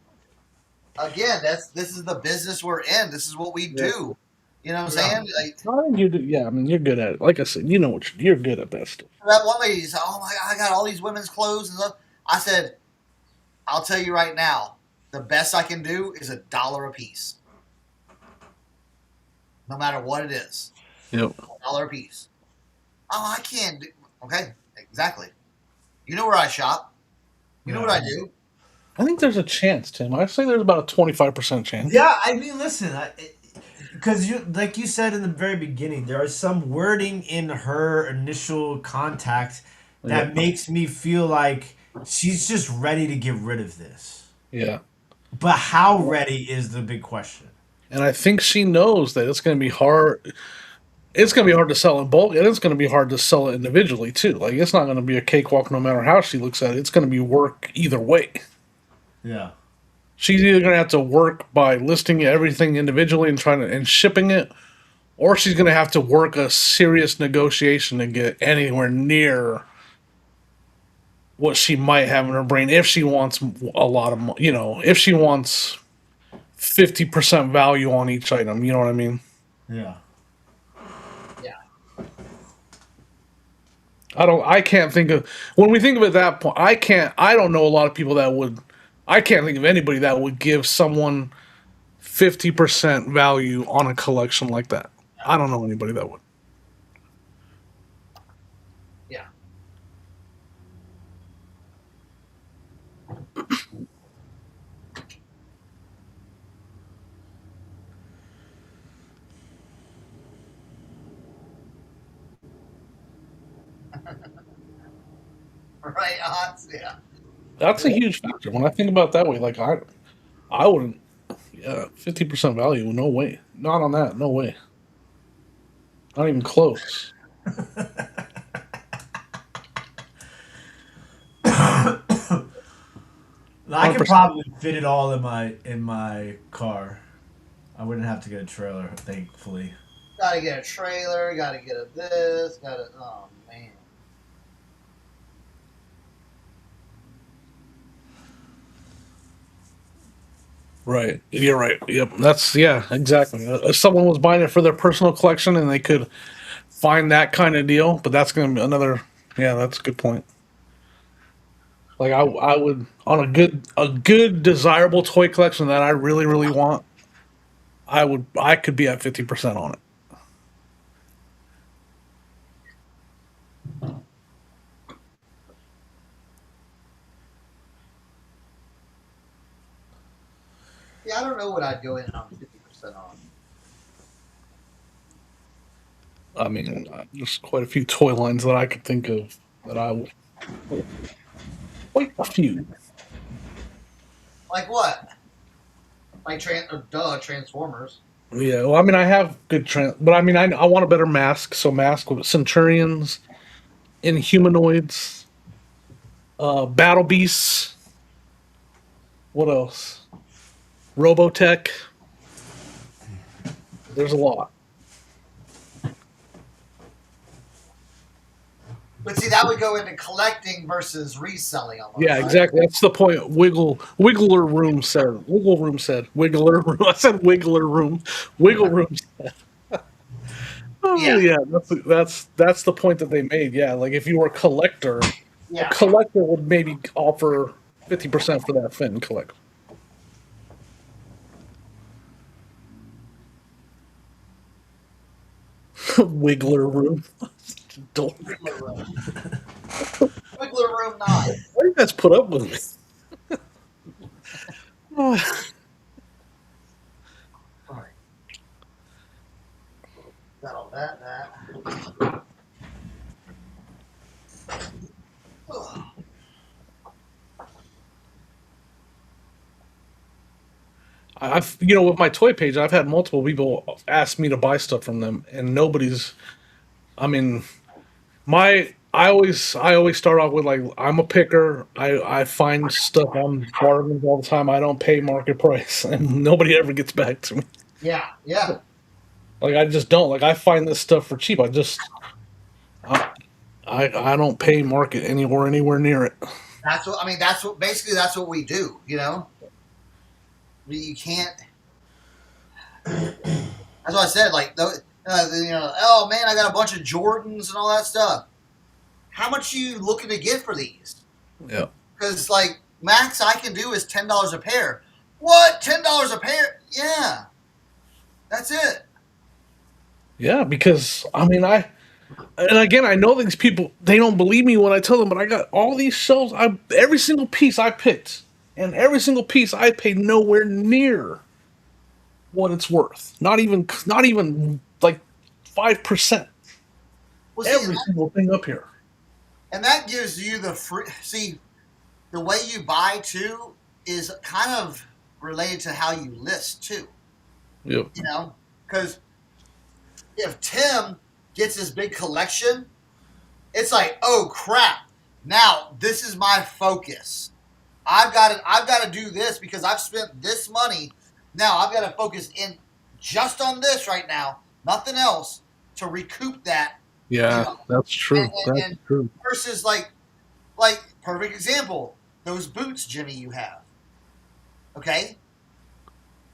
this is the business we're in. This is what we do. You know what I'm saying? Like, I think you do. Yeah, I mean, you're good at it. Like I said, you know what you're good at that stuff. that one lady said, "Oh my God, I got all these women's clothes and stuff." I said, "I'll tell you right now, the best I can do is $1 a piece, no matter what it is. Yep. $1 a piece." Oh, I can't do. Okay, exactly. You know where I shop. You know what I do. I think there's a chance, Tim. I say there's about a 25% chance. Yeah, I mean, listen, because like you said in the very beginning, there is some wording in her initial contact that makes me feel like she's just ready to get rid of this. Yeah. But how ready is the big question? And I think she knows that it's going to be hard. It's going to be hard to sell in bulk, and it's going to be hard to sell it individually, too. Like, it's not going to be a cakewalk no matter how she looks at it. It's going to be work either way. Yeah. She's either going to have to work by listing everything individually and shipping it, or she's going to have to work a serious negotiation to get anywhere near what she might have in her brain if she wants a lot of, if she wants 50% value on each item. You know what I mean? Yeah. I can't think of, when we think of it at that point, I don't know a lot of people that would, I can't think of anybody that would give someone 50% value on a collection like that. I don't know anybody that would. Yeah. Right, odds, yeah. That's a huge factor. When I think about it that way, like I wouldn't, yeah, 50% value, no way. Not on that, no way. Not even close. I could 100%. probably fit it all in my car. I wouldn't have to get a trailer, thankfully. Gotta get a trailer, gotta get a this, oh man. Right. You're right. Yep. Yeah, exactly. If someone was buying it for their personal collection and they could find that kind of deal, but that's going to be another, yeah, that's a good point. Like I would, on a good desirable toy collection that I really, really want, I could be at 50% on it. Yeah, I don't know what I'd go in on 50% on. I mean, there's quite a few toy lines that I could think of that I would. Quite a few. Like what? Like Transformers. Yeah, well, I mean, I have good but I mean, I want a better mask. So mask with Centurions, Inhumanoids, Battle Beasts. What else? Robotech. There's a lot. But see, that would go into collecting versus reselling almost. Yeah, right? exactly. That's the point. Wiggler Room said. Wiggle Room said. Wiggler Room. I said Wiggler Room. Wiggle Room said. Oh Yeah. yeah, that's the point that they made. Yeah, like if you were a Yeah. collector would maybe offer 50% for that fin collect. Wiggler Room. Dork. Wiggler room. Wiggler room 9. Why do you guys put up with me? Oh, Sorry. Got all that. Ugh. I've with my toy page, I've had multiple people ask me to buy stuff from them, and nobody's. I mean, I always start off with like I'm a picker. I find stuff on bargains all the time. I don't pay market price, and nobody ever gets back to me. Yeah. Like I just don't. Like I find this stuff for cheap. I I don't pay market anywhere near it. That's what I mean. That's what we do. You can't. That's what I said. Like, oh man, I got a bunch of Jordans and all that stuff. How much are you looking to get for these? Yeah. Because like max I can do is $10 a pair. What? $10 a pair? Yeah, that's it. Yeah, because I mean and again I know these people they don't believe me when I tell them, but I got all these shelves. Every single piece I picked, and every single piece I paid nowhere near what it's worth. Not even like 5%. Well, Every single thing up here. and that gives you the free. See, the way you buy too is kind of related to how you list too. Yep. Because if Tim gets his big collection, it's like, oh crap! Now this is my focus. I've got to do this because I've spent this money. Now I've got to focus in just on this right now, nothing else, to recoup that. Yeah, that's true. That's And true. versus like perfect example, those boots, Jimmy, you have. Okay,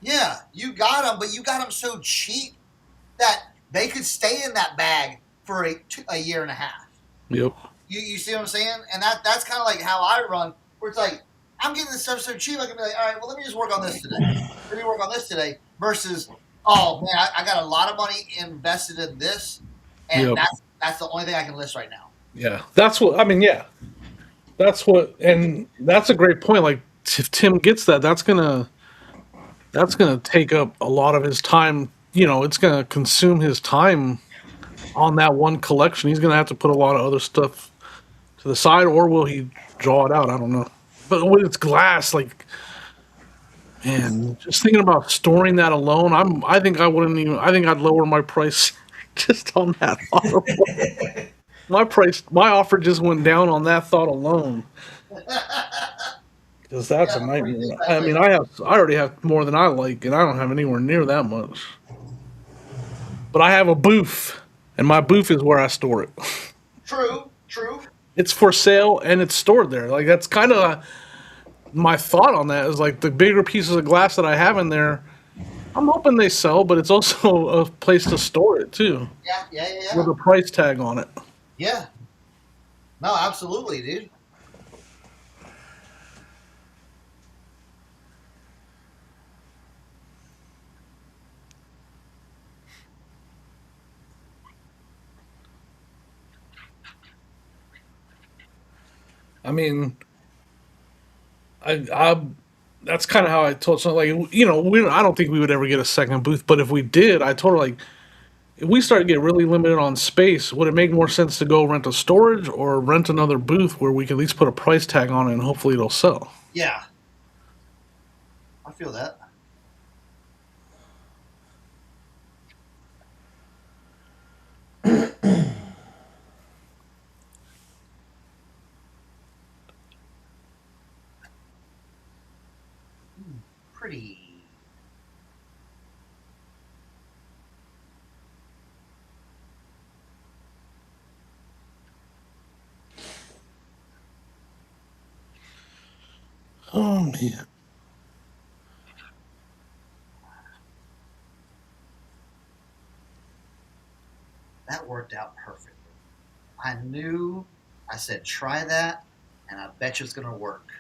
yeah, you got them, but you got them so cheap that they could stay in that bag for a year and a half. Yep. You see what I'm saying? And that's kind of like how I run, where it's like, I'm getting this stuff so cheap, I can be like, all right, well, let me just work on this today. Let me work on this today versus, oh, man, I got a lot of money invested in this, and Yep. that's the only thing I can list right now. Yeah. That's what I mean, yeah. And that's a great point. Like if Tim gets that, that's gonna take up a lot of his time. It's gonna consume his time on that one collection. He's gonna have to put a lot of other stuff to the side, or will he draw it out? I don't know. But when it's glass, like, man, just thinking about storing that alone, I think I wouldn't even. I think I'd lower my price just on that thought. My offer just went down on that thought alone. Because that's a nightmare. I mean, I already have more than I like, and I don't have anywhere near that much. But I have a booth, and my booth is where I store it. True. It's for sale, and it's stored there. Like that's kind of my thought on that. Is like the bigger pieces of glass that I have in there. I'm hoping they sell, but it's also a place to store it too, Yeah. with a price tag on it. Yeah. No, absolutely, dude. I mean, I that's kind of how I told so like I don't think we would ever get a second booth, but if we did, I told her like if we start to get really limited on space, would it make more sense to go rent a storage or rent another booth where we can at least put a price tag on it and hopefully it'll sell? Yeah. I feel that. Pretty. Oh man. That worked out perfectly. I knew. I said, try that, and I bet you it's going to work.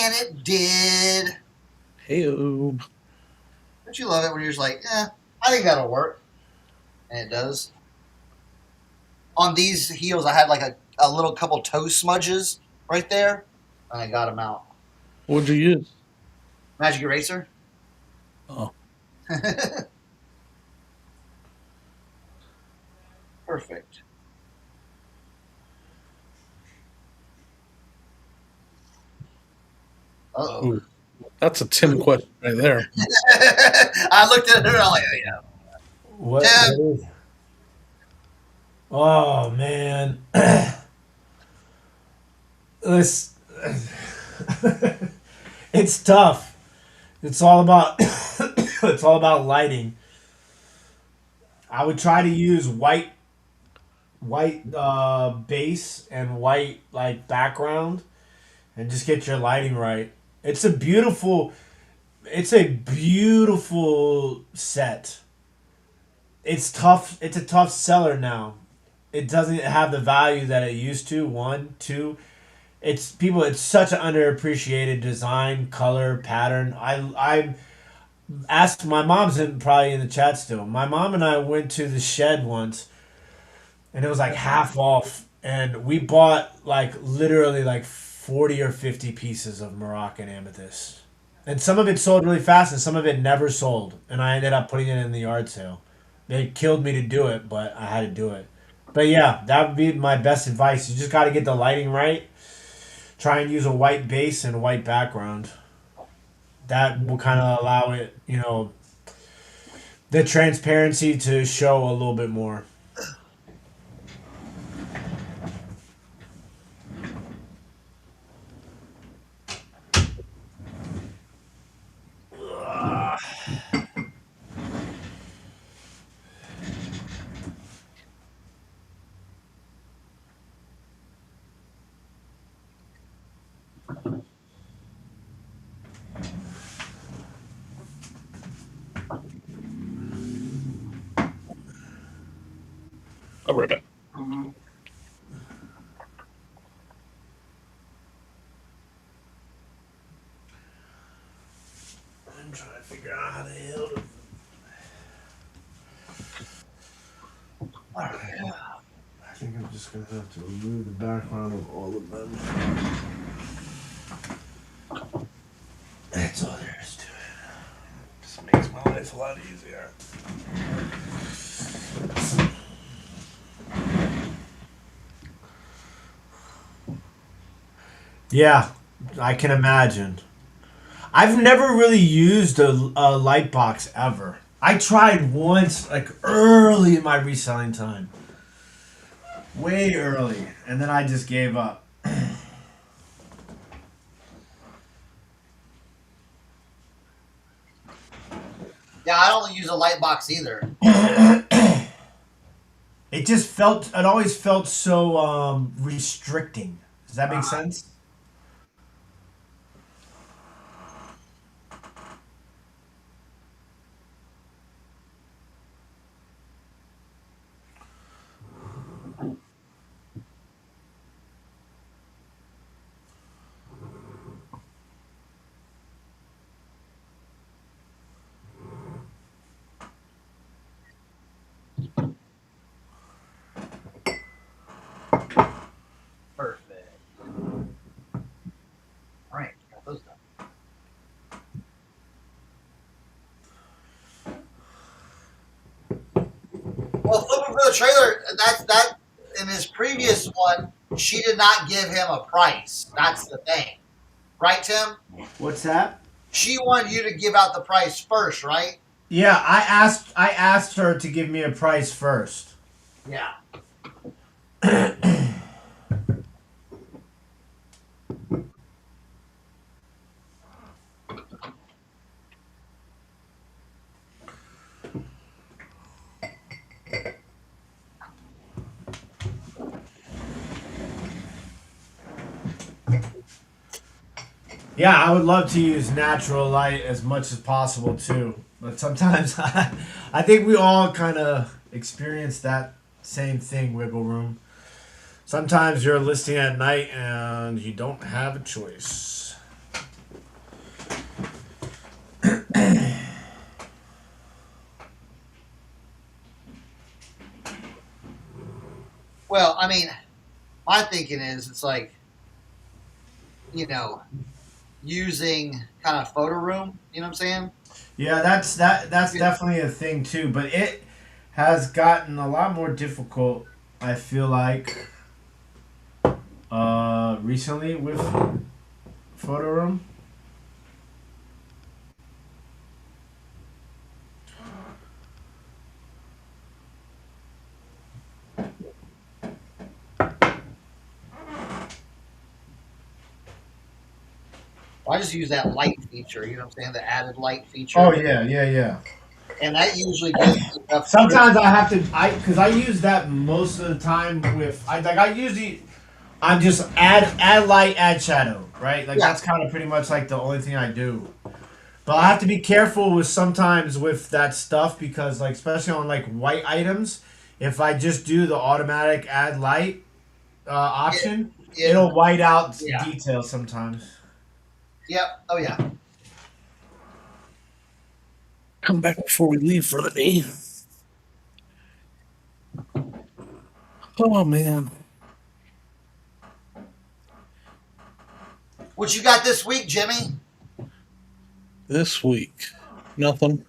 And it did. Hey-o. Don't you love it when you're just like, I think that'll work? And it does. On these heels, I had like a little couple toe smudges right there, and I got them out. What'd you use? Magic eraser. Oh. Perfect. Uh-oh. Ooh. That's a Tim question right there. I looked at her, I'm like, oh, yeah. What? Tim. What is? Oh man. This. It's tough. It's all about. It's all about lighting. I would try to use white base and white like background, and just get your lighting right. It's a beautiful. It's a beautiful set. It's tough. It's a tough seller now. It doesn't have the value that it used to. One, two. It's people. It's such an underappreciated design, color, pattern. I asked my mom's probably in the chat still. My mom and I went to the shed once, and it was like half off, and we bought like literally like 40 or 50 pieces of Moroccan amethyst, and some of it sold really fast, and some of it never sold, and I ended up putting it in the yard sale. It killed me to do it, but I had to do it. But yeah, that would be my best advice. You just got to get the lighting right. Try and use a white base and a white background. That will kind of allow it, the transparency to show a little bit more. I'll be right back. I'm trying to figure out how the hell to. I think I'm just gonna have to remove the background of all of them. That's all there is to it. Just makes my life a lot easier. Yeah, I can imagine. I've never really used a light box ever. I tried once, like early in my reselling time. Way early. And then I just gave up. Yeah, I don't use a light box either. It always felt so restricting. Does that make sense? Perfect. All right, got those done. Well, flipping for the trailer, that in his previous one, she did not give him a price. That's the thing. Right, Tim? What's that? She wanted you to give out the price first, right? Yeah, I asked her to give me a price first. Yeah. Yeah, I would love to use natural light as much as possible too. But sometimes I think we all kind of experience that same thing, wiggle room. Sometimes you're listing at night and you don't have a choice. Well, I mean, my thinking is it's like, you know, using kind of photo room. You know what I'm saying? Yeah, that's definitely a thing too, but it has gotten a lot more difficult, I feel like, recently with photo room. I just use that light feature. You know what I'm saying? The added light feature. Oh yeah. And that usually gives me enough. Sometimes I have to, because I use that most of the time with, I usually, I'm just add light, add shadow, right? Like Yeah. that's kind of pretty much like the only thing I do. But I have to be careful with sometimes with that stuff because like especially on like white items, if I just do the automatic add light option, it'll white out Yeah. details sometimes. Yep. Oh yeah. Come back before we leave for the day. Oh man. What you got this week, Jimmy? This week. Nothing.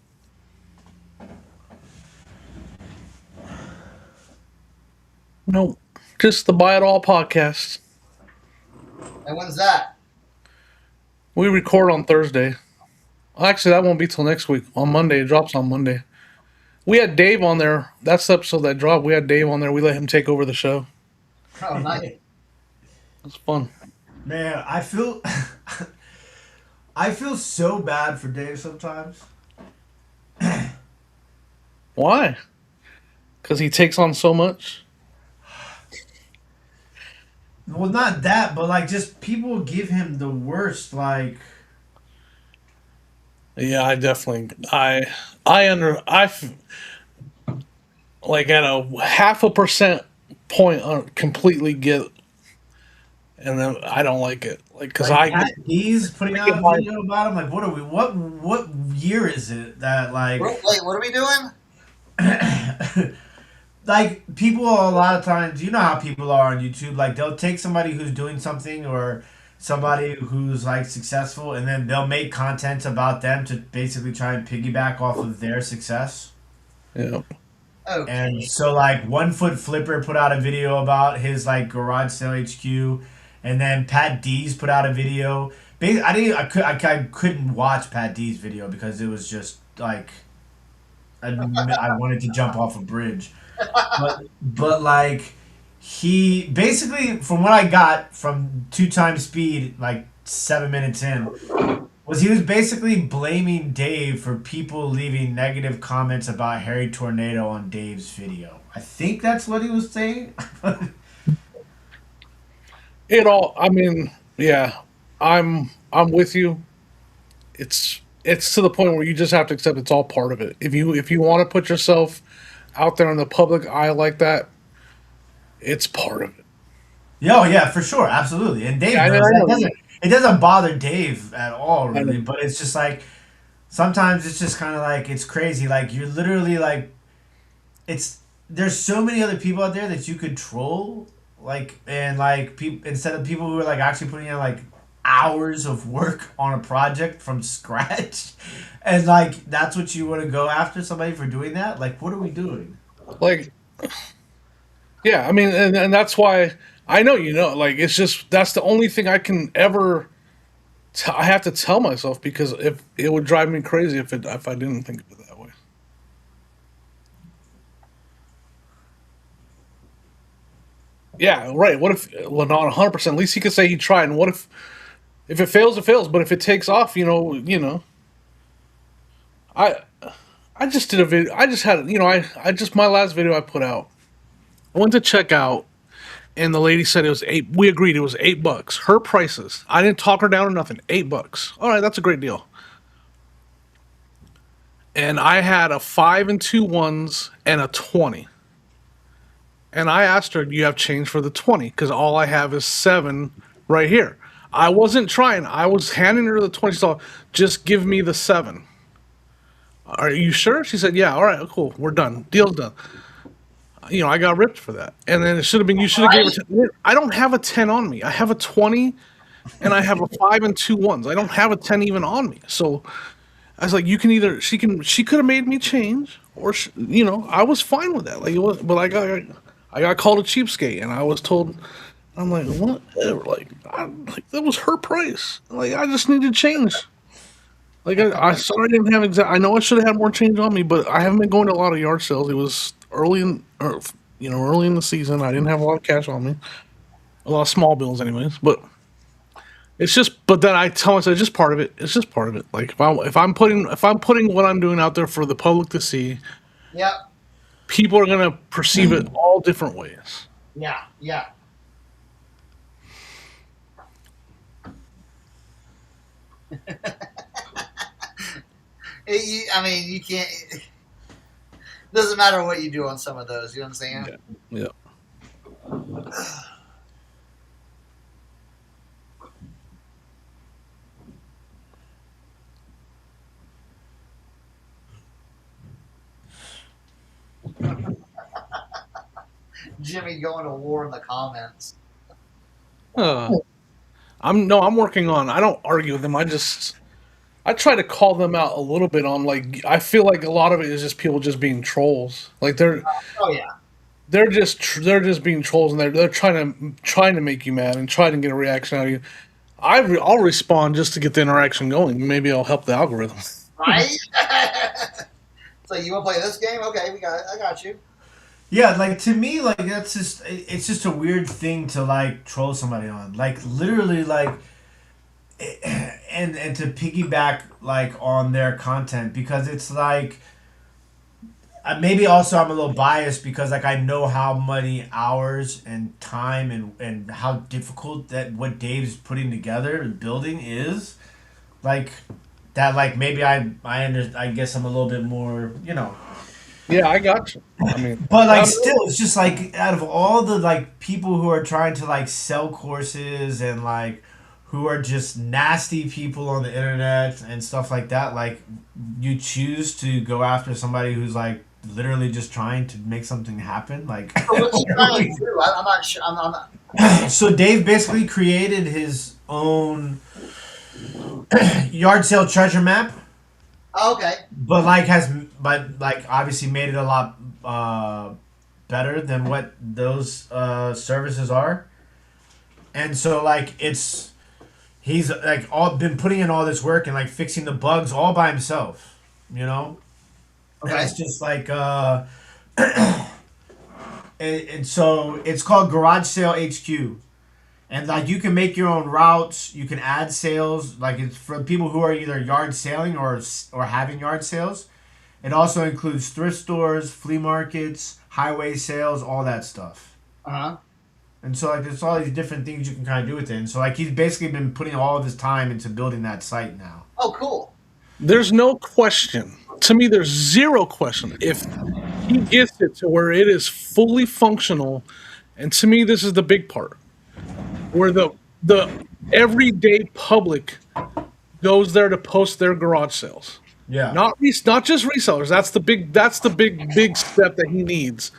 Nope. Just the Buy It All podcast. And when's that? We record on Thursday. Actually, that won't be till next week. On Monday. It drops on Monday. We had Dave on there. That's the episode that dropped. We had Dave on there. We let him take over the show. Oh, nice. It was fun. Man, I feel I feel so bad for Dave sometimes. Why? Because he takes on so much? Well, not that, but like just people give him the worst. Like, Yeah, I definitely. Like at a 0.5% point, completely get, and then I don't like it. Like, because he's putting out a my- video about him. Like, what are we? What year is it that like? Wait, what are we doing? Like people a lot of times, you know how people are on YouTube. Like they'll take somebody who's doing something or somebody who's like successful, and then they'll make content about them to basically try and piggyback off of their success. Yeah. Okay. And so like 1 Foot Flipper put out a video about his like garage sale HQ, and then Pat D's put out a video. I couldn't watch Pat D's video because it was just like I wanted to jump off a bridge. But like he basically, from what I got from 2 times speed, like 7 minutes in, was he was basically blaming Dave for people leaving negative comments about Harry Tornado on Dave's video. I think that's what he was saying. I mean, yeah, I'm with you. It's to the point where you just have to accept it's all part of it. If you want to put yourself out there in the public eye like that, it's part of it. Yeah, oh, yeah, for sure, absolutely. And Dave Yeah, knows I that. know. It doesn't bother Dave at all, I really. know. But it's just like sometimes it's just kind of like it's crazy. Like you're literally like there's so many other people out there that you could troll, like and like people instead of people who are like actually putting in like hours of work on a project from scratch, and like that's what you want to go after somebody for doing that. Like, what are we doing? Like, yeah, I mean, and that's why I know, like, it's just, that's the only thing I can ever, I have to tell myself, because if it would drive me crazy if I didn't think of it that way. Yeah, right. What if, well, not 100%, at least he could say he tried. And what if it fails, it fails. But if it takes off, I, I just did a video. I just had, my last video I put out, I went to check out, and the lady said it was $8. We agreed it was $8. Her prices. I didn't talk her down or nothing. $8. All right, that's a great deal. And I had a 5 and 2 ones and a 20. And I asked her, "Do you have change for the 20? Because all I have is 7 right here." I wasn't trying. I was handing her the 20. So just give me the 7. Are you sure? She said, "Yeah." All right, cool. We're done. Deal's done. I got ripped for that. And then it should have been, you should have given her 10. I don't have a 10 on me. I have a 20 and I have a 5 and 2 ones. I don't have a 10 even on me. So I was like, you can either, she could have made me change or, I was fine with that. Like, it was, but I got called a cheapskate and I was told, I'm like, whatever. Like, that was her price. Like, I just needed change. Like, I sorry I didn't have I know I should have had more change on me, but I haven't been going to a lot of yard sales. It was early in the season. I didn't have a lot of cash on me. A lot of small bills anyways, but it's just, but then I tell myself, it's just part of it. It's just part of it. Like, if I'm putting what I'm doing out there for the public to see, Yep. people are going to perceive it all different ways. Yeah. Yeah. You can't. It doesn't matter what you do on some of those. You know what I'm saying? Yeah. Jimmy going to war in the comments. I'm working on. I don't argue with them. I try to call them out a little bit on, like, I feel like a lot of it is just people just being trolls. Like Oh yeah. they're just being trolls, and they're trying to make you mad and trying to get a reaction out of you. I'll respond just to get the interaction going. Maybe I'll help the algorithm. Right? So you want to play this game? Okay, I got you. Yeah, like, to me, like, it's just a weird thing to, like, troll somebody on. Like, literally, like, and to piggyback, like, on their content, because it's like, maybe also I'm a little biased because, like, I know how many hours and time and how difficult that what Dave's putting together and building is. Like, that, like, maybe I guess I'm a little bit more, Yeah, I got you. I mean, But, like, still, it's just like, out of all the, like, people who are trying to, like, sell courses and, like, who are just nasty people on the internet and stuff like that, like, you choose to go after somebody who's, like, literally just trying to make something happen. Like, What's he trying to do? I'm not sure. I'm not. So Dave basically created his own yard sale treasure map. Oh, okay. But obviously made it a lot better than what those services are, and so, like, he's, like, been putting in all this work and, like, fixing the bugs all by himself, And Okay. it's just like and so it's called Garage Sale HQ. And, like, you can make your own routes. You can add sales. Like, it's for people who are either yard selling or having yard sales. It also includes thrift stores, flea markets, highway sales, all that stuff. Uh-huh. And so, like, there's all these different things you can kind of do with it. And so, like, he's basically been putting all of his time into building that site now. Oh, cool. there's no question. To me, there's zero question. If he gets it to where it is fully functional, and to me, this is the big part, where the everyday public goes there to post their garage sales. Yeah. Not just resellers. That's the big step that he needs.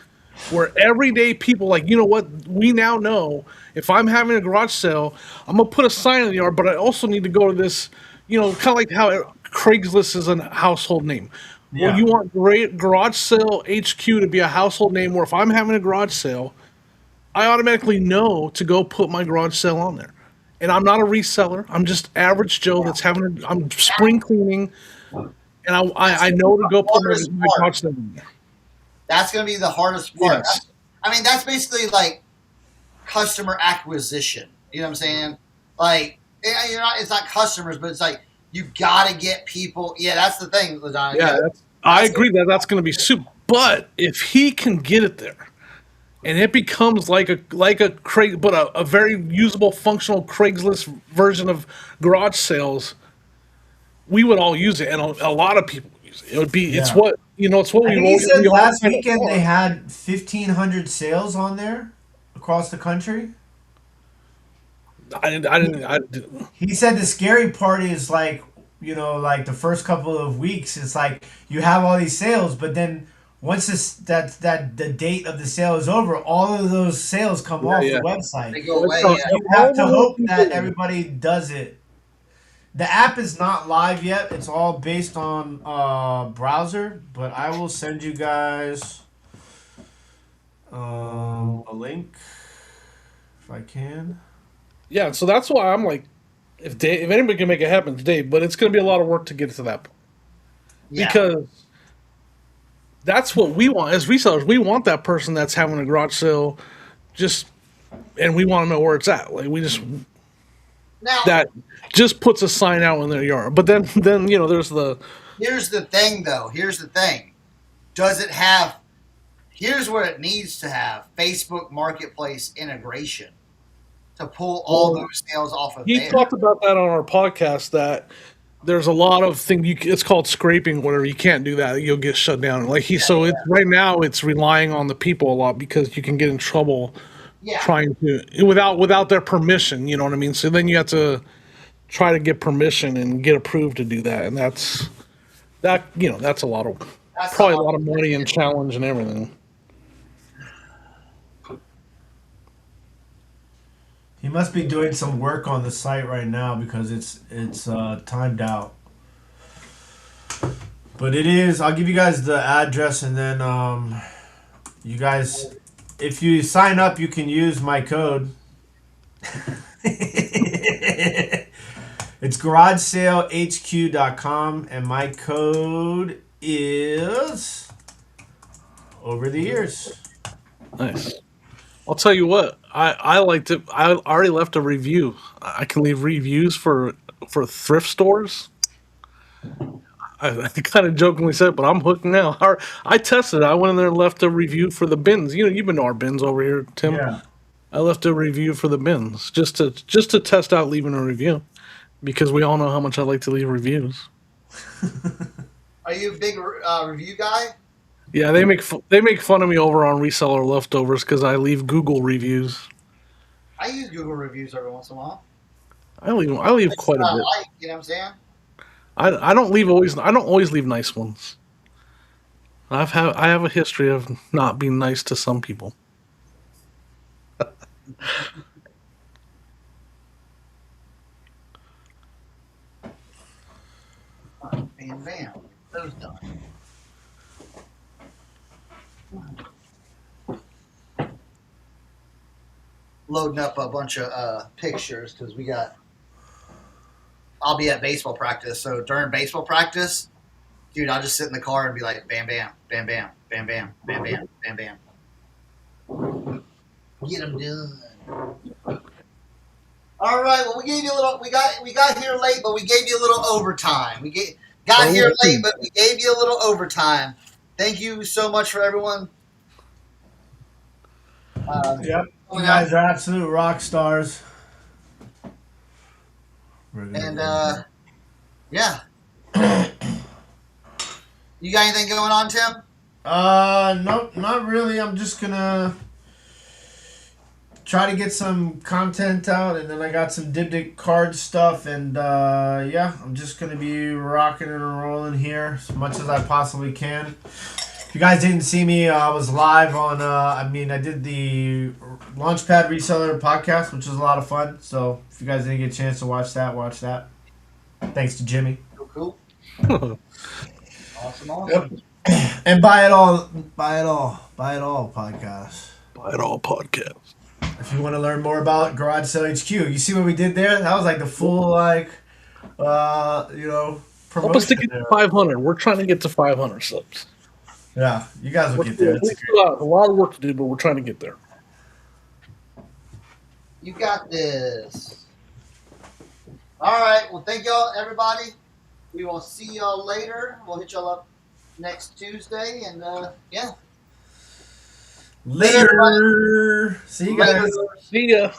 Where everyday people, like, you know what, we now know if I'm having a garage sale, I'm gonna put a sign in the yard, but I also need to go to this, kind of like how Craigslist is a household name. Yeah. Well, you want garage sale HQ to be a household name, where if I'm having a garage sale, I automatically know to go put my garage sale on there. And I'm not a reseller. I'm just average Joe that's I'm spring cleaning, and I know to go put my garage sale on there. That's going to be the hardest part. Yes. That's basically like customer acquisition. You know what I'm saying? Like, it's not customers, but it's like you got to get people. Yeah, that's the thing, LaDonna. Yeah, I agree that's going to be soup. But if he can get it there, and it becomes like a Craig, but a very usable, functional Craigslist version of garage sales, we would all use it, and a lot of people use it. It would be it's Yeah. what it's what I we think he said we all last kind of weekend they are. had 1,500 sales on there across the country. I didn't. He said the scary part is like, like the first couple of weeks, it's like you have all these sales, but then once that the date of the sale is over, all of those sales come Yeah, off the yeah. website. They go away. So, Yeah. You all have the to little hope that people- everybody does it. The app is not live yet. It's all based on browser, but I will send you guys a link if I can. Yeah, so that's why I'm like, if anybody can make it happen, it's Dave. But it's going to be a lot of work to get to that point Yeah. because that's what we want as resellers. We want that person that's having a garage sale, and we want to know where it's at. Like we just Now, that just puts a sign out in their yard. But then there's the here's the thing, though. Here's the thing. Does it have? Here's what it needs to have: Facebook Marketplace integration to pull all those sales off of he there. talked about that on our podcast that there's a lot of things it's called scraping, whatever. You can't do that, you'll get shut down. It's right now it's relying on the people a lot because you can get in trouble Yeah. trying to without their permission, you know what I mean? So then you have to try to get permission and get approved to do that, and that's a lot of That's probably a a lot lot of money and challenge and everything. He must be doing some work on the site right now because it's timed out. But it is. I'll give you guys the address, and then you guys, if you sign up, you can use my code. It's garagesalehq.com, and my code is Overtheyears. Nice. I'll tell you what, I like to. I already left a review. I can leave reviews for thrift stores. I kind of jokingly said, but I'm hooked now. I tested it. I went in there and left a review for the bins. You've been to our bins over here, Tim. Yeah. I left a review for the bins just to test out leaving a review because we all know how much I like to leave reviews. Are you a big review guy? Yeah, they make fun of me over on Reseller Leftovers because I leave Google reviews. I use Google reviews every once in a while. I leave quite a bit. You know what I'm saying? I don't always leave nice ones. I have a history of not being nice to some people. Bam, bam. Those done. Loading up a bunch of pictures because I'll be at baseball practice. So during baseball practice, dude, I'll just sit in the car and be like, bam, bam, bam, bam, bam, bam, bam, bam, bam, bam. Get them done. All right. Well, we gave you a little. We got here late, but we gave you a little overtime. Got here late, but we gave you a little overtime. Thank you so much for everyone. Yep. You guys are absolute rock stars. And yeah. You got anything going on, Tim? Nope, not really. I'm just gonna try to get some content out, and then I got some Diptych card stuff, and yeah, I'm just gonna be rocking and rolling here as much as I possibly can. If you guys didn't see me, I was live on. I did the Launchpad Reseller podcast, which was a lot of fun. So if you guys didn't get a chance to watch that, watch that. Thanks to Jimmy. Cool. Awesome. Yep. And buy it all podcast. Buy it all podcast. If you want to learn more about Garage Sale HQ, you see what we did there? That was like the full promotion. Help us to get to 500. We're trying to get to 500 subs. Yeah, you guys will get there. We still have a lot of work to do, but we're trying to get there. You got this. All right. Well, thank y'all, everybody. We will see y'all later. We'll hit y'all up next Tuesday, and yeah. Later. See you guys. Later. See ya.